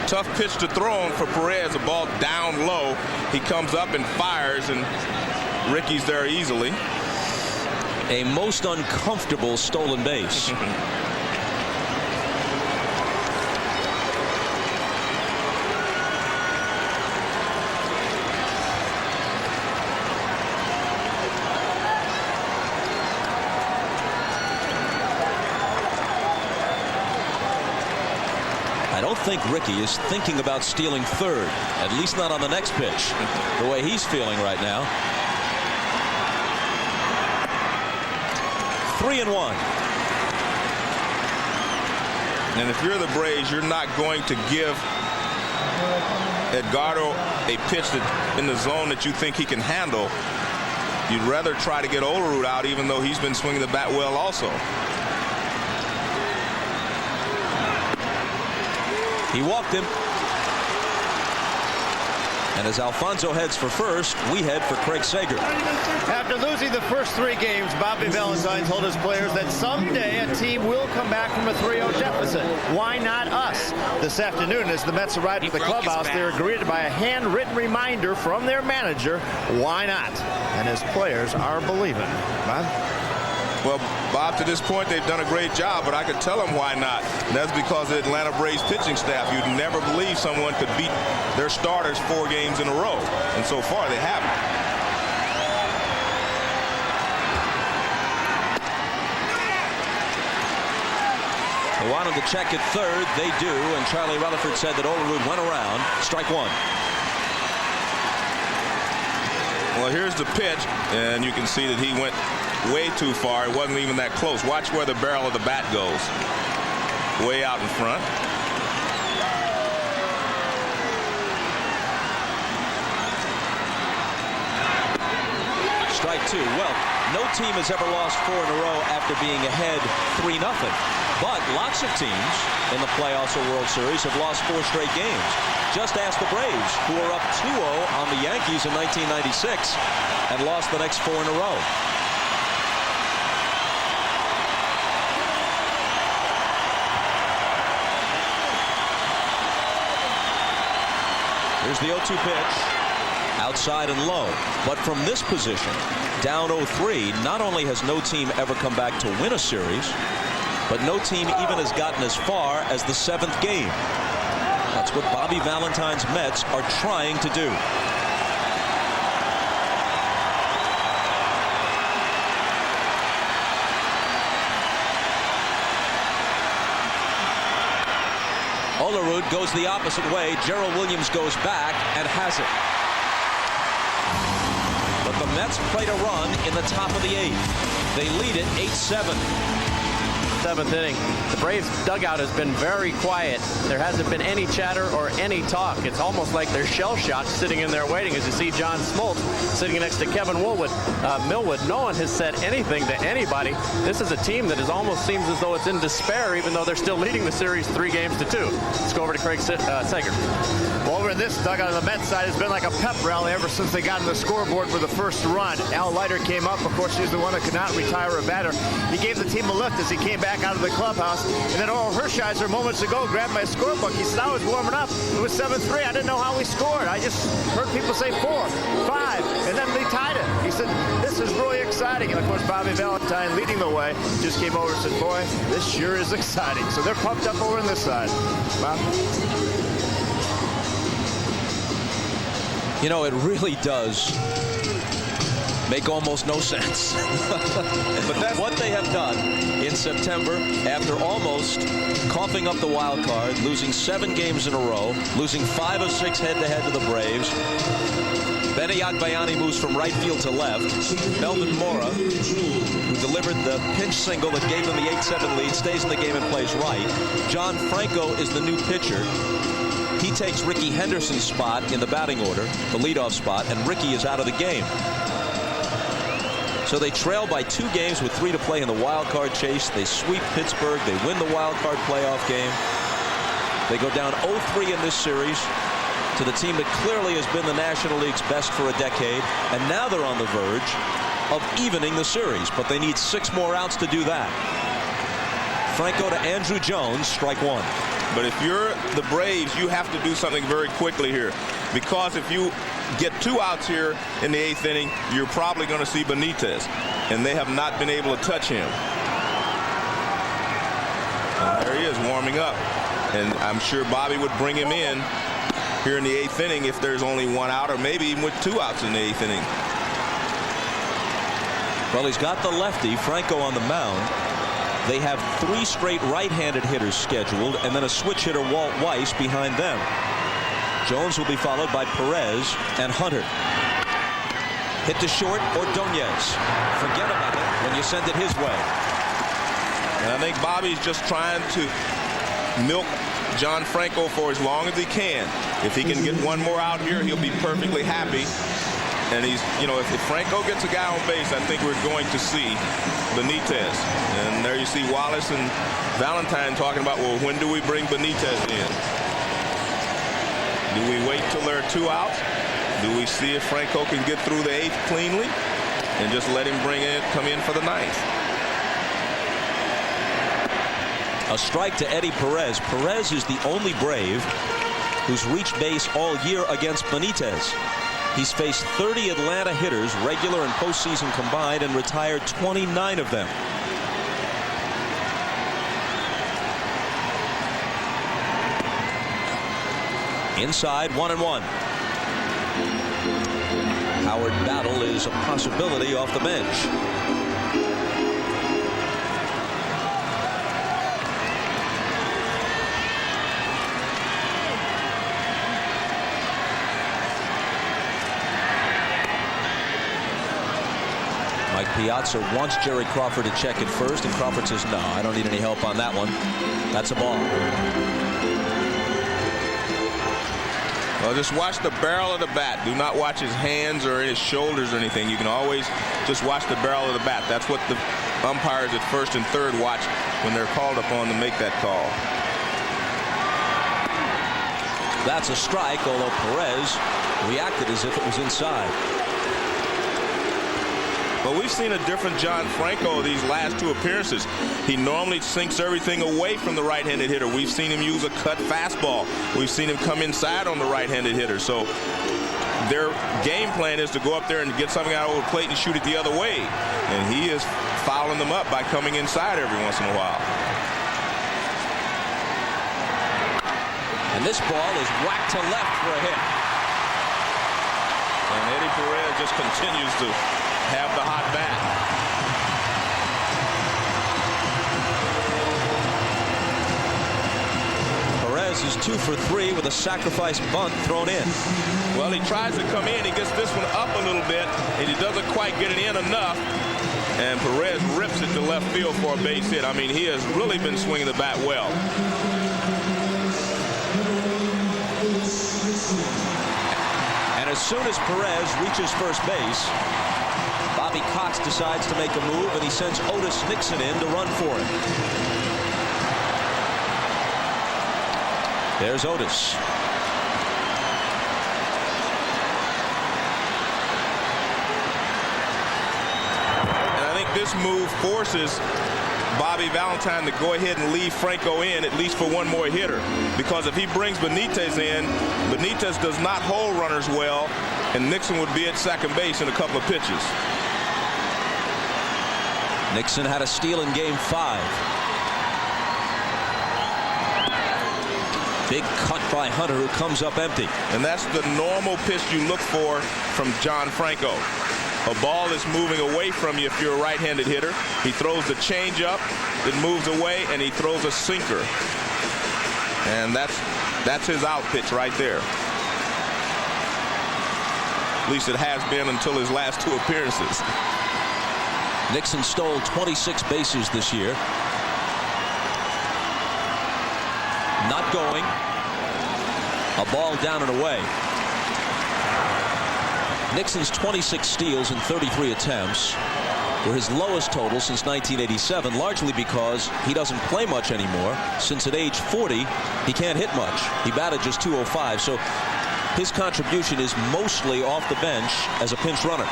S2: Tough pitch to throw him for Perez, a ball down low. He comes up and fires, and Ricky's there easily.
S1: A most uncomfortable stolen base. I don't think Ricky is thinking about stealing third, at least not on the next pitch, the way he's feeling right now. 3-1.
S2: And if you're the Braves, you're not going to give Edgardo a pitch that in the zone that you think he can handle. You'd rather try to get Olerud out, even though he's been swinging the bat well also.
S1: He walked him. And as Alfonso heads for first, we head for Craig Sager.
S3: After losing the first 3 games, Bobby Valentine told his players that someday a team will come back from a 3-0 deficit. Why not us? This afternoon, as the Mets arrived at the clubhouse, they were greeted by a handwritten reminder from their manager, why not? And his players are believing. Bob?
S2: Well, Bob, to this point, they've done a great job, but I could tell them why not. And that's because of the Atlanta Braves pitching staff. You'd never believe someone could beat their starters 4 games in a row. And so far, they haven't.
S1: They want him to check at third. They do. And Charlie Rutherford said that Olerud went around. Strike 1.
S2: Well, here's the pitch, and you can see that he went way too far. It wasn't even that close. Watch where the barrel of the bat goes. Way out in front.
S1: Strike two. Well, no team has ever lost 4 in a row after being ahead 3-0. But lots of teams in the playoffs or World Series have lost 4 straight games. Just ask the Braves, who were up 2-0 on the Yankees in 1996 and lost the next 4 in a row. Here's the 0-2 pitch. Outside and low. But from this position, down 0-3, not only has no team ever come back to win a series, but no team even has gotten as far as the 7th game. That's what Bobby Valentine's Mets are trying to do. Olerud goes the opposite way. Gerald Williams goes back and has it. But the Mets played a run in the top of the 8th. They lead it 8-7.
S4: 7th inning. The Braves dugout has been very quiet. There hasn't been any chatter or any talk. It's almost like they're shell-shocked sitting in there waiting, as you see John Smoltz sitting next to Kevin Millwood. No one has said anything to anybody. This is a team that almost seems as though it's in despair, even though they're still leading the series 3-2. Let's go over to Craig Sager.
S3: Well, over in this dugout on the Mets side, it's been like a pep rally ever since they got on the scoreboard for the first run. Leiter came up. Of course, he's the one that could not retire a batter. He gave the team a lift as he came back out of the clubhouse. And then Oral Hershiser moments ago grabbed my scorebook. He said, I was warming up. It was 7-3. I didn't know how we scored. I just heard people say 4, 5, and then they tied it. He said, this is really exciting. And of course, Bobby Valentine leading the way just came over and said, boy, this sure is exciting. So they're pumped up over on this side. Bob?
S1: You know, it really does make almost no sense. But that's what they have done in September after almost coughing up the wild card, losing 7 games in a row, losing 5 of 6 head-to-head to the Braves. Benny Agbayani moves from right field to left. Melvin Mora, who delivered the pinch single that gave them the 8-7 lead, stays in the game and plays right. John Franco is the new pitcher. He takes Ricky Henderson's spot in the batting order, the leadoff spot, and Ricky is out of the game. So they trail by 2 games with 3 to play in the wild card chase. They sweep Pittsburgh. They win the wild card playoff game. They go down 0-3 in this series to the team that clearly has been the National League's best for a decade. And now they're on the verge of evening the series, but they need 6 more outs to do that. Franco to Andrew Jones, strike 1.
S2: But if you're the Braves, you have to do something very quickly here, because if you get 2 outs here in the 8th inning, you're probably going to see Benitez, and they have not been able to touch him. And there he is warming up, and I'm sure Bobby would bring him in here in the 8th inning if there's only 1 out, or maybe even with 2 outs in the 8th inning.
S1: Well, he's got the lefty, Franco, on the mound. They have 3 straight right-handed hitters scheduled, and then a switch hitter, Walt Weiss, behind them. Jones will be followed by Perez and Hunter. Hit to short, Ordonez. Forget about it when you send it his way.
S2: And I think Bobby's just trying to milk John Franco for as long as he can. If he can get 1 more out here, he'll be perfectly happy. And he's, you know, if Franco gets a guy on base, I think we're going to see Benitez. And there you see Wallace and Valentine talking about, well, when do we bring Benitez in? Do we wait till there are 2 outs? Do we see if Franco can get through the 8th cleanly and just let him come in for the 9th?
S1: A strike to Eddie Perez. Perez is the only Brave who's reached base all year against Benitez. He's faced 30 Atlanta hitters, regular and postseason combined, and retired 29 of them. Inside, 1-1. Howard Battle is a possibility off the bench. strike. Piazza wants Jerry Crawford to check it first, and Crawford says, no, I don't need any help on that one. That's a ball.
S2: Well, just watch the barrel of the bat. Do not watch his hands or his shoulders or anything. You can always just watch the barrel of the bat. That's what the umpires at first and third watch when they're called upon to make that call.
S1: That's a strike, although Perez reacted as if it was inside.
S2: But we've seen a different John Franco these last two appearances. He normally sinks everything away from the right-handed hitter. We've seen him use a cut fastball. We've seen him come inside on the right-handed hitter. So their game plan is to go up there and get something out of the plate and shoot it the other way. And he is fouling them up by coming inside every once in a while.
S1: And this ball is whacked to left for a hit.
S2: And Eddie Perez just continues to have the hot bat.
S1: Perez is 2 for 3 with a sacrifice bunt thrown in.
S2: Well, he tries to come in. He gets this one up a little bit, and he doesn't quite get it in enough. And Perez rips it to left field for a base hit. I mean, he has really been swinging the bat well.
S1: And as soon as Perez reaches first base, Bobby Cox decides to make a move, and he sends Otis Nixon in to run for him. There's Otis.
S2: And I think this move forces Bobby Valentine to go ahead and leave Franco in at least for one more hitter, because if he brings Benitez in, Benitez does not hold runners well, and Nixon would be at second base in a couple of pitches.
S1: Nixon had a steal in game 5. Big cut by Hunter, who comes up empty.
S2: And that's the normal pitch you look for from John Franco. A ball is moving away from you if you're a right-handed hitter. He throws the changeup, it moves away, and he throws a sinker. And that's his out pitch right there. At least it has been until his last 2 appearances.
S1: Nixon stole 26 bases this year. Not going. A ball down and away. Nixon's 26 steals in 33 attempts were his lowest total since 1987, largely because he doesn't play much anymore. Since at age 40, he can't hit much. He batted just .205, so his contribution is mostly off the bench as a pinch runner.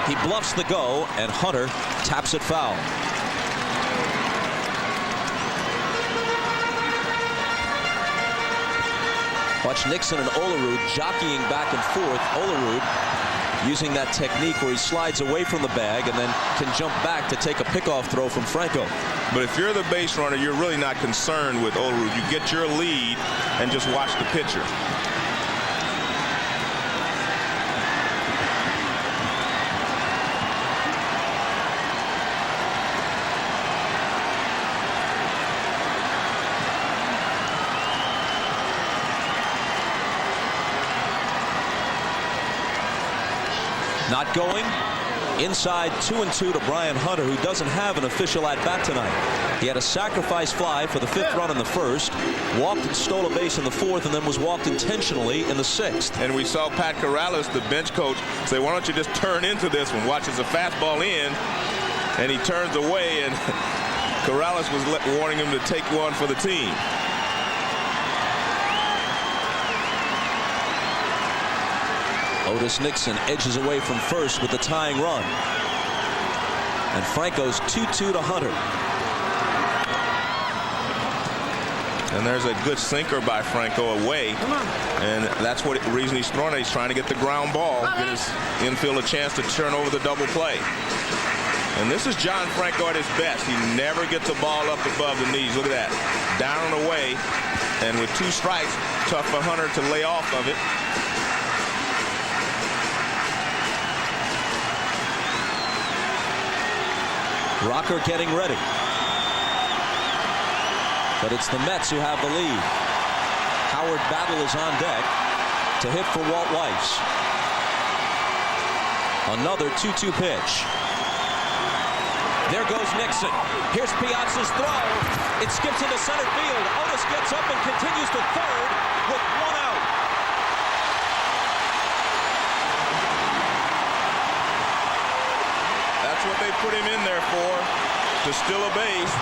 S1: He bluffs the go, and Hunter taps it foul. Watch Nixon and Olerud jockeying back and forth. Olerud using that technique where he slides away from the bag and then can jump back to take a pickoff throw from Franco.
S2: But if you're the base runner, you're really not concerned with Olerud. You get your lead and just watch the pitcher.
S1: Not going. Inside 2-2 to Brian Hunter, who doesn't have an official at-bat tonight. He had a sacrifice fly for the 5th run in the 1st, walked and stole a base in the 4th, and then was walked intentionally in the 6th.
S2: And we saw Pat Corrales, the bench coach, say, why don't you just turn into this one? Watches a fastball in, and he turns away, and Corrales was warning him to take one for the team.
S1: Otis Nixon edges away from first with the tying run. And Franco's 2-2 to Hunter.
S2: And there's a good sinker by Franco away. And that's what reason he's throwing it. He's trying to get the ground ball, get his infield a chance to turn over the double play. And this is John Franco at his best. He never gets a ball up above the knees. Look at that. Down and away. And with 2 strikes, tough for Hunter to lay off of it.
S1: Rocker getting ready. But it's the Mets who have the lead. Howard Battle is on deck to hit for Walt Weiss. Another 2-2 pitch. There goes Nixon. Here's Piazza's throw. It skips into center field. Otis gets up and continues to third with 1 out.
S2: That's what they put him in there for, to steal a base.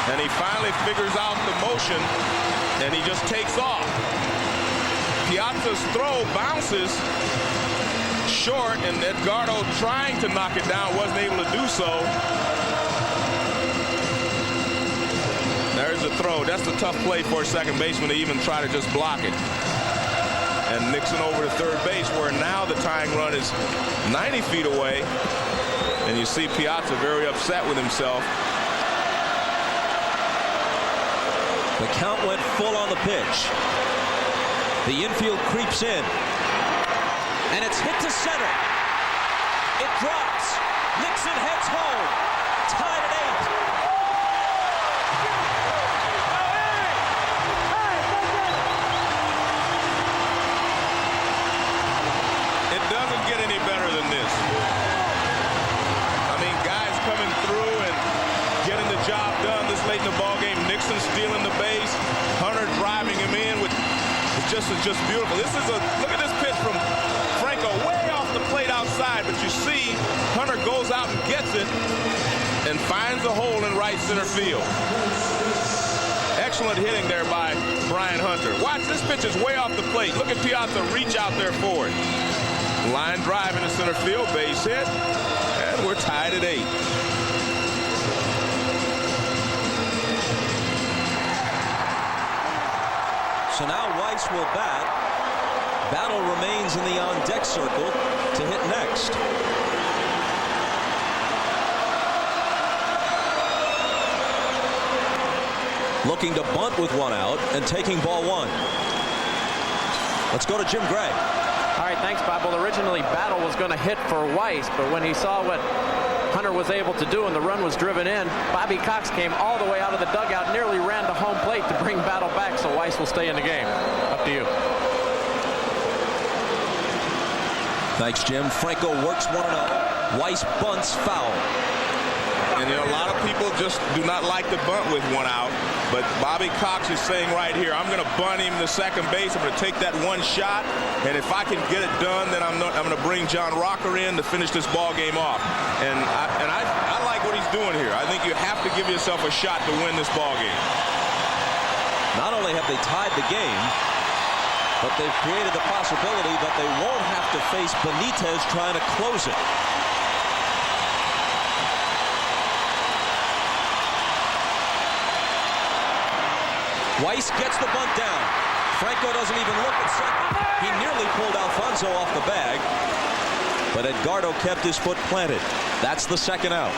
S2: And he finally figures out the motion, and he just takes off. Piazza's throw bounces short, and Edgardo, trying to knock it down, wasn't able to do so. There's the throw. That's the tough play for a second baseman to even try to just block it. And Nixon over to third base, where now the tying run is 90 feet away. And you see Piazza very upset with himself.
S1: The count went full on the pitch. The infield creeps in. And it's hit to center. It drops. Nixon heads home. Tied at
S2: 8. It doesn't get any better than this. I mean, guys coming through and getting the job done this late in the ballgame. Nixon stealing the base. Hunter driving him in, which is just beautiful. This is look at this pitch from Franco, way off the plate outside, but you see Hunter goes out and gets it and finds a hole in right center field. Excellent hitting there by Brian Hunter. Watch, this pitch is way off the plate. Look at Piazza reach out there for it. Line drive into center field, base hit, and we're tied at 8.
S1: So now Weiss will bat. Battle remains in the on-deck circle to hit next. Looking to bunt with 1 out and taking ball 1. Let's go to Jim Gray.
S4: All right, thanks, Bob. Well, originally Battle was going to hit for Weiss, but when he saw what Hunter was able to do and the run was driven in, Bobby Cox came all the way out of the dugout, nearly ran to home plate to bring Battle back, so Weiss will stay in the game. Up to you.
S1: Thanks, Jim. Franco works 1-0. Weiss bunts foul.
S2: And, you know, a lot of people just do not like to bunt with 1 out. But Bobby Cox is saying right here, I'm going to bunt him to second base. I'm going to take that 1 shot. And if I can get it done, then I'm going to bring John Rocker in to finish this ball game off. And I like what he's doing here. I think you have to give yourself a shot to win this ball game.
S1: Not only have they tied the game, but they've created the possibility that they won't have to face Benitez trying to close it. Weiss gets the bunt down. Franco doesn't even look at second. He nearly pulled Alfonso off the bag, but Edgardo kept his foot planted. That's the 2nd out.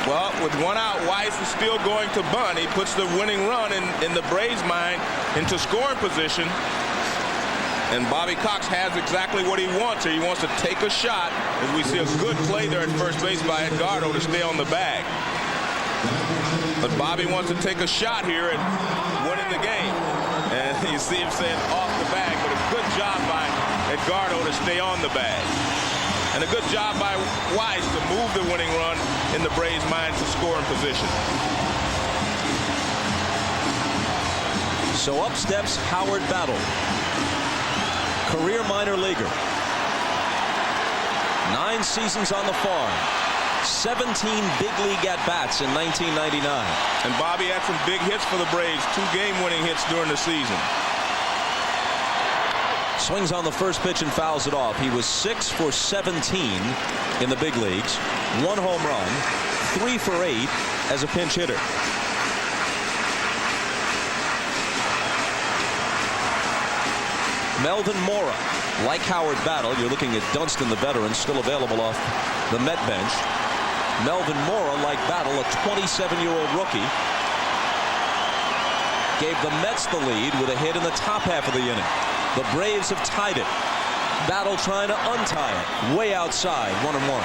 S2: Well, with 1 out, Weiss is still going to bunt. He puts the winning run in the Braves' mind into scoring position. And Bobby Cox has exactly what he wants here. He wants to take a shot, as we see a good play there at first base by Edgardo to stay on the bag. But Bobby wants to take a shot here and winning the game. And you see him saying off the bag, but a good job by Edgardo to stay on the bag. And a good job by Weiss to move the winning run in the Braves' mind to scoring position.
S1: So up steps Howard Battle, career minor leaguer. 9 seasons on the farm. 17 big league at-bats in 1999.
S2: And Bobby had some big hits for the Braves, 2 game-winning hits during the season.
S1: Swings on the first pitch and fouls it off. He was 6 for 17 in the big leagues. 1 home run, 3 for 8 as a pinch hitter. Melvin Mora, like Howard Battle, you're looking at Dunston, the veteran, still available off the Met bench. Melvin Mora, like Battle, a 27-year-old rookie, gave the Mets the lead with a hit in the top half of the inning. The Braves have tied it. Battle trying to untie it. Way outside, 1-1.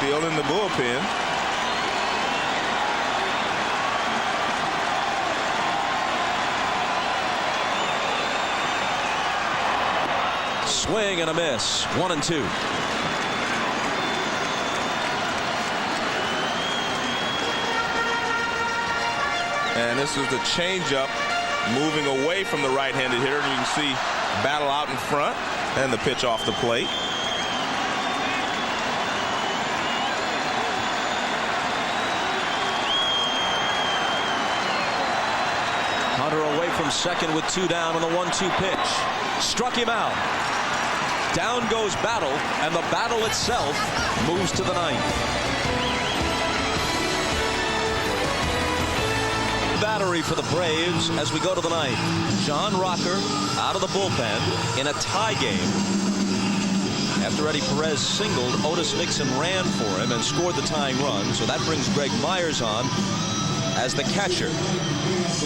S2: Still in the bullpen.
S1: Swing and a miss. 1-2.
S2: And this is the changeup moving away from the right-handed hitter. And you can see battle out in front and the pitch off the plate.
S1: Hunter away from second with 2 down on the 1-2 pitch. Struck him out. Down goes Battle, and the battle itself moves to the 9th. Battery for the Braves as we go to the 9th. John Rocker out of the bullpen in a tie game. After Eddie Perez singled, Otis Nixon ran for him and scored the tying run. So that brings Greg Myers on as the catcher.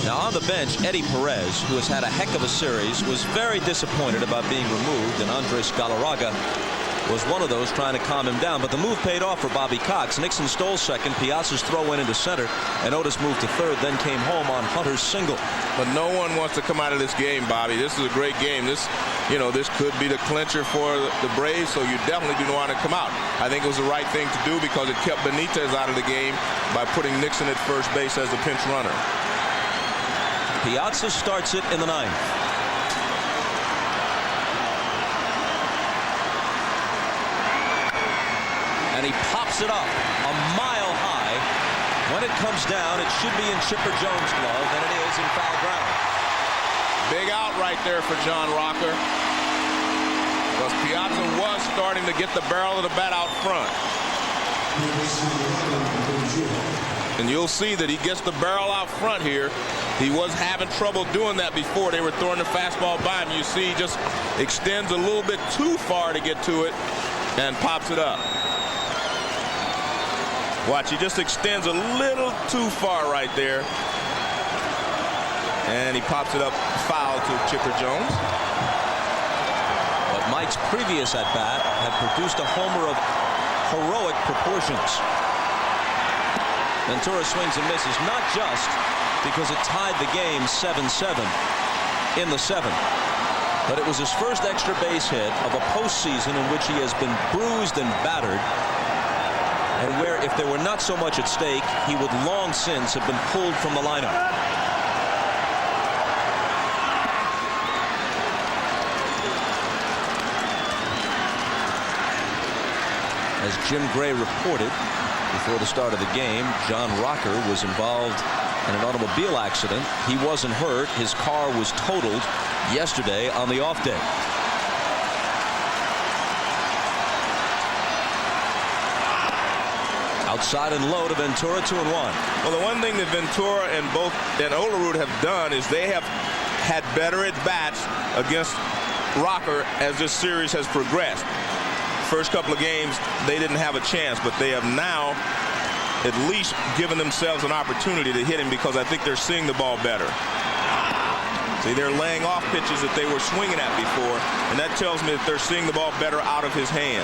S1: Now on the bench, Eddie Perez, who has had a heck of a series, was very disappointed about being removed, and Andres Galarraga was one of those trying to calm him down. But the move paid off for Bobby Cox. Nixon stole second, Piazza's throw went into center, and Otis moved to third, then came home on Hunter's single.
S2: But no one wants to come out of this game, Bobby. This is a great game. This could be the clincher for the Braves, so you definitely do want to come out. I think it was the right thing to do because it kept Benitez out of the game by putting Nixon at first base as a pinch runner.
S1: Piazza starts it in the 9th. And he pops it up a mile high. When it comes down, it should be in Chipper Jones' glove, and it is in foul ground.
S2: Big out right there for John Rocker. Because Piazza was starting to get the barrel of the bat out front. And you'll see that he gets the barrel out front here. He was having trouble doing that before. They were throwing the fastball by him. You see he just extends a little bit too far to get to it and pops it up. Watch, he just extends a little too far right there. And he pops it up foul to Chipper Jones.
S1: But Mike's previous at-bat had produced a homer of heroic proportions. Ventura swings and misses, not just because it tied the game 7-7 in the 7th, but it was his first extra base hit of a postseason in which he has been bruised and battered, and where if there were not so much at stake, he would long since have been pulled from the lineup. As Jim Gray reported before the start of the game, John Rocker was involved in an automobile accident. He wasn't hurt. His car was totaled yesterday on the off day. Outside and low to Ventura, 2-1.
S2: Well, the one thing that Ventura and Olerud have done is they have had better at bats against Rocker as this series has progressed. First couple of games, they didn't have a chance, but they have now at least given themselves an opportunity to hit him because I think they're seeing the ball better. See, they're laying off pitches that they were swinging at before, and that tells me that they're seeing the ball better out of his hand.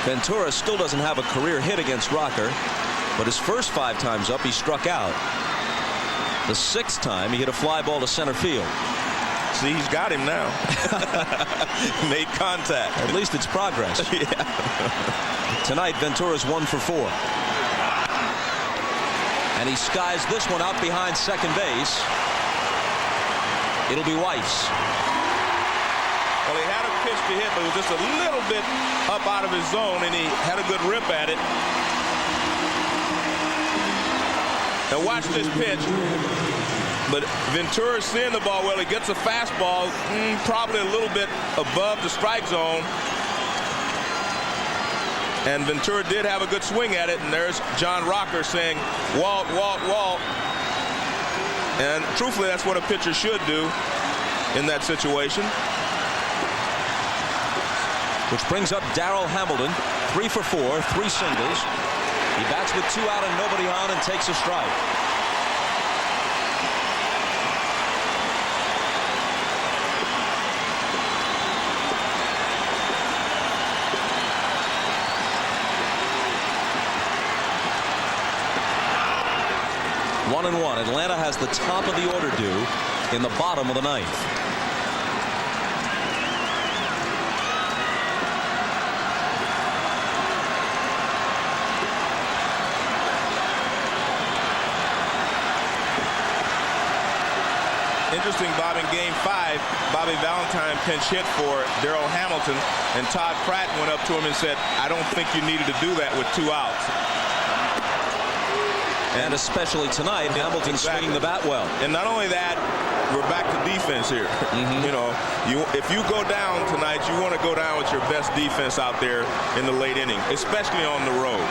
S1: Ventura still doesn't have a career hit against Rocker, but his first 5 times up, he struck out. The 6th time, he hit a fly ball to center field.
S2: See, he's got him now. Made contact.
S1: At least it's progress.
S2: Yeah.
S1: Tonight, Ventura's 1 for 4. And he skies this one out behind second base. It'll be Weiss.
S2: Well, he had a pitch to hit, but it was just a little bit up out of his zone, and he had a good rip at it. Now watch this pitch. But Ventura's seeing the ball well. He gets a fastball probably a little bit above the strike zone. And Ventura did have a good swing at it. And there's John Rocker saying, Walt, Walt, Walt. And truthfully, that's what a pitcher should do in that situation.
S1: Which brings up Darrell Hamilton, 3 for 4, 3 singles. He bats with 2 out and nobody on and takes a strike. 1-1. Atlanta has the top of the order due in the bottom of the ninth.
S2: Interesting, Bob, in Game 5, Bobby Valentine pinch hit for Darrell Hamilton, and Todd Pratt went up to him and said, I don't think you needed to do that with 2 outs.
S1: And especially tonight, Hamilton swinging the bat well.
S2: And not only that, we're back to defense here. You know, if you go down tonight, you want to go down with your best defense out there in the late inning, especially on the road.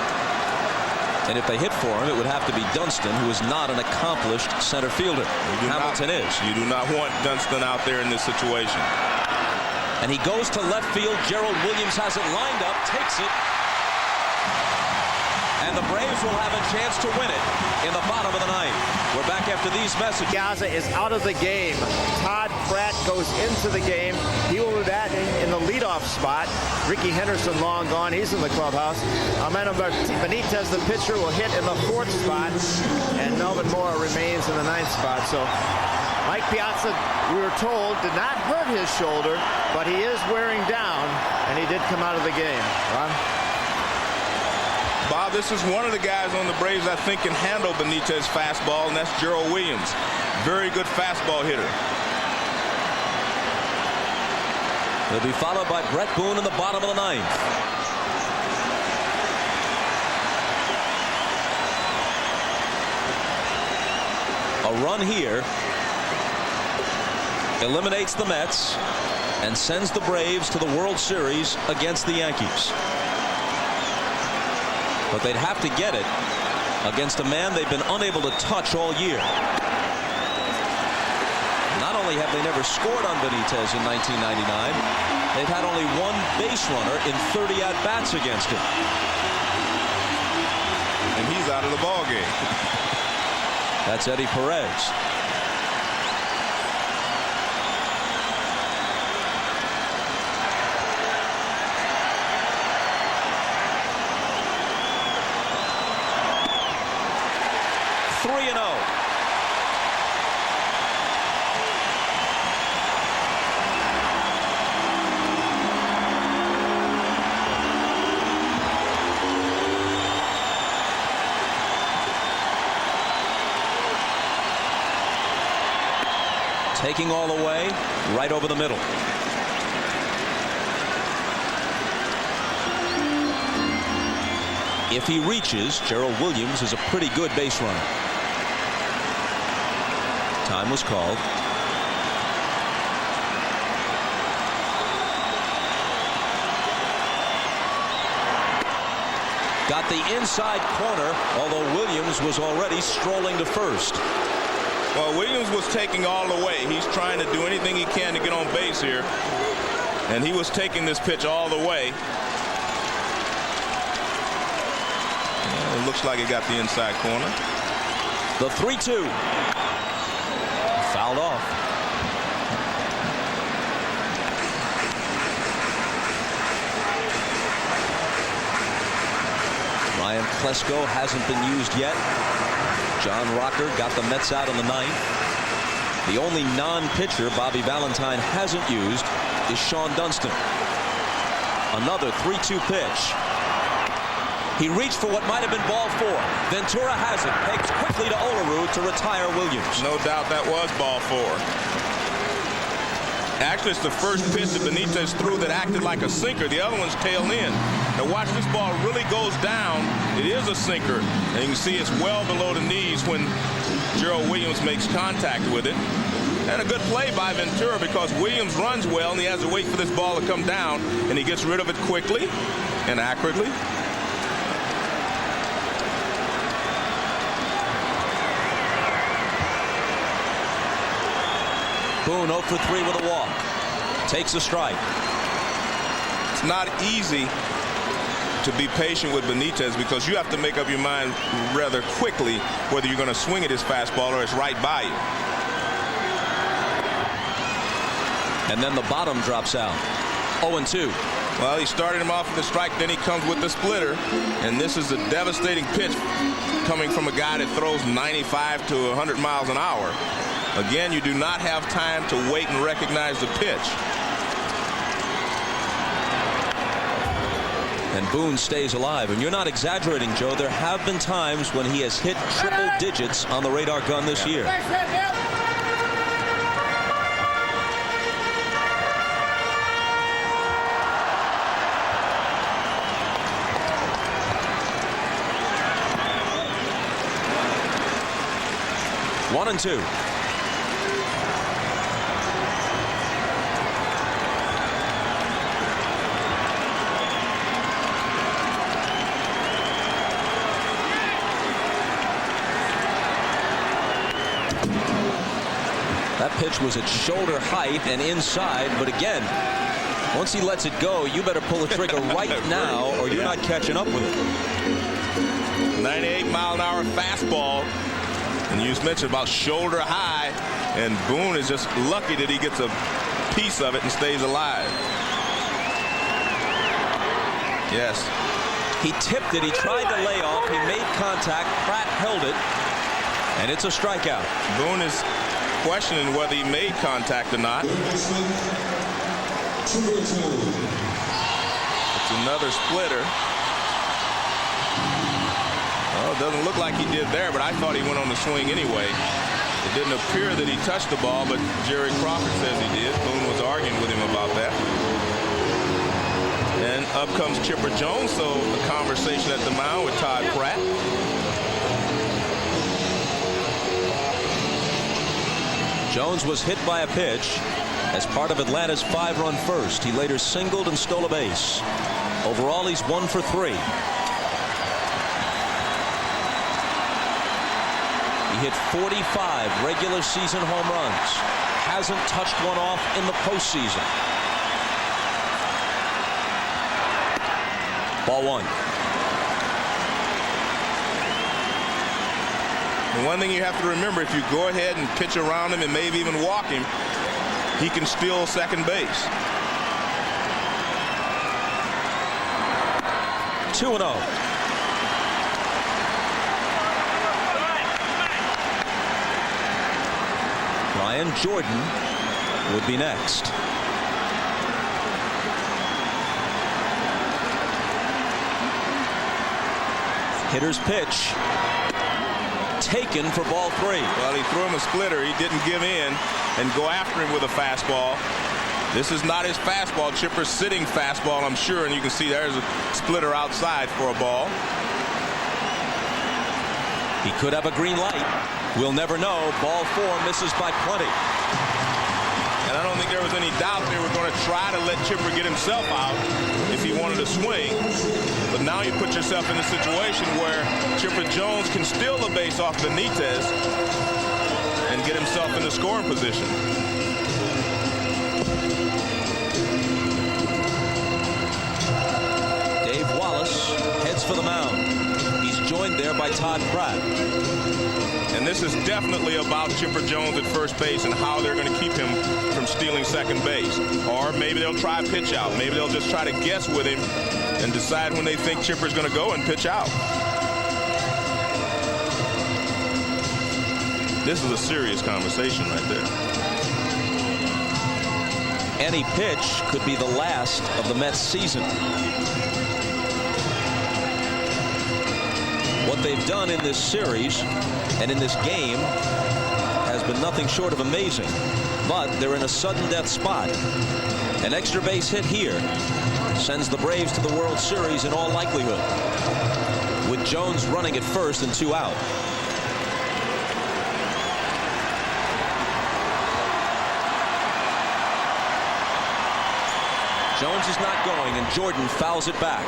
S1: And if they hit for him, it would have to be Dunston, who is not an accomplished center fielder. Hamilton is.
S2: You do not want Dunston out there in this situation.
S1: And he goes to left field. Gerald Williams has it lined up, takes it. And the Braves will have a chance to win it in the bottom of the ninth. We're back after these messages.
S3: Gaza is out of the game. Todd Pratt goes into the game. He will be batting in the leadoff spot. Ricky Henderson long gone. He's in the clubhouse. Armando Benitez, the pitcher, will hit in the 4th spot. And Melvin Mora remains in the 9th spot. So Mike Piazza, we were told, did not hurt his shoulder, but he is wearing down, and he did come out of the game. Ron?
S2: Bob, this is one of the guys on the Braves I think can handle Benitez's fastball, and that's Gerald Williams. Very good fastball hitter.
S1: He'll be followed by Brett Boone in the bottom of the ninth. A run here eliminates the Mets and sends the Braves to the World Series against the Yankees. But they'd have to get it against a man they've been unable to touch all year. Not only have they never scored on Benitez in 1999, they've had only 1 base runner in 30 at-bats against him.
S2: And he's out of the ball game.
S1: That's Eddie Perez. Taking all the way right over the middle. If he reaches, Gerald Williams is a pretty good base runner. Time was called. Got the inside corner, although Williams was already strolling to first.
S2: Well, Williams was taking all the way. He's trying to do anything he can to get on base here. And he was taking this pitch all the way. It looks like it got the inside corner.
S1: The 3-2. Fouled off. Ryan Klesko hasn't been used yet. John Rocker got the Mets out in the ninth. The only non-pitcher Bobby Valentine hasn't used is Sean Dunston. Another 3-2 pitch. He reached for what might have been ball 4. Ventura has it. Pegs quickly to Olerud to retire Williams.
S2: No doubt that was ball 4. Actually, it's the first pitch that Benitez threw that acted like a sinker. The other one's tailed in. Now watch, this ball really goes down. It is a sinker. And you can see it's well below the knees when Gerald Williams makes contact with it. And a good play by Ventura because Williams runs well and he has to wait for this ball to come down. And he gets rid of it quickly and accurately.
S1: Boone 0 for 3 with a walk. Takes a strike.
S2: It's not easy to be patient with Benitez because you have to make up your mind rather quickly whether you're going to swing at his fastball or it's right by you.
S1: And then the bottom drops out. 0-2.
S2: Well, he started him off with the strike, then he comes with the splitter, and this is a devastating pitch coming from a guy that throws 95 to 100 miles an hour. Again, you do not have time to wait and recognize the pitch.
S1: And Boone stays alive. And you're not exaggerating, Joe. There have been times when he has hit triple digits on the radar gun this year. One and two. That pitch was at shoulder height and inside, but again, once he lets it go, you better pull the trigger right now or you're not catching up with it.
S2: 98-mile-an-hour fastball, and you just mentioned about shoulder high, and Boone is just lucky that he gets a piece of it and stays alive. Yes.
S1: He tipped it. He tried to lay off. He made contact. Pratt held it, and it's a strikeout.
S2: Boone is questioning whether he made contact or not. It's another splitter. Well, it doesn't look like he did there, but I thought he went on the swing anyway. It didn't appear that he touched the ball, but Jerry Crawford says he did. Boone was arguing with him about that. And up comes Chipper Jones, so a conversation at the mound with Todd Pratt.
S1: Jones was hit by a pitch as part of Atlanta's 5-run first. He later singled and stole a base. Overall, he's 1 for 3. He hit 45 regular season home runs. Hasn't touched one off in the postseason. Ball 1.
S2: And one thing you have to remember, if you go ahead and pitch around him and maybe even walk him, he can steal second base.
S1: 2-0. Ryan Jordan would be next. Hitter's pitch taken for ball 3.
S2: Well, he threw him a splitter. He didn't give in and go after him with a fastball. This is not his fastball. Chipper's sitting fastball, I'm sure, and you can see there's a splitter outside for a ball.
S1: He could have a green light. We'll never know. Ball 4 misses by plenty.
S2: And I don't think there was any doubt they were going to try to let Chipper get himself out if he wanted to swing. But now you put yourself in a situation where Chipper Jones can steal the base off Benitez and get himself in the scoring position.
S1: Dave Wallace heads for the mound. He's joined there by Todd Pratt.
S2: And this is definitely about Chipper Jones at first base and how they're going to keep him from stealing second base. Or maybe they'll try a pitch out. Maybe they'll just try to guess with him and decide when they think Chipper's going to go and pitch out. This is a serious conversation right there.
S1: Any pitch could be the last of the Mets season. What they've done in this series and in this game has been nothing short of amazing. But they're in a sudden death spot. An extra base hit here sends the Braves to the World Series in all likelihood, with Jones running at first and 2 out. Jones is not going, and Jordan fouls it back.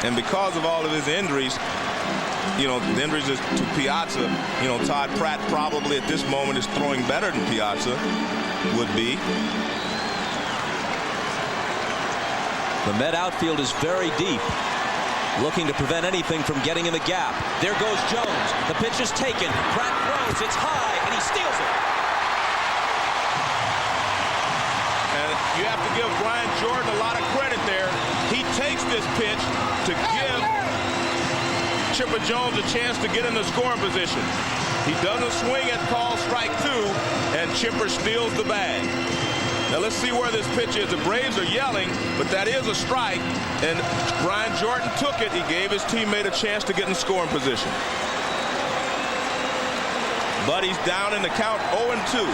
S2: And because of all of his injuries, the injuries to Piazza, Todd Pratt probably at this moment is throwing better than Piazza would be.
S1: The Met outfield is very deep, looking to prevent anything from getting in the gap. There goes Jones. The pitch is taken. Pratt throws. It's high, and he steals it.
S2: And you have to give Brian Jordan a lot of credit there. He takes this pitch to give Chipper Jones a chance to get in the scoring position. He doesn't swing at call strike 2, and Chipper steals the bag. Now let's see where this pitch is. The Braves are yelling, but that is a strike, and Brian Jordan took it. He gave his teammate a chance to get in scoring position. But he's down in the count 0-2.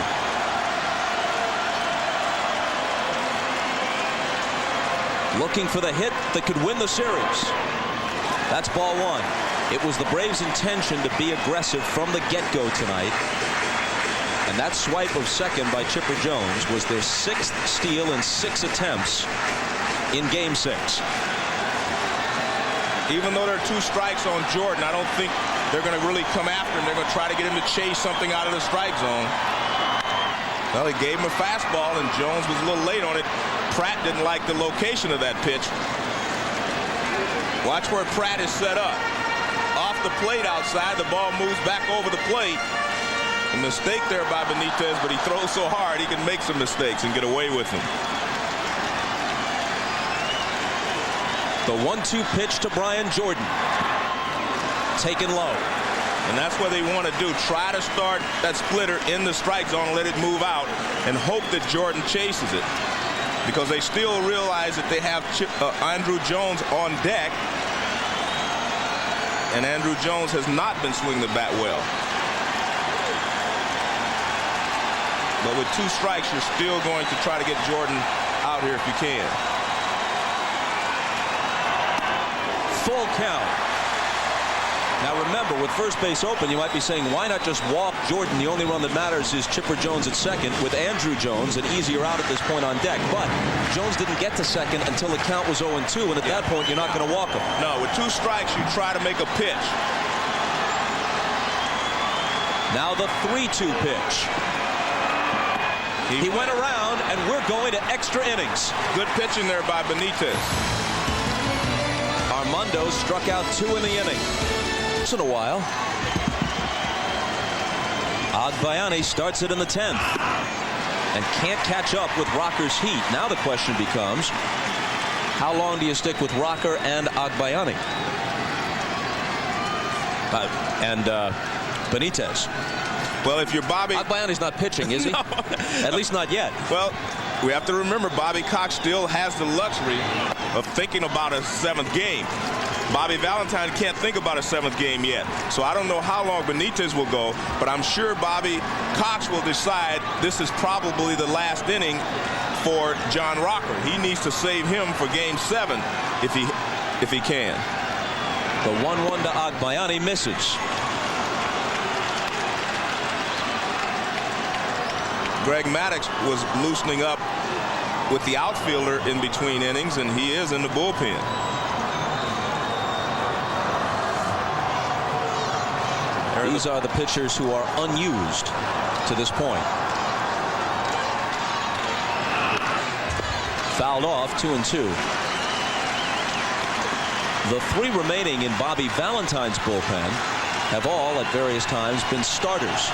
S1: Looking for the hit that could win the series. That's ball 1. It was the Braves' intention to be aggressive from the get-go tonight. And that swipe of second by Chipper Jones was their 6th steal in 6 attempts in Game 6.
S2: Even though there are 2 strikes on Jordan, I don't think they're going to really come after him. They're going to try to get him to chase something out of the strike zone. Well, he gave him a fastball, and Jones was a little late on it. Pratt didn't like the location of that pitch. Watch where Pratt is set up. Off the plate outside, the ball moves back over the plate. A mistake there by Benitez, but he throws so hard he can make some mistakes and get away with them.
S1: The 1-2 pitch to Brian Jordan. Taken low.
S2: And that's what they want to do. Try to start that splitter in the strike zone, let it move out, and hope that Jordan chases it. Because they still realize that they have Andrew Jones on deck. And Andrew Jones has not been swinging the bat well. But with 2 strikes, you're still going to try to get Jordan out here if you can.
S1: Full count. Now remember, with first base open, you might be saying, why not just walk Jordan? The only run that matters is Chipper Jones at second, with Andrew Jones an easier out at this point on deck. But Jones didn't get to second until the count was 0-2, and at that point, you're not going to walk him.
S2: No, with 2 strikes, you try to make a pitch.
S1: Now the 3-2 pitch. He went around, and we're going to extra innings.
S2: Good pitching there by Benitez.
S1: Armando struck out 2 in the inning. Once in a while, Agbayani starts it in the 10th and can't catch up with Rocker's heat. Now the question becomes, how long do you stick with Rocker and Agbayani? Benitez.
S2: Well, if you're Bobby...
S1: Agbayani's not pitching, is he?
S2: No.
S1: At least not yet.
S2: Well, we have to remember Bobby Cox still has the luxury of thinking about a 7th game. Bobby Valentine can't think about a 7th game yet. So I don't know how long Benitez will go, but I'm sure Bobby Cox will decide this is probably the last inning for John Rocker. He needs to save him for Game 7 if he can.
S1: The 1-1 to Agbayani misses.
S2: Greg Maddux was loosening up with the outfielder in between innings, and he is in the bullpen.
S1: These are the pitchers who are unused to this point. Fouled off, 2-2. The 3 remaining in Bobby Valentine's bullpen have all at various times been starters.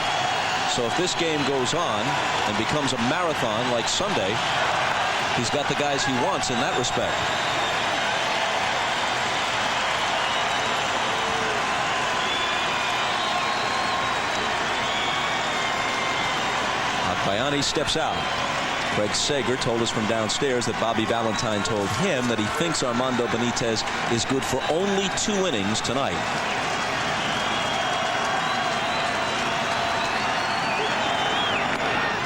S1: So if this game goes on and becomes a marathon like Sunday, he's got the guys he wants in that respect. Agbayani steps out. Craig Sager told us from downstairs that Bobby Valentine told him that he thinks Armando Benitez is good for only 2 innings tonight.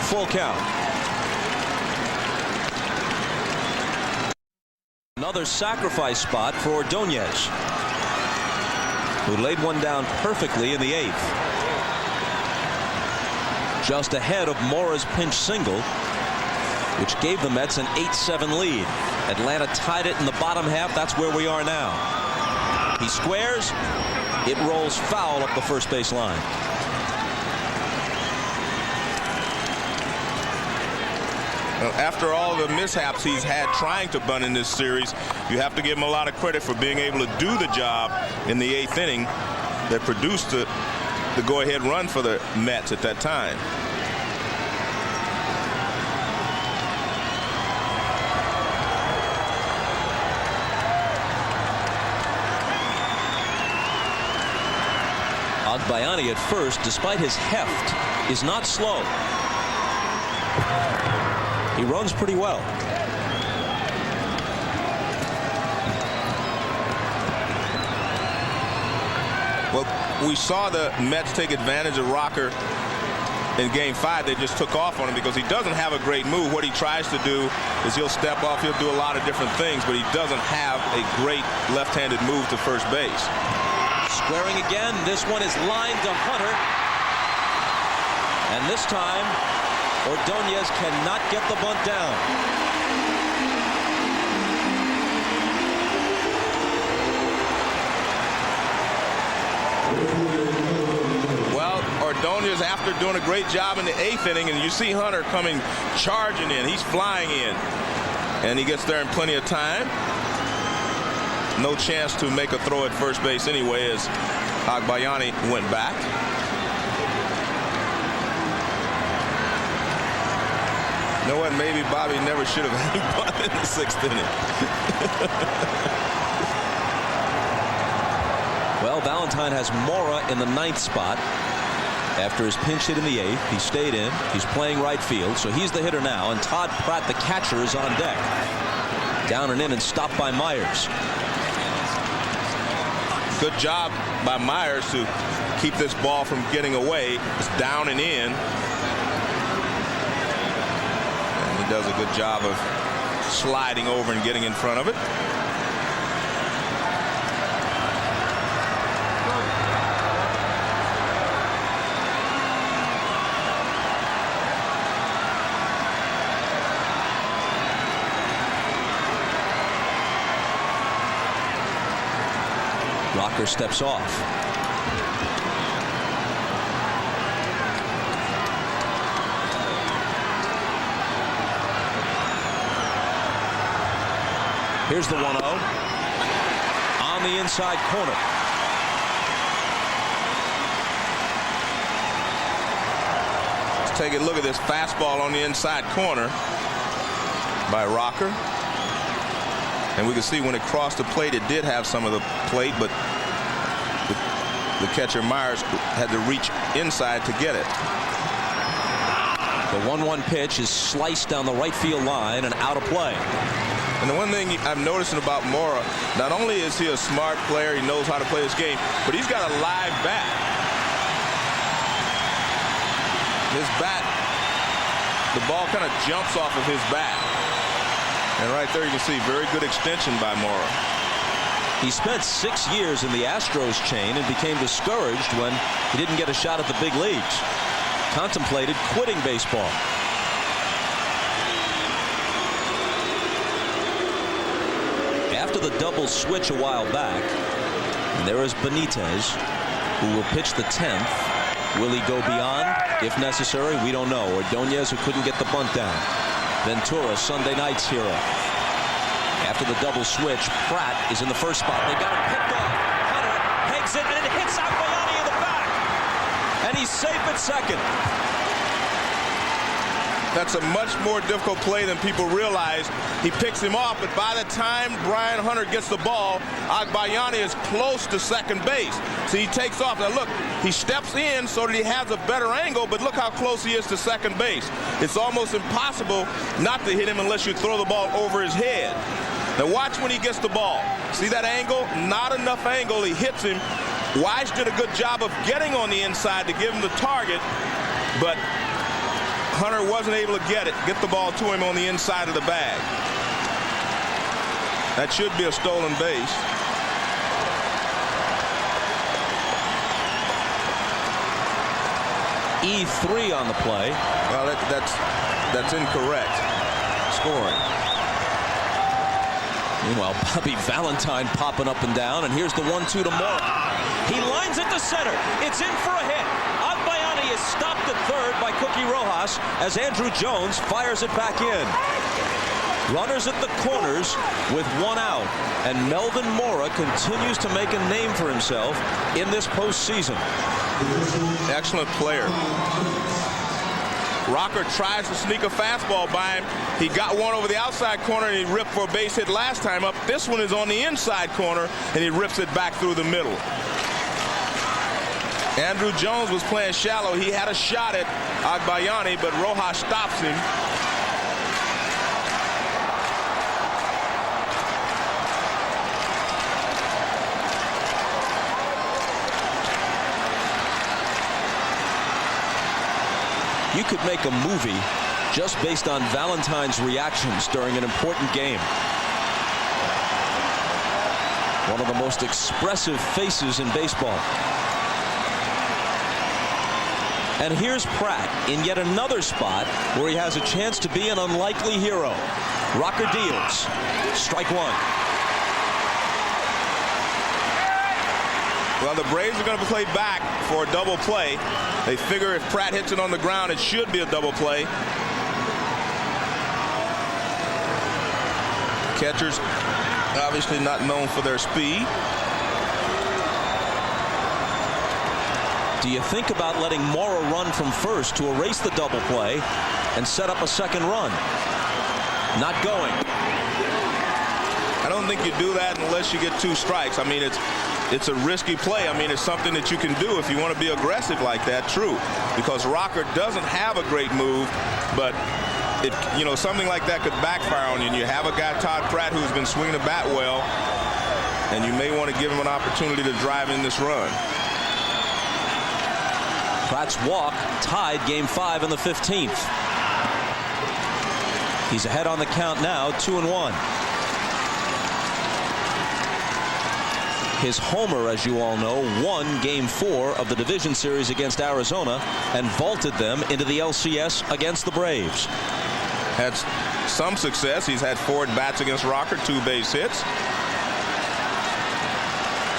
S1: Full count. Another sacrifice spot for Ordonez, who laid one down perfectly in the 8th. Just ahead of Mora's pinch single, which gave the Mets an 8-7 lead. Atlanta tied it in the bottom half. That's where we are now. He squares. It rolls foul up the first base line.
S2: After all the mishaps he's had trying to bunt in this series, you have to give him a lot of credit for being able to do the job in the 8th inning that produced the go-ahead run for the Mets at that time.
S1: Agbayani at first, despite his heft, is not slow. He runs pretty well.
S2: Well, we saw the Mets take advantage of Rocker in Game 5. They just took off on him because he doesn't have a great move. What he tries to do is he'll step off, he'll do a lot of different things, but he doesn't have a great left-handed move to first base.
S1: Squaring again. This one is lined to Hunter. And this time, Ordonez cannot get the bunt down.
S2: Well, Ordonez, after doing a great job in the 8th inning, and you see Hunter coming charging in. He's flying in. And he gets there in plenty of time. No chance to make a throw at first base anyway as Agbayani went back. You know what? Maybe Bobby never should have had a bunt in the 6th inning.
S1: Well, Valentine has Mora in the 9th spot. After his pinch hit in the 8th, he stayed in. He's playing right field, so he's the hitter now. And Todd Pratt, the catcher, is on deck. Down and in and stopped by Myers.
S2: Good job by Myers to keep this ball from getting away. It's down and in. And he does a good job of sliding over and getting in front of it.
S1: Rocker steps off. Here's the 1-0 on the inside corner.
S2: Let's take a look at this fastball on the inside corner by Rocker. And we can see when it crossed the plate, it did have some of the plate, but the catcher Myers had to reach inside to get it.
S1: The 1-1 pitch is sliced down the right field line and out of play.
S2: And the one thing I'm noticing about Mora, not only is he a smart player, he knows how to play this game, but he's got a live bat. His bat, the ball kind of jumps off of his bat. And right there you can see very good extension by Mora.
S1: He spent 6 years in the Astros chain and became discouraged when he didn't get a shot at the big leagues. Contemplated quitting baseball. After the double switch a while back, there is Benitez, who will pitch the 10th. Will he go beyond? If necessary, we don't know. Ordonez, who couldn't get the bunt down. Ventura, Sunday night's hero. After the double switch, Pratt is in the first spot. They got him picked off. Hunter pegs it, and it hits Agbayani in the back. And he's safe at second.
S2: That's a much more difficult play than people realize. He picks him off, but by the time Brian Hunter gets the ball, Agbayani is close to second base. So he takes off. Now look, he steps in so that he has a better angle, but look how close he is to second base. It's almost impossible not to hit him unless you throw the ball over his head. Now watch when he gets the ball. See that angle? Not enough angle. He hits him. Wise did a good job of getting on the inside to give him the target, but Hunter wasn't able to get the ball to him on the inside of the bag. That should be a stolen base.
S1: E3 on the play.
S2: Well, that's incorrect.
S1: Scoring. Meanwhile, Bobby Valentine popping up and down, and here's the 1-2 to Mora. He lines it to center. It's in for a hit. Agbayani is stopped at third by Cookie Rojas as Andrew Jones fires it back in. Runners at the corners with 1 out, and Melvin Mora continues to make a name for himself in this postseason.
S2: Excellent player. Rocker tries to sneak a fastball by him. He got one over the outside corner and he ripped for a base hit last time up. This one is on the inside corner and he rips it back through the middle. Andrew Jones was playing shallow. He had a shot at Agbayani, but Rojas stops him.
S1: You could make a movie just based on Valentine's reactions during an important game. One of the most expressive faces in baseball. And here's Pratt in yet another spot where he has a chance to be an unlikely hero. Rocker deals. Strike one.
S2: Well, the Braves are going to play back for a double play. They figure if Pratt hits it on the ground, it should be a double play. Catchers obviously not known for their speed.
S1: Do you think about letting Mora run from first to erase the double play and set up a second run? Not going.
S2: I don't think you do that unless you get 2 strikes. I mean, it's a risky play. I mean, it's something that you can do if you want to be aggressive like that, true. Because Rocker doesn't have a great move, but something like that could backfire on you. And you have a guy, Todd Pratt, who's been swinging the bat well, and you may want to give him an opportunity to drive in this run.
S1: Pratt's walk tied Game 5 in the 15th. He's ahead on the count now, 2-1. His homer, as you all know, won Game 4 of the division series against Arizona and vaulted them into the LCS against the Braves.
S2: Had some success. He's had 4 at-bats against Rocker, 2 base hits.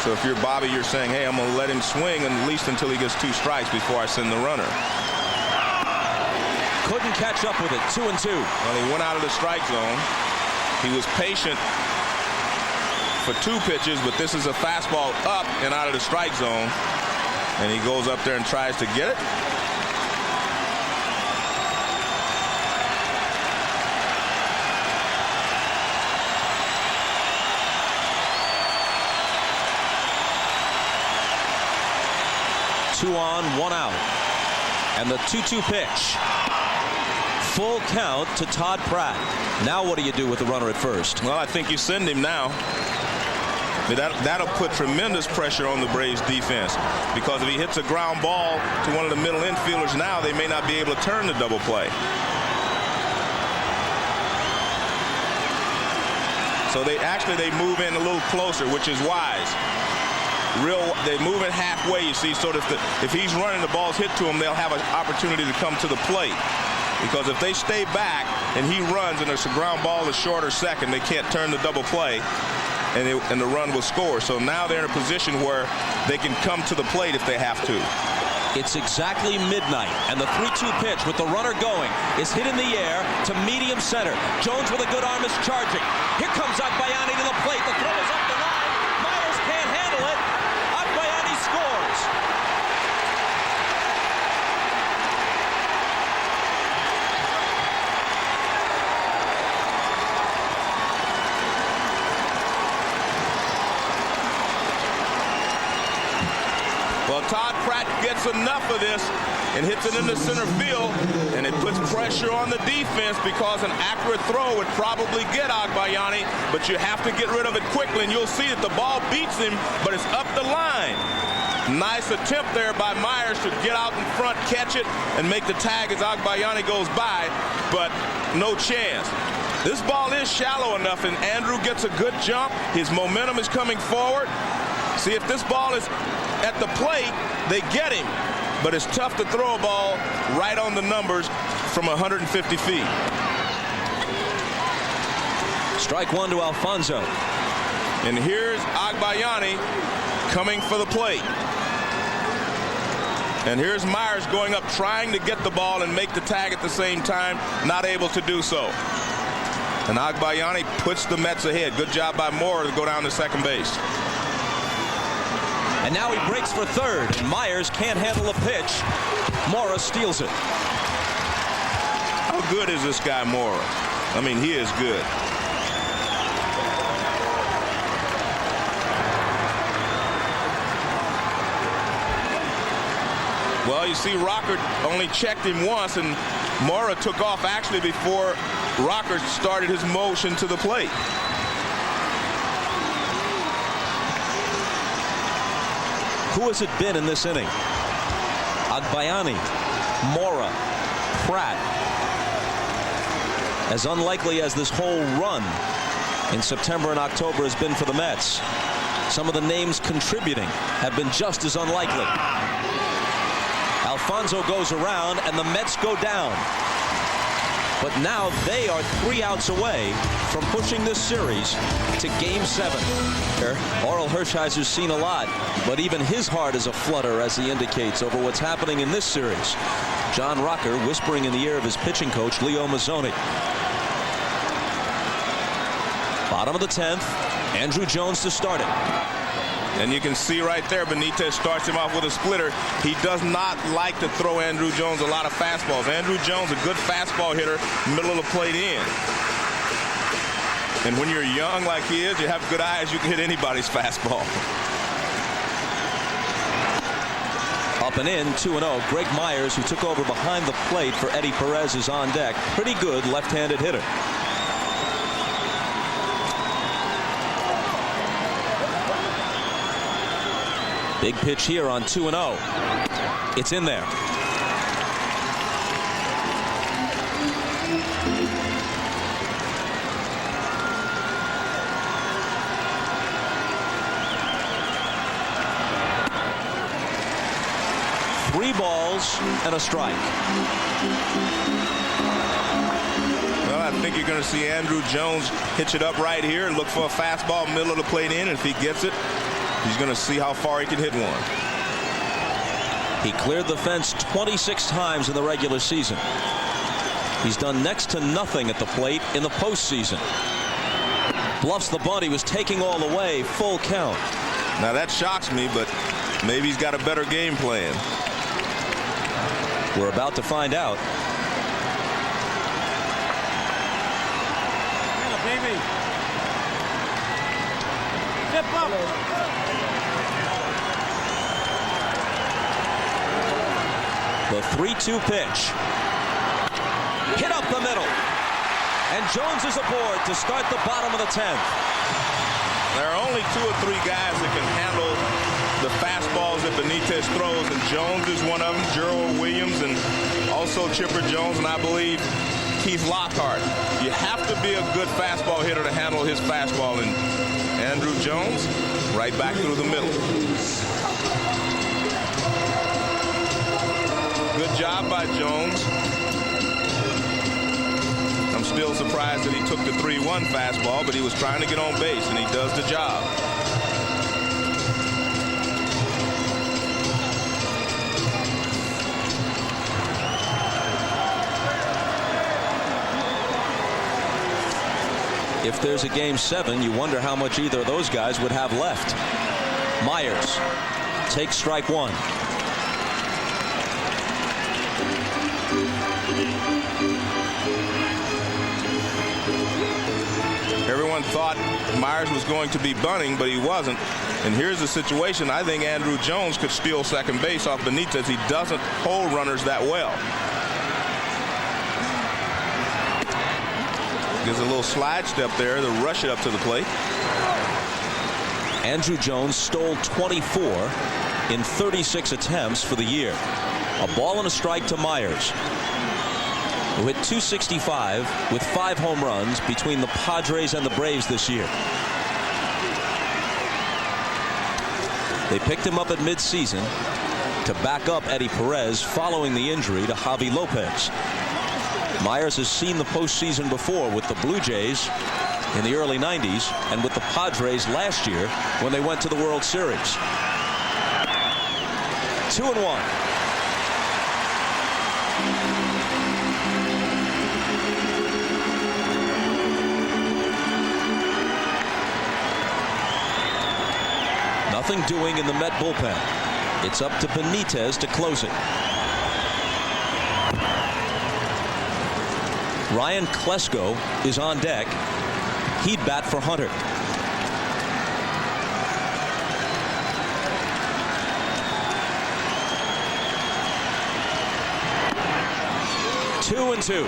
S2: So if you're Bobby, you're saying, hey, I'm going to let him swing at least until he gets 2 strikes before I send the runner.
S1: Couldn't catch up with it. 2-2.
S2: Well, he went out of the strike zone. He was patient for 2 pitches, but this is a fastball up and out of the strike zone. And he goes up there and tries to get it.
S1: Two on, 1 out. And the 2-2 pitch. Full count to Todd Pratt. Now what do you do with the runner at first?
S2: Well, I think you send him now. That'll put tremendous pressure on the Braves defense, because if he hits a ground ball to one of the middle infielders now, they may not be able to turn the double play. So they move in a little closer, which is wise. They move it halfway, you see, so that if he's running, the ball's hit to him, they'll have an opportunity to come to the plate. Because if they stay back and he runs and there's a ground ball to short or second, they can't turn the double play, and the run will score. So now they're in a position where they can come to the plate if they have to.
S1: It's exactly midnight, and the 3-2 pitch with the runner going is hit in the air to medium center. Jones with a good arm is charging. Here comes Agbayani to the plate. The throw is up the line. Myers can't handle it. Agbayani scores.
S2: Well, Todd Pratt gets enough of this and hits it into center field, and it puts pressure on the defense, because an accurate throw would probably get Agbayani, but you have to get rid of it quickly, and you'll see that the ball beats him, but it's up the line. Nice attempt there by Myers to get out in front, catch it, and make the tag as Agbayani goes by, but no chance. This ball is shallow enough, and Andrew gets a good jump. His momentum is coming forward. See, if this ball is at the plate, they get him, but it's tough to throw a ball right on the numbers from 150 feet.
S1: Strike one to Alfonso.
S2: And here's Agbayani coming for the plate. And here's Myers going up, trying to get the ball and make the tag at the same time, not able to do so. And Agbayani puts the Mets ahead. Good job by Moore to go down to second base.
S1: And now he breaks for third. Myers can't handle the pitch. Mora steals it.
S2: How good is this guy, Mora? I mean, he is good. Well, you see Rocker only checked him once, and Mora took off actually before Rocker started his motion to the plate.
S1: Who has it been in this inning? Agbayani, Mora, Pratt. As unlikely as this whole run in September and October has been for the Mets, some of the names contributing have been just as unlikely. Alfonso goes around and the Mets go down. But now they are 3 outs away from pushing this series to Game 7. Orel Hershiser's seen a lot, but even his heart is aflutter as he indicates over what's happening in this series. John Rocker whispering in the ear of his pitching coach, Leo Mazzoni. Bottom of the 10th, Andrew Jones to start it.
S2: And you can see right there, Benitez starts him off with a splitter. He does not like to throw Andrew Jones a lot of fastballs. Andrew Jones, a good fastball hitter, middle of the plate in. And when you're young like he is, you have good eyes, you can hit anybody's fastball.
S1: Up and in, 2-0. Greg Myers, who took over behind the plate for Eddie Perez, is on deck. Pretty good left-handed hitter. Big pitch here on 2-0. It's in there. Three balls and a strike.
S2: Well, I think you're going to see Andrew Jones hitch it up right here and look for a fastball middle of the plate in. And if he gets it, he's going to see how far he can hit one.
S1: He cleared the fence 26 times in the regular season. He's done next to nothing at the plate in the postseason. Bluffs the bunt. He was taking all the way. Full count.
S2: Now that shocks me, but maybe he's got a better game plan.
S1: We're about to find out.
S8: Baby. Step up.
S1: The 3-2 pitch. Hit up the middle. And Jones is aboard to start the bottom of the 10th.
S2: There are only 2 or 3 guys that can handle the fastballs that Benitez throws, and Jones is one of them, Gerald Williams, and also Chipper Jones, and I believe Keith Lockhart. You have to be a good fastball hitter to handle his fastball, and Andrew Jones right back through the middle. Good job by Jones. I'm still surprised that he took the 3-1 fastball, but he was trying to get on base, and he does the job.
S1: If there's a Game 7, you wonder how much either of those guys would have left. Myers takes strike 1.
S2: Everyone thought Myers was going to be bunting, but he wasn't. And here's the situation. I think Andrew Jones could steal second base off Benitez. He doesn't hold runners that well. Gives a little slide step there to rush it up to the plate.
S1: Andrew Jones stole 24 in 36 attempts for the year. A ball and a strike to Myers, who hit .265 with 5 home runs between the Padres and the Braves this year. They picked him up at midseason to back up Eddie Perez following the injury to Javi Lopez. Myers has seen the postseason before with the Blue Jays in the early 90s and with the Padres last year when they went to the World Series. 2-1. Nothing doing in the Met bullpen. It's up to Benitez to close it. Ryan Klesko is on deck. He'd bat for Hunter. 2-2.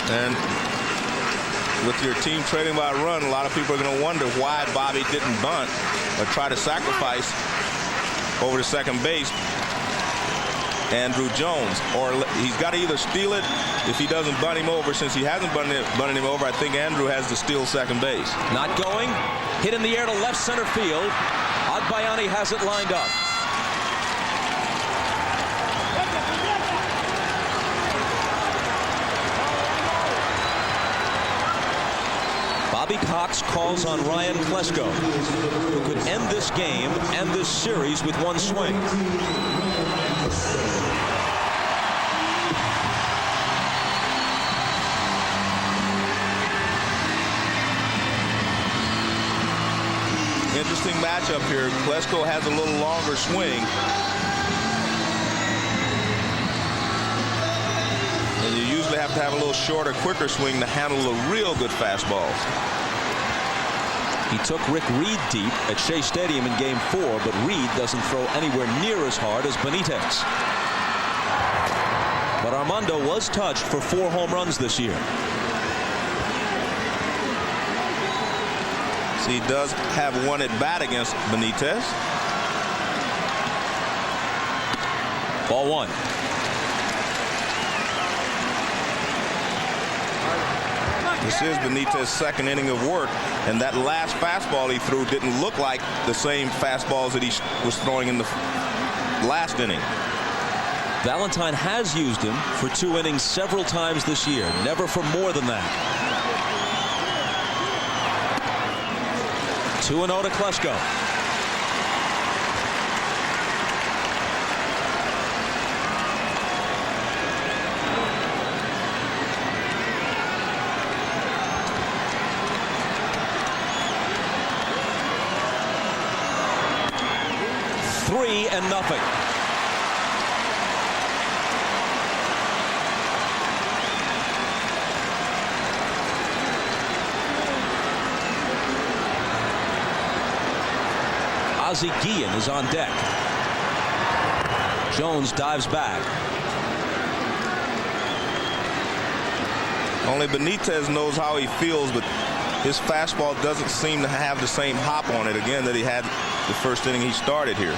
S2: And with your team trailing by a run, a lot of people are going to wonder why Bobby didn't bunt or try to sacrifice over to second base Andrew Jones. Or he's got to either steal it if he doesn't bunt him over. Since he hasn't bunted him over, I think Andrew has to steal second base.
S1: Not going. Hit in the air to left center field. Agbayani has it lined up. Bobby Cox calls on Ryan Klesko, who could end this game and this series with one swing.
S2: Interesting matchup here. Klesko has a little longer swing. And you usually have to have a little shorter, quicker swing to handle the real good fastballs.
S1: He took Rick Reed deep at Shea Stadium in Game 4, but Reed doesn't throw anywhere near as hard as Benitez. But Armando was touched for 4 home runs this year.
S2: So he does have one at bat against Benitez.
S1: Ball 1.
S2: This is Benitez's second inning of work, and that last fastball he threw didn't look like the same fastballs that he was throwing in the last inning.
S1: Valentine has used him for 2 innings several times this year, never for more than that. 2-0 to Klesko. Three and nothing. Ozzie Guillen is on deck. Jones dives back.
S2: Only Benitez knows how he feels, but his fastball doesn't seem to have the same hop on it again that he had the first inning he started here.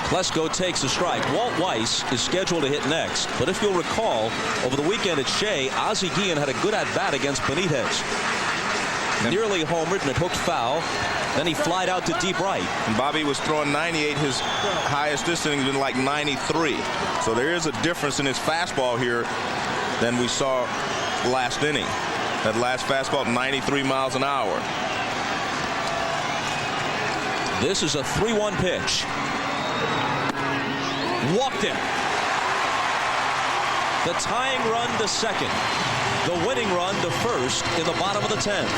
S1: Klesko takes a strike. Walt Weiss is scheduled to hit next, but if you'll recall, over the weekend at Shea, Ozzie Guillen had a good at-bat against Benitez. Nearly homered and it hooked foul. Then he flied out to deep right.
S2: And Bobby was throwing 98. His highest this inning has been like 93. So there is a difference in his fastball here than we saw last inning. That last fastball, 93 miles an hour.
S1: This is a 3-1 pitch. Walked him. The tying run to second. The winning run to first in the bottom of the 10th.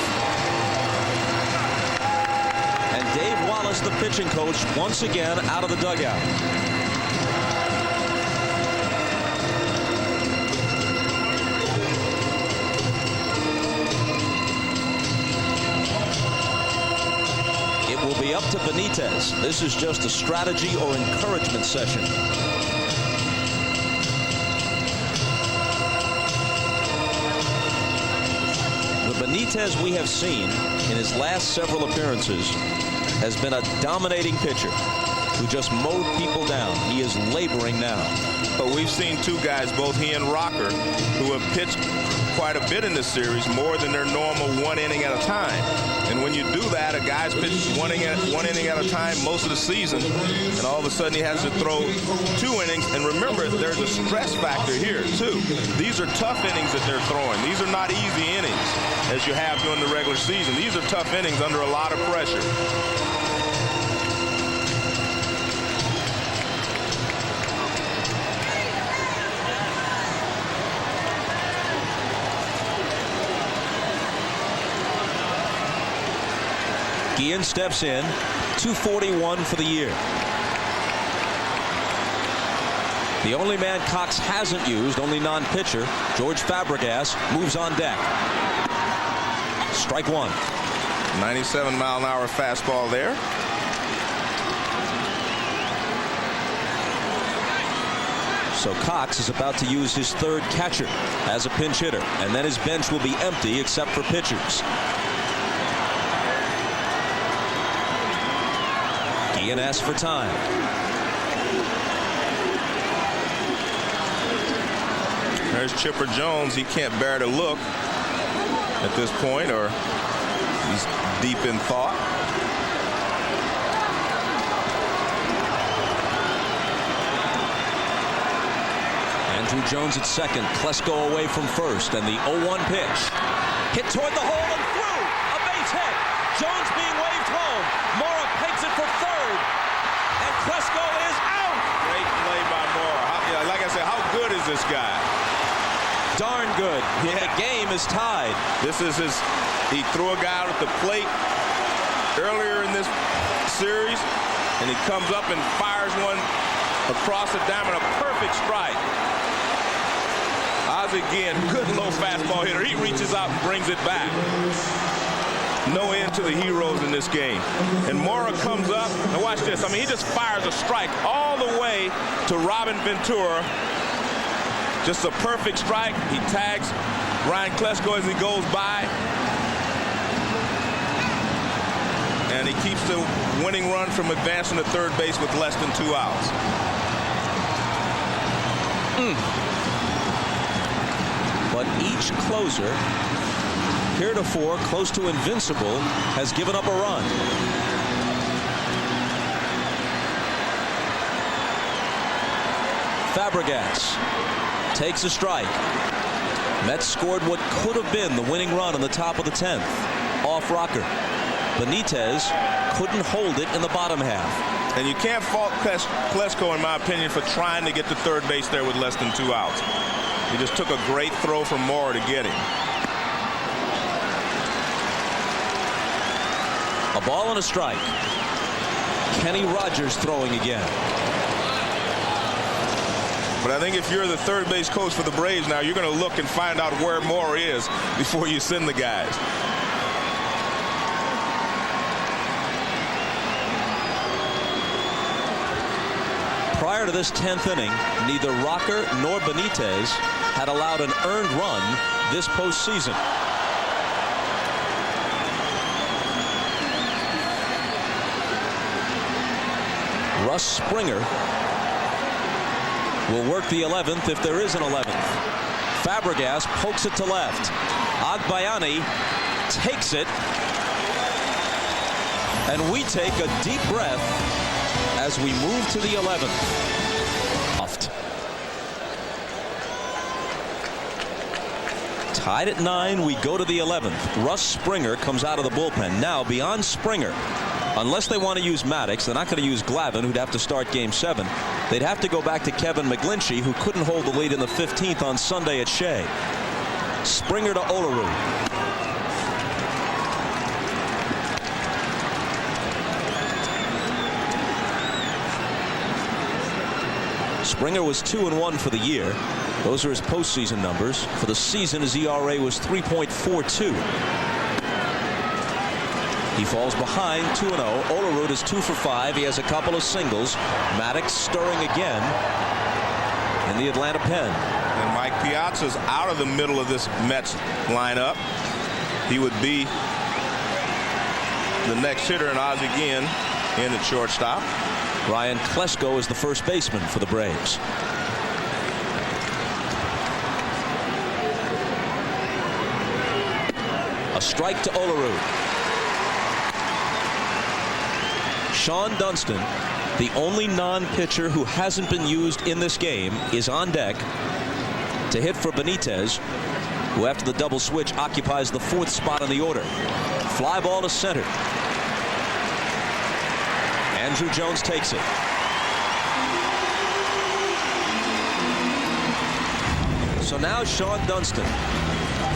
S1: And Dave Wallace, the pitching coach, once again out of the dugout. It will be up to Benitez. This is just a strategy or encouragement session. The Benitez we have seen in his last several appearances has been a dominating pitcher who just mowed people down. He is laboring now.
S2: But we've seen two guys, both he and Rocker, who have pitched quite a bit in this series, more than their normal 1 inning at a time. And when you do that, a guy's pitched one inning at a time most of the season, and all of a sudden he has to throw 2 innings. And remember, there's a stress factor here, too. These are tough innings that they're throwing. These are not easy innings as you have during the regular season. These are tough innings under a lot of pressure.
S1: Guillen steps in, 241 for the year. The only man Cox hasn't used, only non-pitcher, George Fabregas, moves on deck. Strike 1.
S2: 97-mile-an-hour fastball there.
S1: So Cox is about to use his third catcher as a pinch hitter, and then his bench will be empty except for pitchers. Guillen asks for time.
S2: There's Chipper Jones. He can't bear to look at this point, or he's deep in thought.
S1: Andrew Jones at second. Klesko away from first, and the 0-1 pitch. Hit toward the hole and through. A base hit. Jones being waved home. Mora pegs it for third, and Klesko is out.
S2: Great play by Mora. Like I said, how good is this guy?
S1: Darn good. Yeah. The game is tied.
S2: This is he threw a guy out at the plate earlier in this series, and he comes up and fires one across the diamond, a perfect strike. Ozzie again, good low fastball hitter. He reaches out and brings it back. No end to the heroes in this game. And Mora comes up, and watch this. I mean, he just fires a strike all the way to Robin Ventura. Just a perfect strike. He tags Ryan Klesko as he goes by. And he keeps the winning run from advancing to third base with less than 2 outs.
S1: But each closer, heretofore close to invincible, has given up a run. Fabregas takes a strike. Mets scored what could have been the winning run in the top of the 10th. Off rocker. Benitez couldn't hold it in the bottom half.
S2: And you can't fault Klesko, in my opinion, for trying to get to third base there with less than 2 outs. He just took a great throw from Mora to get him.
S1: A ball and a strike. Kenny Rogers throwing again.
S2: But I think if you're the third base coach for the Braves now, you're going to look and find out where Mora is before you send the guys.
S1: Prior to this 10th inning, neither Rocker nor Benitez had allowed an earned run this postseason. Russ Springer will work the 11th if there is an 11th. Fabregas pokes it to left. Agbayani takes it. And we take a deep breath as we move to the 11th. Tied at 9, we go to the 11th. Russ Springer comes out of the bullpen. Now, beyond Springer, unless they want to use Maddox, they're not going to use Glavine, who'd have to start Game 7. They'd have to go back to Kevin McGlinchey, who couldn't hold the lead in the 15th on Sunday at Shea. Springer to Olerud. Springer was 2-1 for the year. Those are his postseason numbers. For the season, his ERA was 3.42. He falls behind 2-0. Olerud is 2 for 5. He has a couple of singles. Maddox stirring again in the Atlanta pen.
S2: And Mike Piazza's out of the middle of this Mets lineup. He would be the next hitter, and Ozzie again in at shortstop.
S1: Ryan Klesko is the first baseman for the Braves. A strike to Olerud. Sean Dunston, the only non-pitcher who hasn't been used in this game, is on deck to hit for Benitez, who after the double switch occupies the 4th spot in the order. Fly ball to center. Andrew Jones takes it. So now Sean Dunston.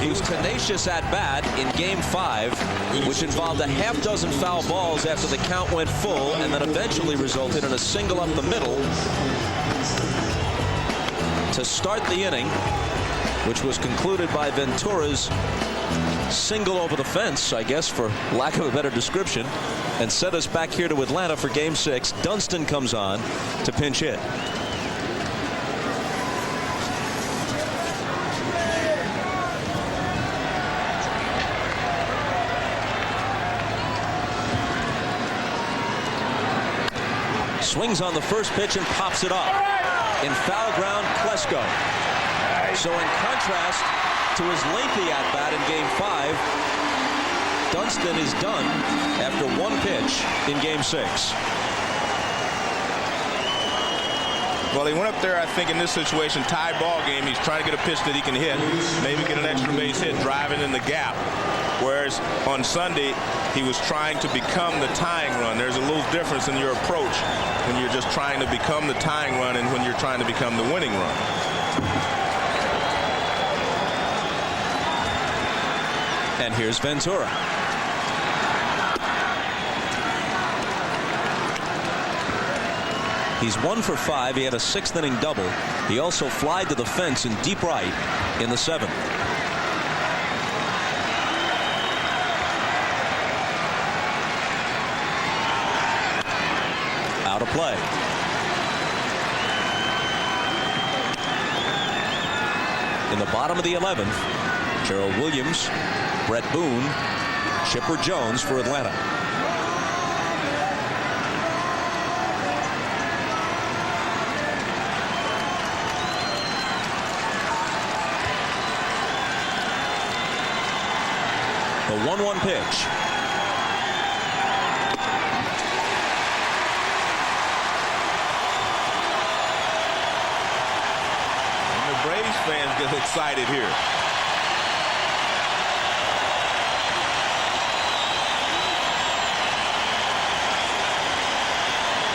S1: He was tenacious at bat in Game 5, which involved a half dozen foul balls after the count went full, and then eventually resulted in a single up the middle to start the inning, which was concluded by Ventura's single over the fence, I guess, for lack of a better description, and set us back here to Atlanta for Game 6. Dunston comes on to pinch hit. Swings on the first pitch and pops it up. In foul ground, Klesko. So in contrast to his lengthy at-bat in Game 5, Dunston is done after one pitch in Game 6.
S2: Well, he went up there, I think, in this situation, tie ball game. He's trying to get a pitch that he can hit, maybe get an extra base hit, driving in the gap. Whereas on Sunday, he was trying to become the tying run. There's a little difference in your approach when you're just trying to become the tying run and when you're trying to become the winning run.
S1: And here's Ventura. He's 1 for 5. He had a 6th inning double. He also flied to the fence in deep right in the 7th. Out of play. In the bottom of the 11th, Gerald Williams, Brett Boone, Chipper Jones for Atlanta. The 1-1 pitch.
S2: And the Braves fans get excited here.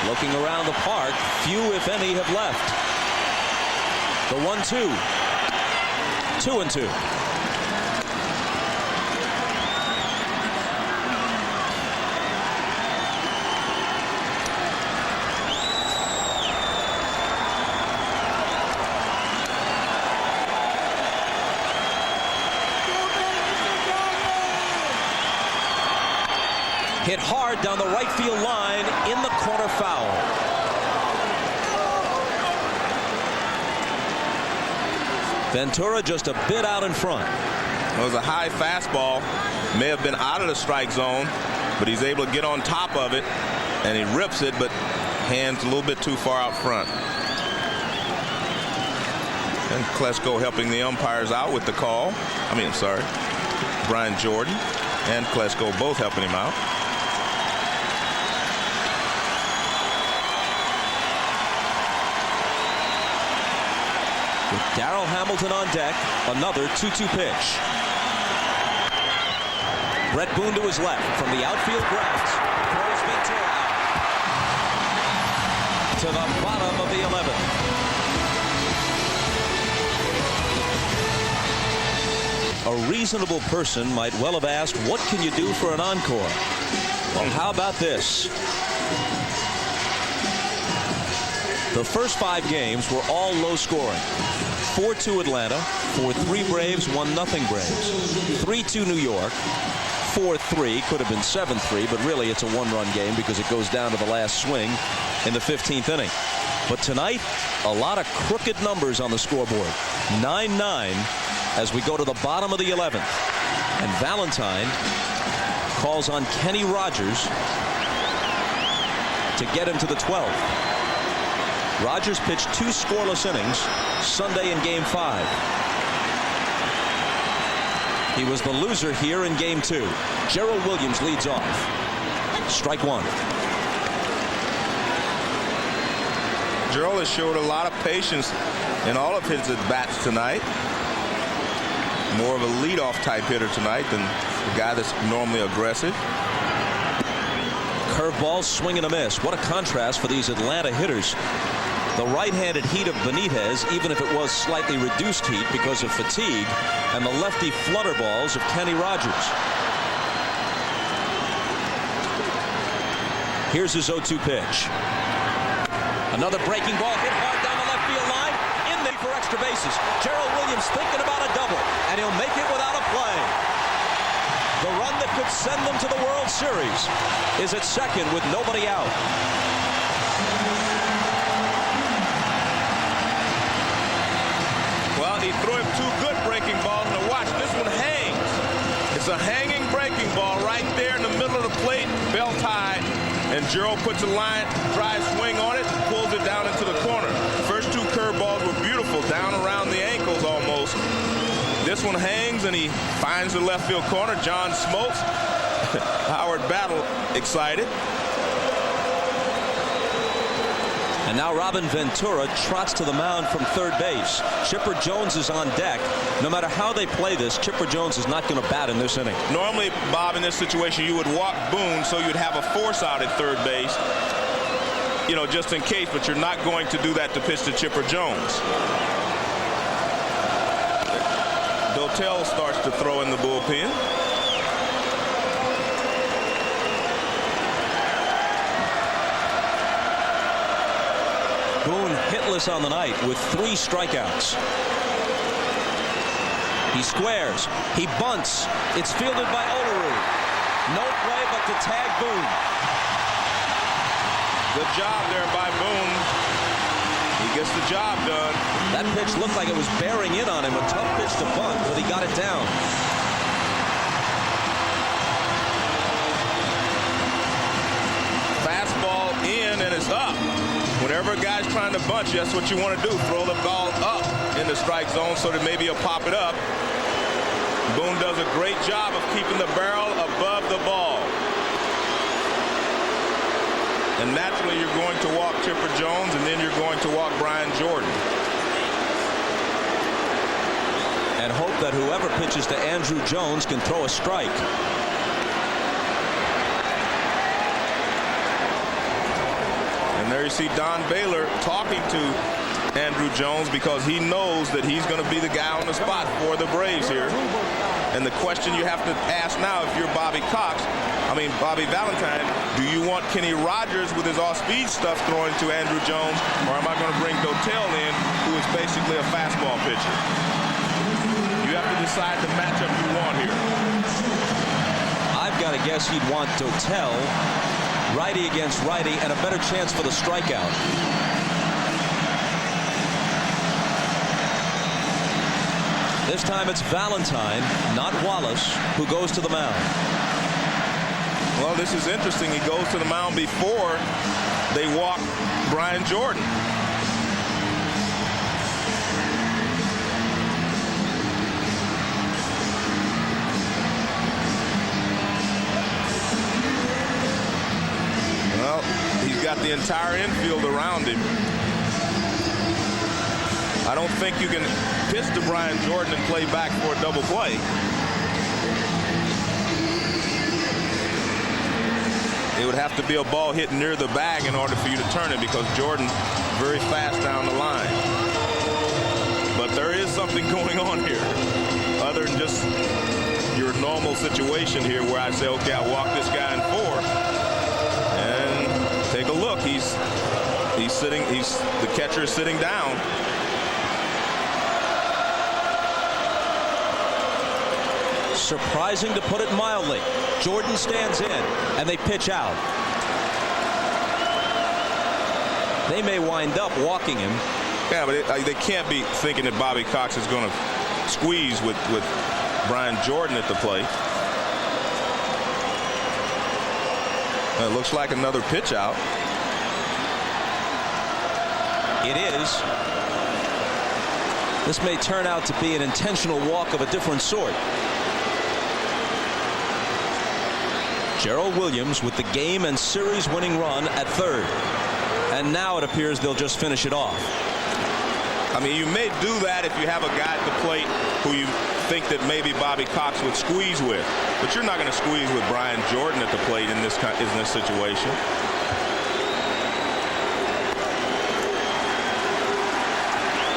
S1: Looking around the park, few if any have left. The 1-2. 2-2. Hit hard down the right field line, in the corner, foul. Ventura just a bit out in front.
S2: It was a high fastball, may have been out of the strike zone, but he's able to get on top of it, and he rips it, but hands a little bit too far out front. And Klesko helping the umpires out with the call. Brian Jordan and Klesko both helping him out.
S1: With Darrell Hamilton on deck, another 2-2 pitch. Brett Boone to his left from the outfield grounds. Throws Ventura out to the bottom of the 11th. A reasonable person might well have asked, what can you do for an encore? Well, how about this? The first 5 games were all low scoring. 4-2 Atlanta, 4-3 Braves, 1-0 Braves. 3-2 New York, 4-3, could have been 7-3, but really it's a one-run game because it goes down to the last swing in the 15th inning. But tonight, a lot of crooked numbers on the scoreboard. 9-9 as we go to the bottom of the 11th. And Valentine calls on Kenny Rogers to get him to the 12th. Rogers pitched 2 scoreless innings Sunday in Game 5. He was the loser here in Game 2. Gerald Williams leads off. Strike 1.
S2: Gerald has showed a lot of patience in all of his at-bats tonight. More of a leadoff type hitter tonight than the guy that's normally aggressive.
S1: Curveball, swing and a miss. What a contrast for these Atlanta hitters. The right-handed heat of Benitez, even if it was slightly reduced heat because of fatigue, and the lefty flutter balls of Kenny Rogers. Here's his 0-2 pitch. Another breaking ball hit hard down the left field line, in there for extra bases. Gerald Williams thinking about a double, and he'll make it without a play. The run that could send them to the World Series is at second with nobody out.
S2: Well, he threw him 2 good breaking balls. Now watch, this one hangs. It's a hanging breaking ball right there in the middle of the plate, belt high, and Gerald puts a line drive swing on it and pulls it down into the corner. First two curveballs were beautiful, down around the ankles almost. This one hangs and he finds the left field corner. John smokes. Howard Battle excited.
S1: And now Robin Ventura trots to the mound from third base. Chipper Jones is on deck. No matter how they play this, Chipper Jones is not going to bat in this inning.
S2: Normally, Bob, in this situation, you would walk Boone so you'd have a force out at third base, you know, just in case, but you're not going to do that to pitch to Chipper Jones. Dotel starts to throw in the bullpen.
S1: Boone hitless on the night with 3 strikeouts. He squares. He bunts. It's fielded by Olerud. No play but to tag Boone.
S2: Good job there by Boone. He gets the job done.
S1: That pitch looked like it was bearing in on him. A tough pitch to bunt, but he got it down.
S2: Fastball in and it's up. Whenever a guy's trying to bunch, that's what you want to do. Throw the ball up in the strike zone so that maybe he'll pop it up. Boone does a great job of keeping the barrel above the ball. And naturally, you're going to walk Chipper Jones, and then you're going to walk Brian Jordan.
S1: And hope that whoever pitches to Andrew Jones can throw a strike.
S2: And there you see Don Baylor talking to Andrew Jones because he knows that he's going to be the guy on the spot for the Braves here. And the question you have to ask now, if you're Bobby Valentine, do you want Kenny Rogers with his off-speed stuff throwing to Andrew Jones, or am I going to bring Dotel in, who is basically a fastball pitcher? You have to decide the matchup you want here.
S1: I've got to guess he'd want Dotel, righty against righty, and a better chance for the strikeout. This time it's Valentine, not Wallace, who goes to the mound.
S2: Well, this is interesting. He goes to the mound before they walk Brian Jordan. Well, he's got the entire infield around him. I don't think you can pitch to Brian Jordan and play back for a double play. It would have to be a ball hit near the bag in order for you to turn it, because Jordan's very fast down the line. But there is something going on here other than just your normal situation here where I say, okay, I'll walk this guy in 4. And take a look. He's sitting. The catcher is sitting down.
S1: Surprising, to put it mildly. Jordan stands in, and they pitch out. They may wind up walking him.
S2: Yeah, but they can't be thinking that Bobby Cox is going to squeeze with Brian Jordan at the plate. It looks like another pitch out.
S1: It is. This may turn out to be an intentional walk of a different sort. Gerald Williams with the game and series winning run at third. And now it appears they'll just finish it off.
S2: I mean, you may do that if you have a guy at the plate who you think that maybe Bobby Cox would squeeze with. But you're not going to squeeze with Brian Jordan at the plate in this situation.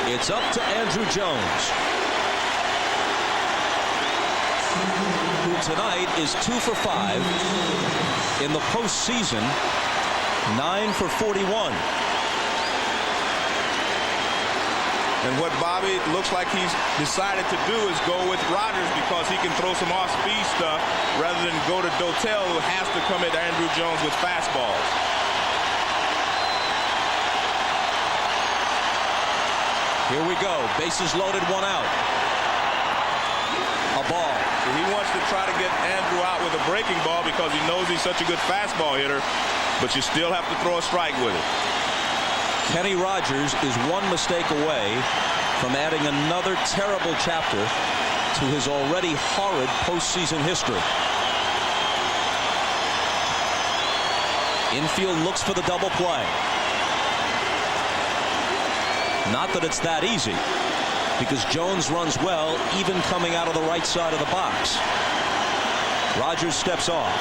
S1: It's up to Andrew Jones, who tonight is 2 for 5 in the postseason, 9 for 41.
S2: And what Bobby looks like he's decided to do is go with Rogers because he can throw some off-speed stuff rather than go to Dotel, who has to come at Andrew Jones with fastballs.
S1: Here we go. Bases loaded, 1 out. A ball.
S2: He wants to try to get Andrew out with a breaking ball because he knows he's such a good fastball hitter. but you still have to throw a strike with it.
S1: Kenny Rogers is one mistake away from adding another terrible chapter to his already horrid postseason history. Infield looks for the double play. Not that it's that easy, because Jones runs well even coming out of the right side of the box. Rogers steps off.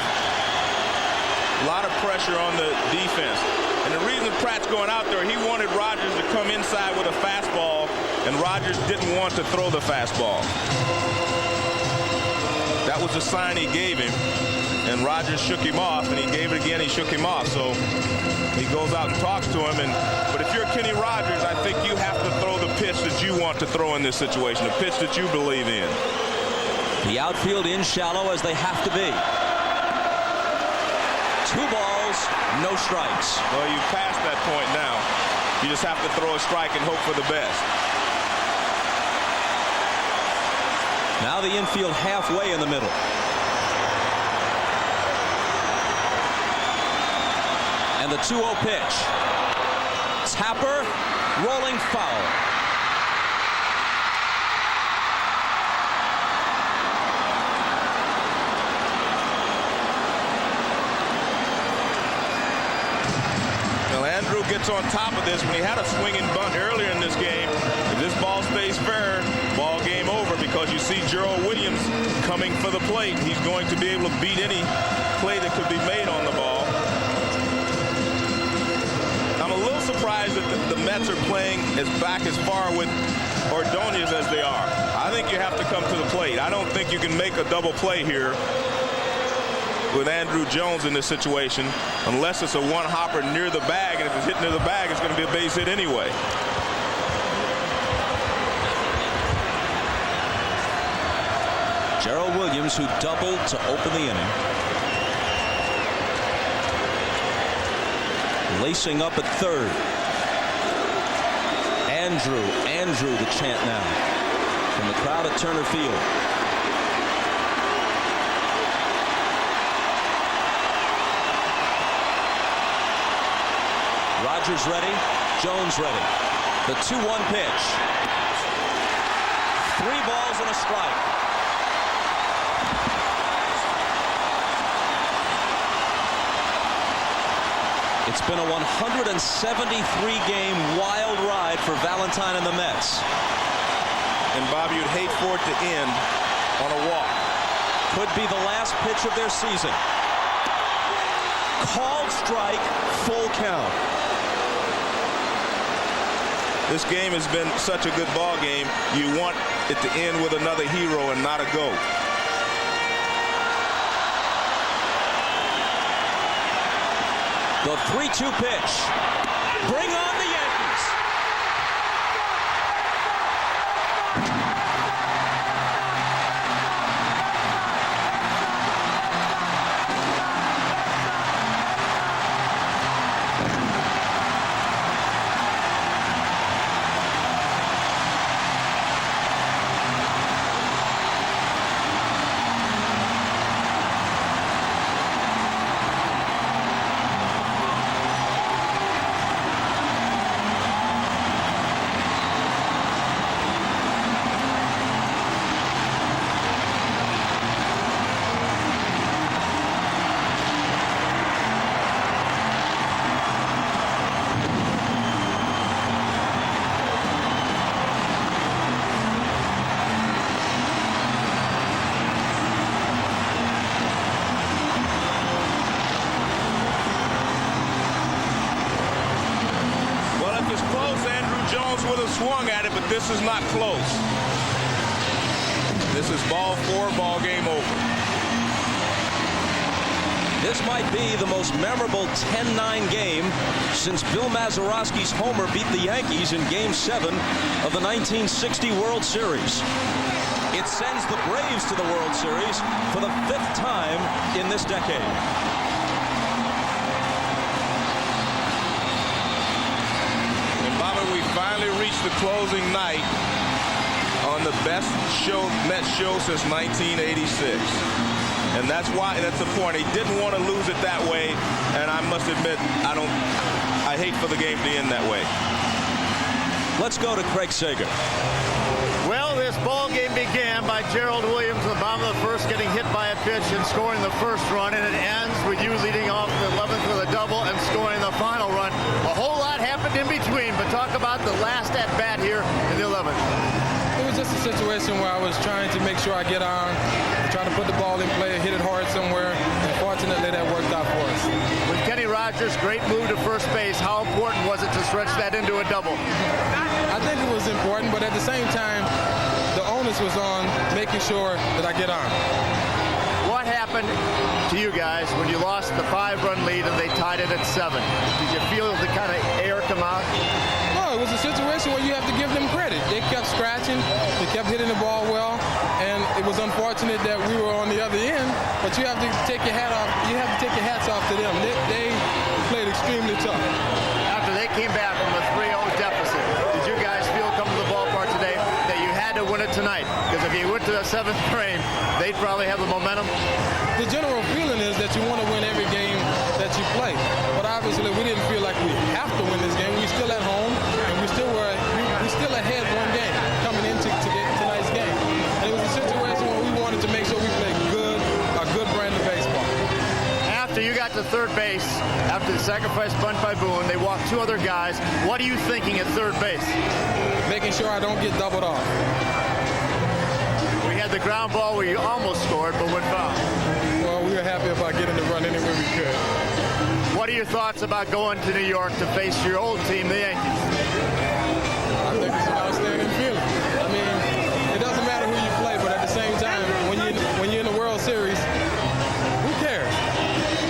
S2: A lot of pressure on the defense. And the reason Pratt's going out there, he wanted Rogers to come inside with a fastball, and Rogers didn't want to throw the fastball. That was the sign he gave him, and Rogers shook him off, and he gave it again, he shook him off. So he goes out and talks to him. But if you're Kenny Rogers, I think you have to throw the pitch that you want to throw in this situation, the pitch that you believe in.
S1: The outfield in shallow as they have to be. 2 balls, no strikes.
S2: Well, you passed that point now. You just have to throw a strike and hope for the best.
S1: Now the infield halfway in the middle. And the 2-0 pitch. Tapper, rolling foul.
S2: Andrew gets on top of this when he had a swinging bunt earlier in this game. If this ball stays fair, ball game over, because you see Gerald Williams coming for the plate. He's going to be able to beat any play that could be made on the ball. I'm a little surprised that the Mets are playing as far with Ordonez as they are. I think you have to come to the plate. I don't think you can make a double play here with Andrew Jones in this situation, unless it's a one-hopper near the bag, and if it's hit near the bag, it's going to be a base hit anyway.
S1: Gerald Williams, who doubled to open the inning. Lacing up at third. Andrew, the chant now from the crowd at Turner Field. Rogers ready, Jones ready. The 2-1 pitch. 3 balls and a strike. It's been a 173-game wild ride for Valentine and the Mets.
S2: And Bobby, you'd hate for it to end on a walk.
S1: Could be the last pitch of their season. Called strike, full count.
S2: This game has been such a good ball game. You want it to end with another hero and not a GOAT.
S1: The 3-2 pitch. Bring on the Yankees.
S2: Swung at it, but this is not close. This is ball 4, ball game over.
S1: This might be the most memorable 10-9 game since Bill Mazeroski's homer beat the Yankees in Game 7 of the 1960 World Series. It sends the Braves to the World Series for the 5th time in this decade.
S2: We finally reached the closing night on the best Mets show since 1986. And that's why, and that's the point. He didn't want to lose it that way. And I must admit, I hate for the game to end that way.
S1: Let's go to Craig Sager.
S3: Well, this ball game began by Gerald Williams in the bottom of the first getting hit by a pitch and scoring the first run, and it ends with you leading off the 11th with a double and scoring the final run. A whole lot happened in between, but talk about the last at-bat here in the 11th.
S9: It was just a situation where I was trying to make sure I get on, try to put the ball in play, hit it hard somewhere, and fortunately that worked out for us.
S3: With Kenny Rogers' great move to first base, how important was it to stretch that into a double?
S9: I think it was important, but at the same time, the onus was on making sure that I get on.
S3: What happened to you guys when you lost the 5-run lead and they tied it at 7? Did you feel the kind of air come out?
S9: No, it was a situation where you have to give them credit. They kept scratching, they kept hitting the ball well, and it was unfortunate that we were on the other end, but you have to take your hat off. You have to take your hats off to them. They played extremely tough.
S3: After they came back from the 3-0 deficit, did you guys feel coming to the ballpark today that you had to win it tonight? Because if you went to the 7th frame, they'd probably have the momentum.
S9: The general feeling is that you want to win every game that you play. But obviously we didn't feel like we have to win this game. We're still at home, and we still ahead one game coming into tonight's game. And it was a situation where we wanted to make sure we played a good brand of baseball.
S3: After you got to third base, after the sacrifice bunt by Boone, they walked 2 other guys. What are you thinking at third base?
S9: Making sure I don't get doubled off.
S3: We had the ground ball where you almost scored, but went foul.
S9: Well, we were happy about getting the run any way we could.
S3: What are your thoughts about going to New York to face your old team, the Yankees?
S9: I think it's an outstanding feeling. I mean, it doesn't matter who you play, but at the same time, when you're in the World Series, who cares?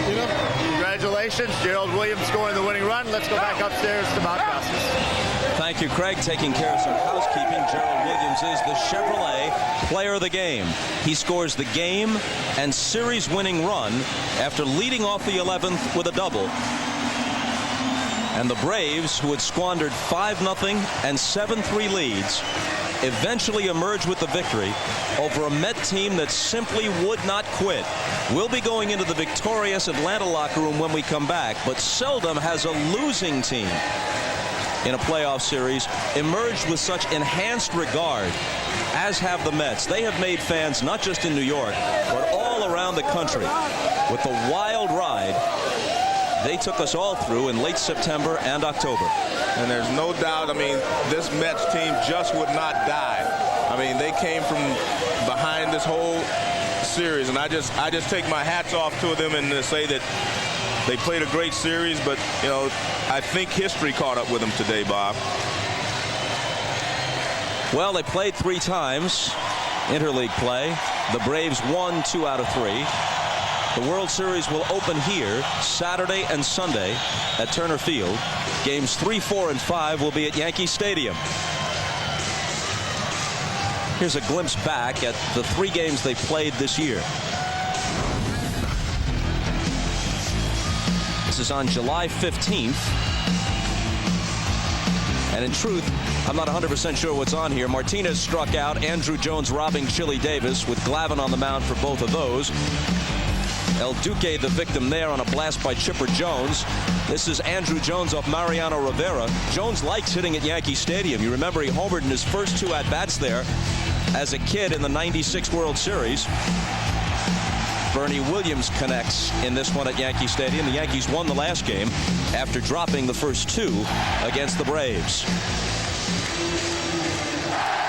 S9: You know?
S3: Congratulations, Gerald Williams scoring the winning run. Let's go back upstairs to Mount Costas.
S1: Thank you, Craig. Taking care of some housekeeping, Gerald Williams is the Chevrolet Player of the Game. He scores the game and series-winning run after leading off the 11th with a double. And the Braves, who had squandered 5-0 and 7-3 leads, eventually emerged with the victory over a Met team that simply would not quit. We'll be going into the victorious Atlanta locker room when we come back, but seldom has a losing team in a playoff series emerged with such enhanced regard as have the Mets. They have made fans not just in New York but all around the country with the wild ride they took us all through in late September and October.
S2: And there's no doubt, I mean, this Mets team just would not die. I mean, they came from behind this whole series, and I just take my hats off to them and to say that they played a great series, but, you know, I think history caught up with them today, Bob.
S1: Well, they played 3 times, interleague play. The Braves won 2 out of 3. The World Series will open here Saturday and Sunday at Turner Field. Games 3, 4, and 5 will be at Yankee Stadium. Here's a glimpse back at the 3 games they played this year. This is on July 15th. And in truth, I'm not 100% sure what's on here. Martinez struck out. Andrew Jones robbing Chili Davis with Glavine on the mound for both of those. El Duque the victim there on a blast by Chipper Jones. This is Andrew Jones off Mariano Rivera. Jones likes hitting at Yankee Stadium. You remember he homered in his first 2 at-bats there as a kid in the '96 World Series. Bernie Williams connects in this one at Yankee Stadium. The Yankees won the last game after dropping the first 2 against the Braves.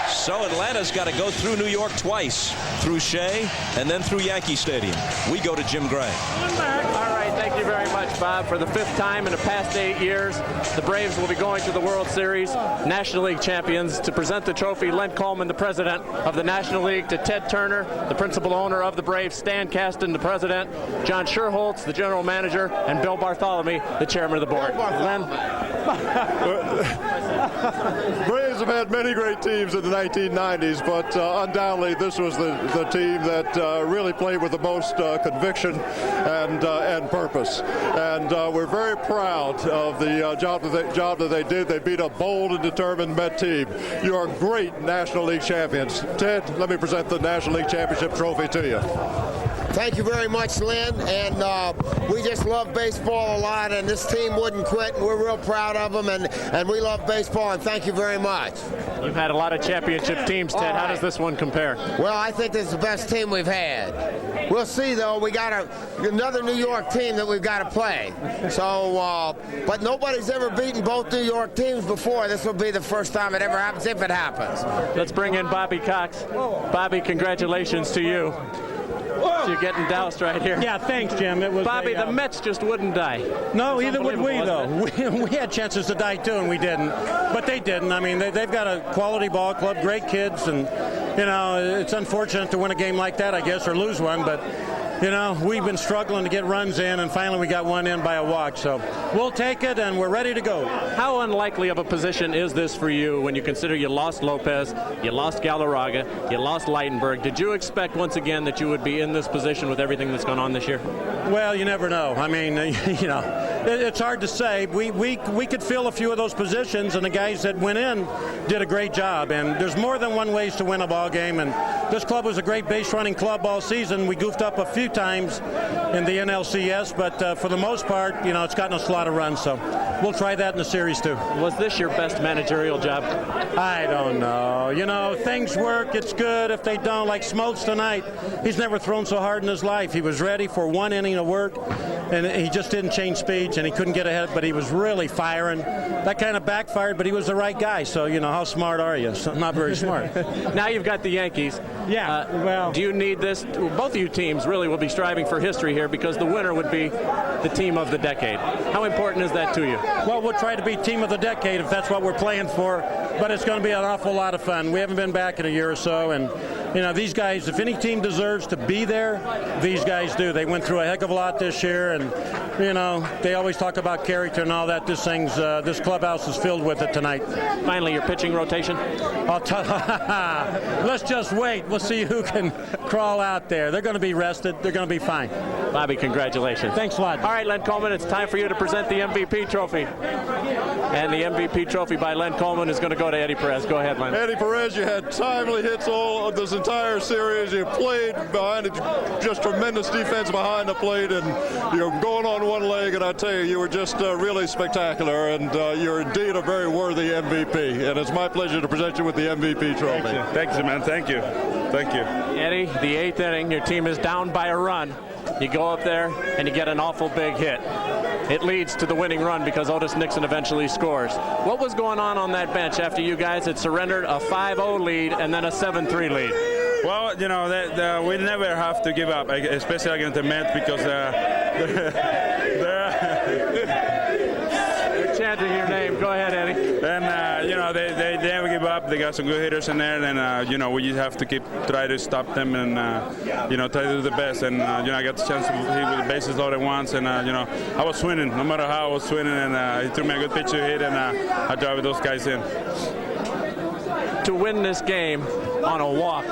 S1: So Atlanta's got to go through New York twice, through Shea and then through Yankee Stadium. We go to Jim Gray.
S4: All right, thank you very much, Bob. For the 5th time in the past 8 years, the Braves will be going to the World Series, National League champions. To present the trophy, Len Coleman, the president of the National League, to Ted Turner, the principal owner of the Braves, Stan Kasten, the president, John Scherholtz, the general manager, and Bill Bartholomew, the chairman of the board. Len?
S10: Braves have had many great teams in the 1990s, but undoubtedly this was the team that really played with the most conviction and purpose. And we're very proud of the job that they did. They beat a bold and determined Met team. You are great National League champions. Ted, let me present the National League Championship trophy to you.
S11: Thank you very much, Lynn. And we just love baseball a lot, and this team wouldn't quit. And we're real proud of them, and we love baseball, and thank you very much.
S4: You've had a lot of championship teams, Ted. How does this one compare?
S11: Well, I think this is the best team we've had. We'll see, though. We got another New York team that we've got to play. So, but nobody's ever beaten both New York teams before. This will be the first time it ever happens, if it happens.
S4: Let's bring in Bobby Cox. Bobby, congratulations to you. You're getting doused right here.
S12: Yeah, thanks, Jim. It was
S4: Bobby, the Mets just wouldn't die.
S12: No, either would we, though. We had chances to die, too, and we didn't. But they didn't. I mean, they've got a quality ball club, great kids, and, you know, it's unfortunate to win a game like that, I guess, or lose one, but, you know, we've been struggling to get runs in, and finally we got one in by a walk. So we'll take it, and we're ready to go.
S4: How unlikely of a position is this for you when you consider you lost Lopez, you lost Galarraga, you lost Leitenberg? Did you expect once again that you would be in this position with everything that's gone on this year?
S12: Well, you never know. I mean, you know, it's hard to say. We could fill a few of those positions, and the guys that went in did a great job. And there's more than one ways to win a ball game. And this club was a great base running club all season. We goofed up a few times in the NLCS, but for the most part, you know, it's gotten us a lot of runs. So we'll try that in the series too.
S4: Was this your best managerial job?
S12: I don't know. You know, things work. It's good. If they don't, like Smoltz tonight, he's never thrown so hard in his life. He was ready for one inning of work, and he just didn't change speeds, and he couldn't get ahead, but he was really firing. That kind of backfired, but he was the right guy. So, you know, how smart are you? So, not very smart.
S4: Now you've got the Yankees.
S12: Yeah, well.
S4: Do you need this? Both of you teams really will be striving for history here because the winner would be the team of the decade. How important is that to you?
S12: Well, we'll try to be team of the decade if that's what we're playing for, but it's going to be an awful lot of fun. We haven't been back in a year or so, and you know, these guys, if any team deserves to be there, these guys do. They went through a heck of a lot this year, and you know, they always talk about character and all that. This clubhouse is filled with it tonight.
S4: Finally, your pitching rotation?
S12: Let's just wait. We'll see who can crawl out there. They're going to be rested. They're going to be fine.
S4: Bobby, congratulations.
S12: Thanks a lot.
S4: All right, Len Coleman, it's time for you to present the MVP trophy. And the MVP trophy by Len Coleman is going to go to Eddie Perez. Go ahead, Len.
S10: Eddie Perez, you had timely hits all of this entire series. You played behind it, just tremendous defense behind the plate, and you're going on one leg, and I tell you, you were just really spectacular, and you're indeed a very worthy MVP. And it's my pleasure to present you with the MVP trophy.
S2: Thank you, man. Thank you. Thank you.
S4: Eddie, the 8th inning, your team is down by a run. You go up there and you get an awful big hit. It leads to the winning run because Otis Nixon eventually scores. What was going on that bench after you guys had surrendered a 5-0 lead and then a 7-3 lead?
S2: Well, you know, we never have to give up, especially against the Mets, because they're
S4: chanting your name. Go ahead, Eddie.
S2: And, you know, they never give up. They got some good hitters in there, and, you know, we just have to try to stop them and, you know, try to do the best. And, you know, I got the chance to hit with the bases loaded once, and, you know, I was swinging. No matter how I was swinging, and he threw me a good pitch to hit, and I drove those guys in.
S4: To win this game on a walk,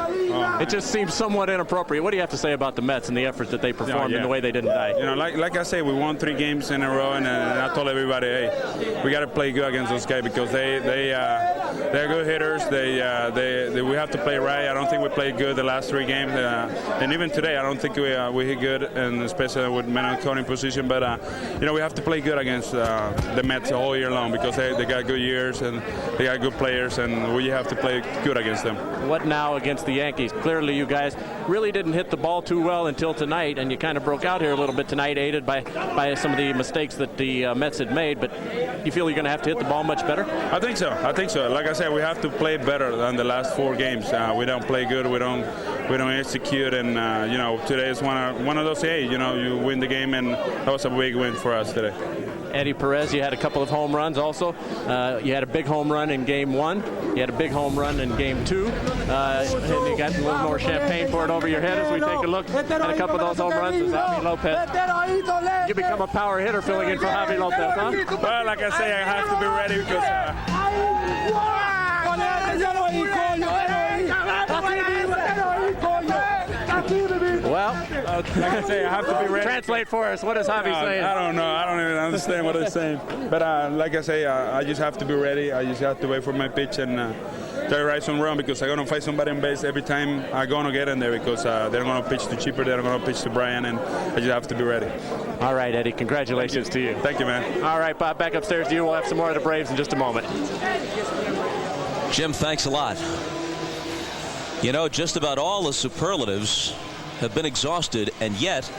S4: it just seems somewhat inappropriate. What do you have to say about the Mets and the effort that they performed and the way they didn't die?
S2: You know, like I say, we won 3 games in a row, and I told everybody, hey, we got to play good against those guys because they're good hitters. We have to play right. I don't think we played good the last 3 games, and even today, I don't think we hit good, and especially with men on scoring position. But you know, we have to play good against the Mets all year long because they got good years and they got good players, and we have to play good against them.
S4: What now against the Yankees? Clearly, you guys really didn't hit the ball too well until tonight, and you kind of broke out here a little bit tonight, aided by some of the mistakes that the Mets had made. But you feel you're going to have to hit the ball much better?
S2: I think so. Like I said, we have to play better than the last 4 games. We don't play good. We don't execute, and you know, today is one of those. Hey, you know, you win the game, and that was a big win for us today.
S4: Eddie Perez, you had a couple of home runs also. You had a big home run in Game 1. You had a big home run in Game 2. And you got a little more champagne poured over your head as we take a look at a couple of those home runs with Javi Lopez. You become a power hitter filling in for Javi Lopez, huh?
S2: Well, like I say, I have to be ready because...
S4: Well,
S13: like I say, I have to be ready.
S4: Translate for us. What is Javi saying?
S13: I don't know. I don't even understand what they're saying. But like I say, I just have to be ready. I just have to wait for my pitch and try to ride some run, because I'm going to fight somebody on base every time I'm going to get in there, because they're going to pitch to Chipper, they're going to pitch to Brian, and I just have to be ready.
S4: All right, Eddie, congratulations to you.
S13: Thank you, man.
S4: All right, Bob, back upstairs to you. We'll have some more of the Braves in just a moment.
S1: Jim, thanks a lot. You know, just about all the superlatives have been exhausted, and yet,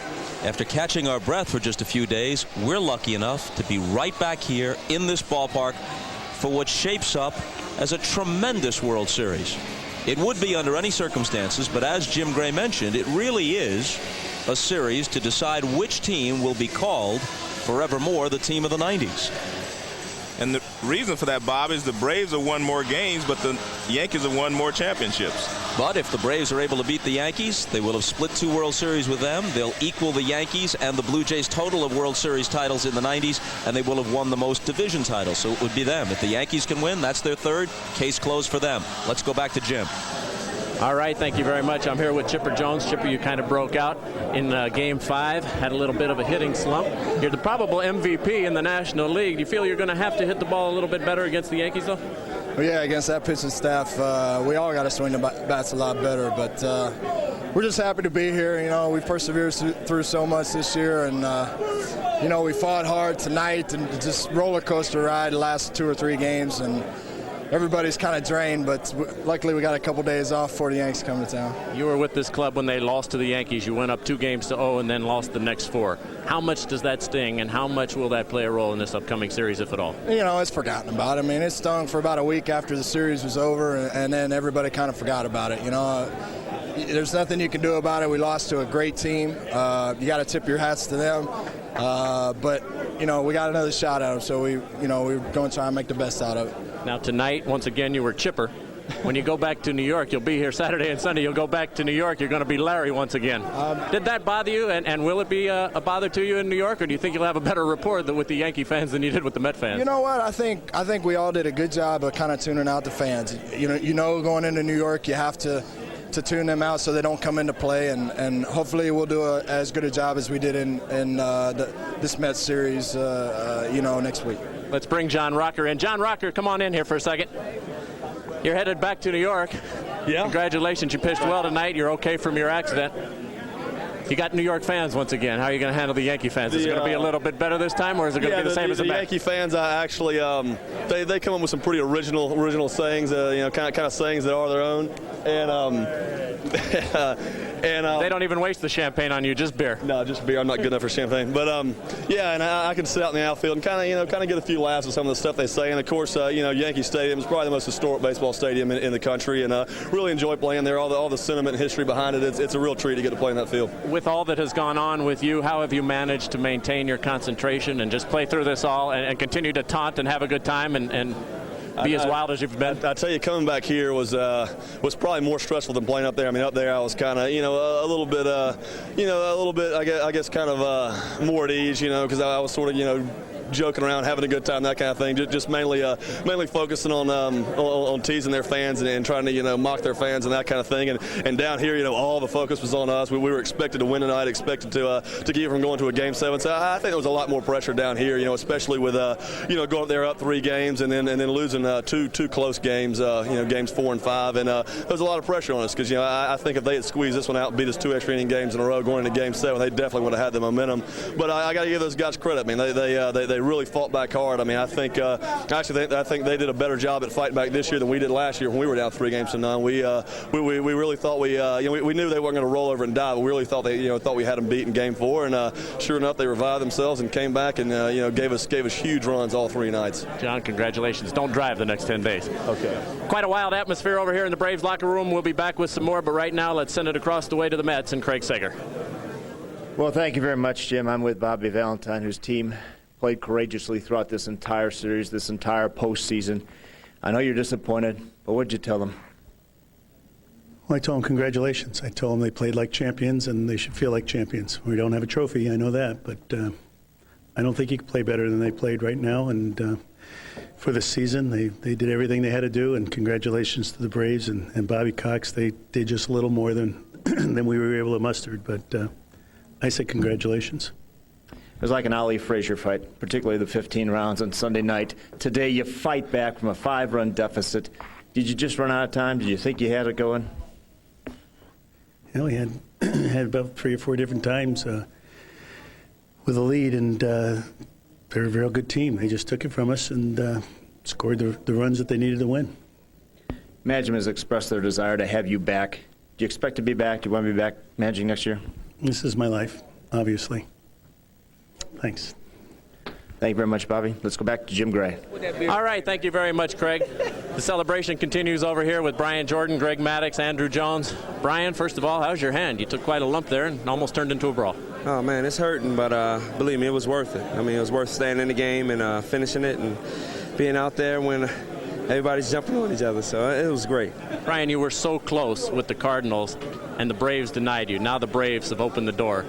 S1: after catching our breath for just a few days, we're lucky enough to be right back here in this ballpark for what shapes up as a tremendous World Series. It would be under any circumstances, but as Jim Gray mentioned, it really is a series to decide which team will be called forevermore the team of the 90s.
S2: And the reason for that, Bob, is the Braves have won more games, but the Yankees have won more championships.
S1: But if the Braves are able to beat the Yankees, they will have split 2 World Series with them. They'll equal the Yankees and the Blue Jays' total of World Series titles in the 90s, and they will have won the most division titles. So it would be them. If the Yankees can win, that's their 3rd. Case closed for them. Let's go back to Jim.
S4: All right, thank you very much. I'm here with Chipper Jones. Chipper, you kind of broke out in Game 5, had a little bit of a hitting slump. You're the probable MVP in the National League. Do you feel you're going to have to hit the ball a little bit better against the Yankees, though?
S14: Well, yeah, against that pitching staff, we all got to swing the bats a lot better. But we're just happy to be here. You know, we persevered through so much this year, and you know, we fought hard tonight and just roller coaster ride the last 2 or 3 games, and everybody's kind of drained, but luckily we got a couple days off before the Yankees come to town.
S4: You were with this club when they lost to the Yankees. You went up 2-0 and then lost the next 4. How much does that sting, and how much will that play a role in this upcoming series, if at all?
S14: You know, it's forgotten about. I mean, it stung for about a week after the series was over, and then everybody kind of forgot about it. You know, there's nothing you can do about it. We lost to a great team. You got to tip your hats to them. But, you know, we got another shot at them, so we're going to try and make the best out of it.
S4: Now tonight, once again, you were Chipper. When you go back to New York, you'll be here Saturday and Sunday. You'll go back to New York. You're going to be Larry once again. Did that bother you, and will it be a bother to you in New York, or do you think you'll have a better rapport with the Yankee fans than you did with the Met fans?
S14: You know what? I think we all did a good job of kind of tuning out the fans. You know, going into New York, you have to tune them out so they don't come into play, and hopefully we'll do as good a job as we did in this Mets series, next week.
S4: Let's bring John Rocker in. John Rocker, come on in here for a second. You're headed back to New York.
S15: Yeah.
S4: Congratulations, you pitched well tonight. You're okay from your accident. You got New York fans once again. How are you going to handle the Yankee fans? Is it going to be a little bit better this time, or is it going to be the same as the Mets?
S15: The Yankee fans, actually, they come up with some pretty original sayings, kind of sayings that are their own, and
S4: they don't even waste the champagne on you, just beer.
S15: No, just beer. I'm not good enough for champagne. But yeah, and I can sit out in the outfield and kind of get a few laughs with some of the stuff they say. And of course, Yankee Stadium is probably the most historic baseball stadium in the country, and really enjoy playing there. All the sentiment and history behind it. It's a real treat to get to play in that field.
S4: With all that has gone on with you, how have you managed to maintain your concentration and just play through this all and continue to taunt and have a good time and be as wild as you've been?
S15: I tell you, coming back here was probably more stressful than playing up there. I mean, up there I was kind of, a little bit, I guess kind of more at ease, because I was sort of, joking around, having a good time, that kind of thing. Just mainly focusing on teasing their fans and trying to mock their fans and that kind of thing. And down here, all the focus was on us. We were expected to win tonight, expected to keep from going to a Game 7. So I think there was a lot more pressure down here, especially with going up there up 3 games and then losing two close games, games 4 and 5. And there was a lot of pressure on us because I think if they had squeezed this one out and beat us 2 extra inning games in a row going into Game 7, they definitely would have had the momentum. But I got to give those guys credit. I mean, they really fought back hard. I mean, I think they did a better job at fighting back this year than we did last year when we were down 3-0. We really thought we knew they weren't going to roll over and die, but we really thought we had them beat in Game 4, and sure enough, they revived themselves and came back and gave us huge runs all 3 nights.
S4: John, congratulations. Don't drive the next 10 days.
S15: Okay.
S4: Quite a wild atmosphere over here in the Braves locker room. We'll be back with some more, but right now, let's send it across the way to the Mets and Craig Sager.
S3: Well, thank you very much, Jim. I'm with Bobby Valentine, whose team played courageously throughout this entire series, this entire postseason. I know you're disappointed, but what did you tell them?
S16: Well, I told them congratulations. I told them they played like champions and they should feel like champions. We don't have a trophy, I know that, but I don't think you can play better than they played right now. And for the season, they did everything they had to do, and congratulations to the Braves and Bobby Cox. They did just a little more than than we were able to muster. But I say congratulations.
S3: It was like an Ali Frazier fight, particularly the 15 rounds on Sunday night. Today you fight back from a 5-run deficit. Did you just run out of time? Did you think you had it going?
S16: We had about 3 or 4 different times with a lead, and they're a real good team. They just took it from us and scored the runs that they needed to win.
S3: Management has expressed their desire to have you back. Do you expect to be back? Do you want to be back managing next year?
S16: This is my life, obviously. Thanks.
S3: Thank you very much, Bobby. Let's go back to Jim Gray.
S4: All right, thank you very much, Craig. The celebration continues over here with Brian Jordan, Greg Maddux, Andrew Jones. Brian, first of all, how's your hand? You took quite a lump there and almost turned into a brawl.
S17: Oh, man, it's hurting, but believe me, it was worth it. I mean, it was worth staying in the game and finishing it and being out there when everybody's jumping on each other, so it was great.
S4: Brian, you were so close with the Cardinals, and the Braves denied you. Now the Braves have opened the door.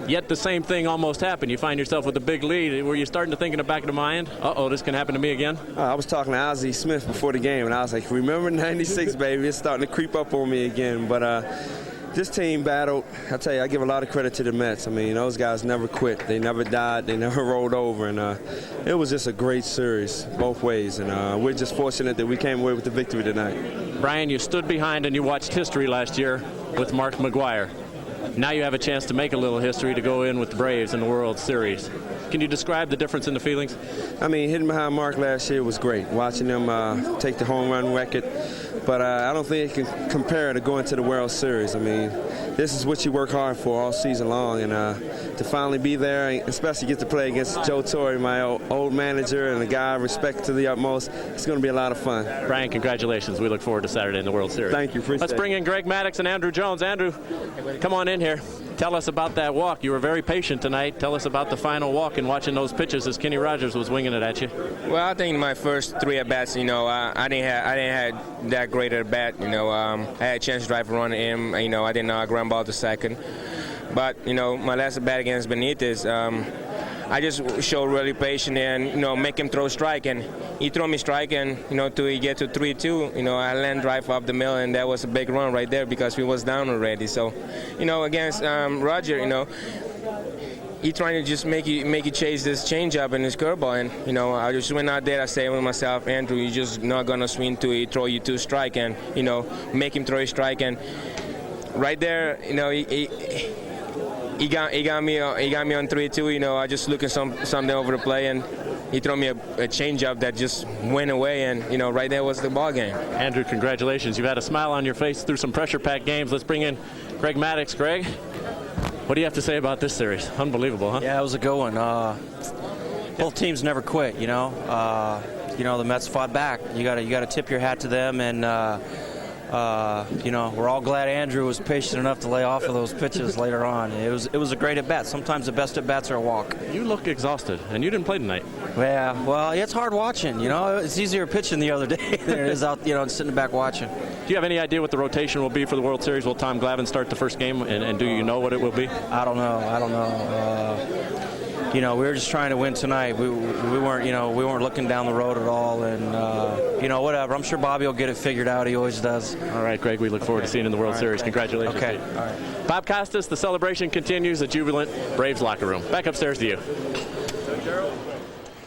S4: Yet the same thing almost happened. You find yourself with a big lead. Were you starting to think in the back of the mind, uh-oh, this can happen to me again?
S17: I was talking to Ozzie Smith before the game, and I was like, remember 96, baby? It's starting to creep up on me again. But this team battled. I tell you, I give a lot of credit to the Mets. I mean, those guys never quit. They never died. They never rolled over. And it was just a great series both ways. And we're just fortunate that we came away with the victory tonight.
S4: Brian, you stood behind and you watched history last year with Mark McGwire. Now you have a chance to make a little history to go in with the Braves in the World Series. Can you describe the difference in the feelings?
S17: I mean, hitting behind Mark last year was great. Watching him take the home run record. But I don't think it can compare to going to the World Series. I mean, this is what you work hard for all season long. And to finally be there, and especially get to play against Joe Torre, my old manager, and a guy I respect to the utmost, it's going to be a lot of fun.
S4: Brian, congratulations. We look forward to Saturday in the World Series.
S17: Thank you.
S4: Let's bring in Greg Maddux and Andrew Jones. Andrew, come on in here. Tell us about that walk. You were very patient tonight. Tell us about the final walk and watching those pitches as Kenny Rogers was winging it at you.
S18: Well, I think my first 3 at-bats, I didn't have that great at bat. I had a chance to drive a run in. I didn't ground ball to second. But, my last at-bat against Benitez, I just showed really patient and, make him throw strike. And he threw me strike, and, till he get to 3-2, I land drive up the middle, and that was a big run right there because we was down already. So, against Roger, he trying to just make you chase this changeup and this curveball, and I just went out there. I said with myself, Andrew, you're just not gonna swing to it, throw you 2 strike, and make him throw a strike, and right there, he got me on 3-2. I just looking something over the play, and he threw me a changeup that just went away, and right there was the ball game.
S4: Andrew, congratulations! You've had a smile on your face through some pressure-packed games. Let's bring in Greg Maddux. Greg, what do you have to say about this series? Unbelievable, huh?
S19: Yeah, it was a good one. Both teams never quit. The Mets fought back. You got to tip your hat to them, and we're all glad Andrew was patient enough to lay off of those pitches later on. It was a great at bat. Sometimes the best at bats are a walk.
S4: You look exhausted, and you didn't play tonight.
S19: Yeah, well, it's hard watching. It's easier pitching the other day than it is out, sitting back watching.
S4: Do you have any idea what the rotation will be for the World Series? Will Tom Glavine start the first game, and do you know what it will be?
S19: I don't know. We were just trying to win tonight. We weren't looking down the road at all, and whatever. I'm sure Bobby will get it figured out. He always does.
S4: All right, Greg. We look forward to seeing you in the World Series. Congratulations.
S19: Okay. All right.
S4: Bob Costas, the celebration continues. A jubilant Braves locker room. Back upstairs to you.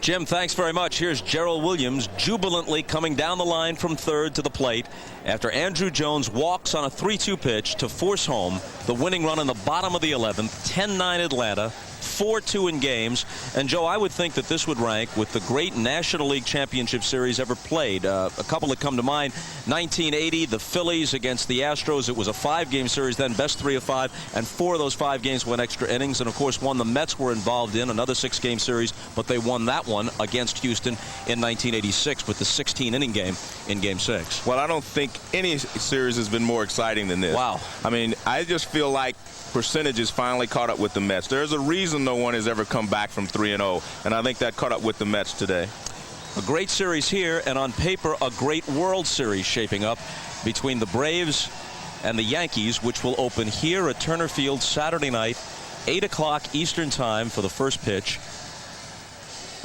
S1: Jim, thanks very much. Here's Gerald Williams jubilantly coming down the line from third to the plate after Andrew Jones walks on a 3-2 pitch to force home the winning run in the bottom of the 11th. 10-9 Atlanta. 4-2 in games. And Joe, I would think that this would rank with the great National League Championship Series ever played. A couple that come to mind: 1980, the Phillies against the Astros. It was a 5-game series then, best 3 of 5, and 4 of those 5 games went extra innings. And of course, one the Mets were involved in, another 6-game series, but they won that one against Houston in 1986 with the 16-inning game in Game 6.
S2: Well, I don't think any series has been more exciting than this.
S1: Wow.
S2: I mean, I just feel like percentages finally caught up with the Mets. There's a reason no one has ever come back from 3-0, and I think that caught up with the Mets today.
S1: A great series here, and on paper, a great World Series shaping up between the Braves and the Yankees, which will open here at Turner Field Saturday night, 8 o'clock Eastern Time for the first pitch.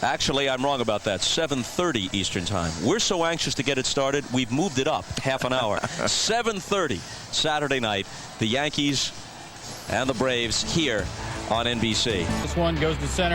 S1: Actually, I'm wrong about that. 7:30 Eastern Time. We're so anxious to get it started, we've moved it up half an hour. 7:30 Saturday night. The Yankees and the Braves here on NBC.
S8: This one goes to center.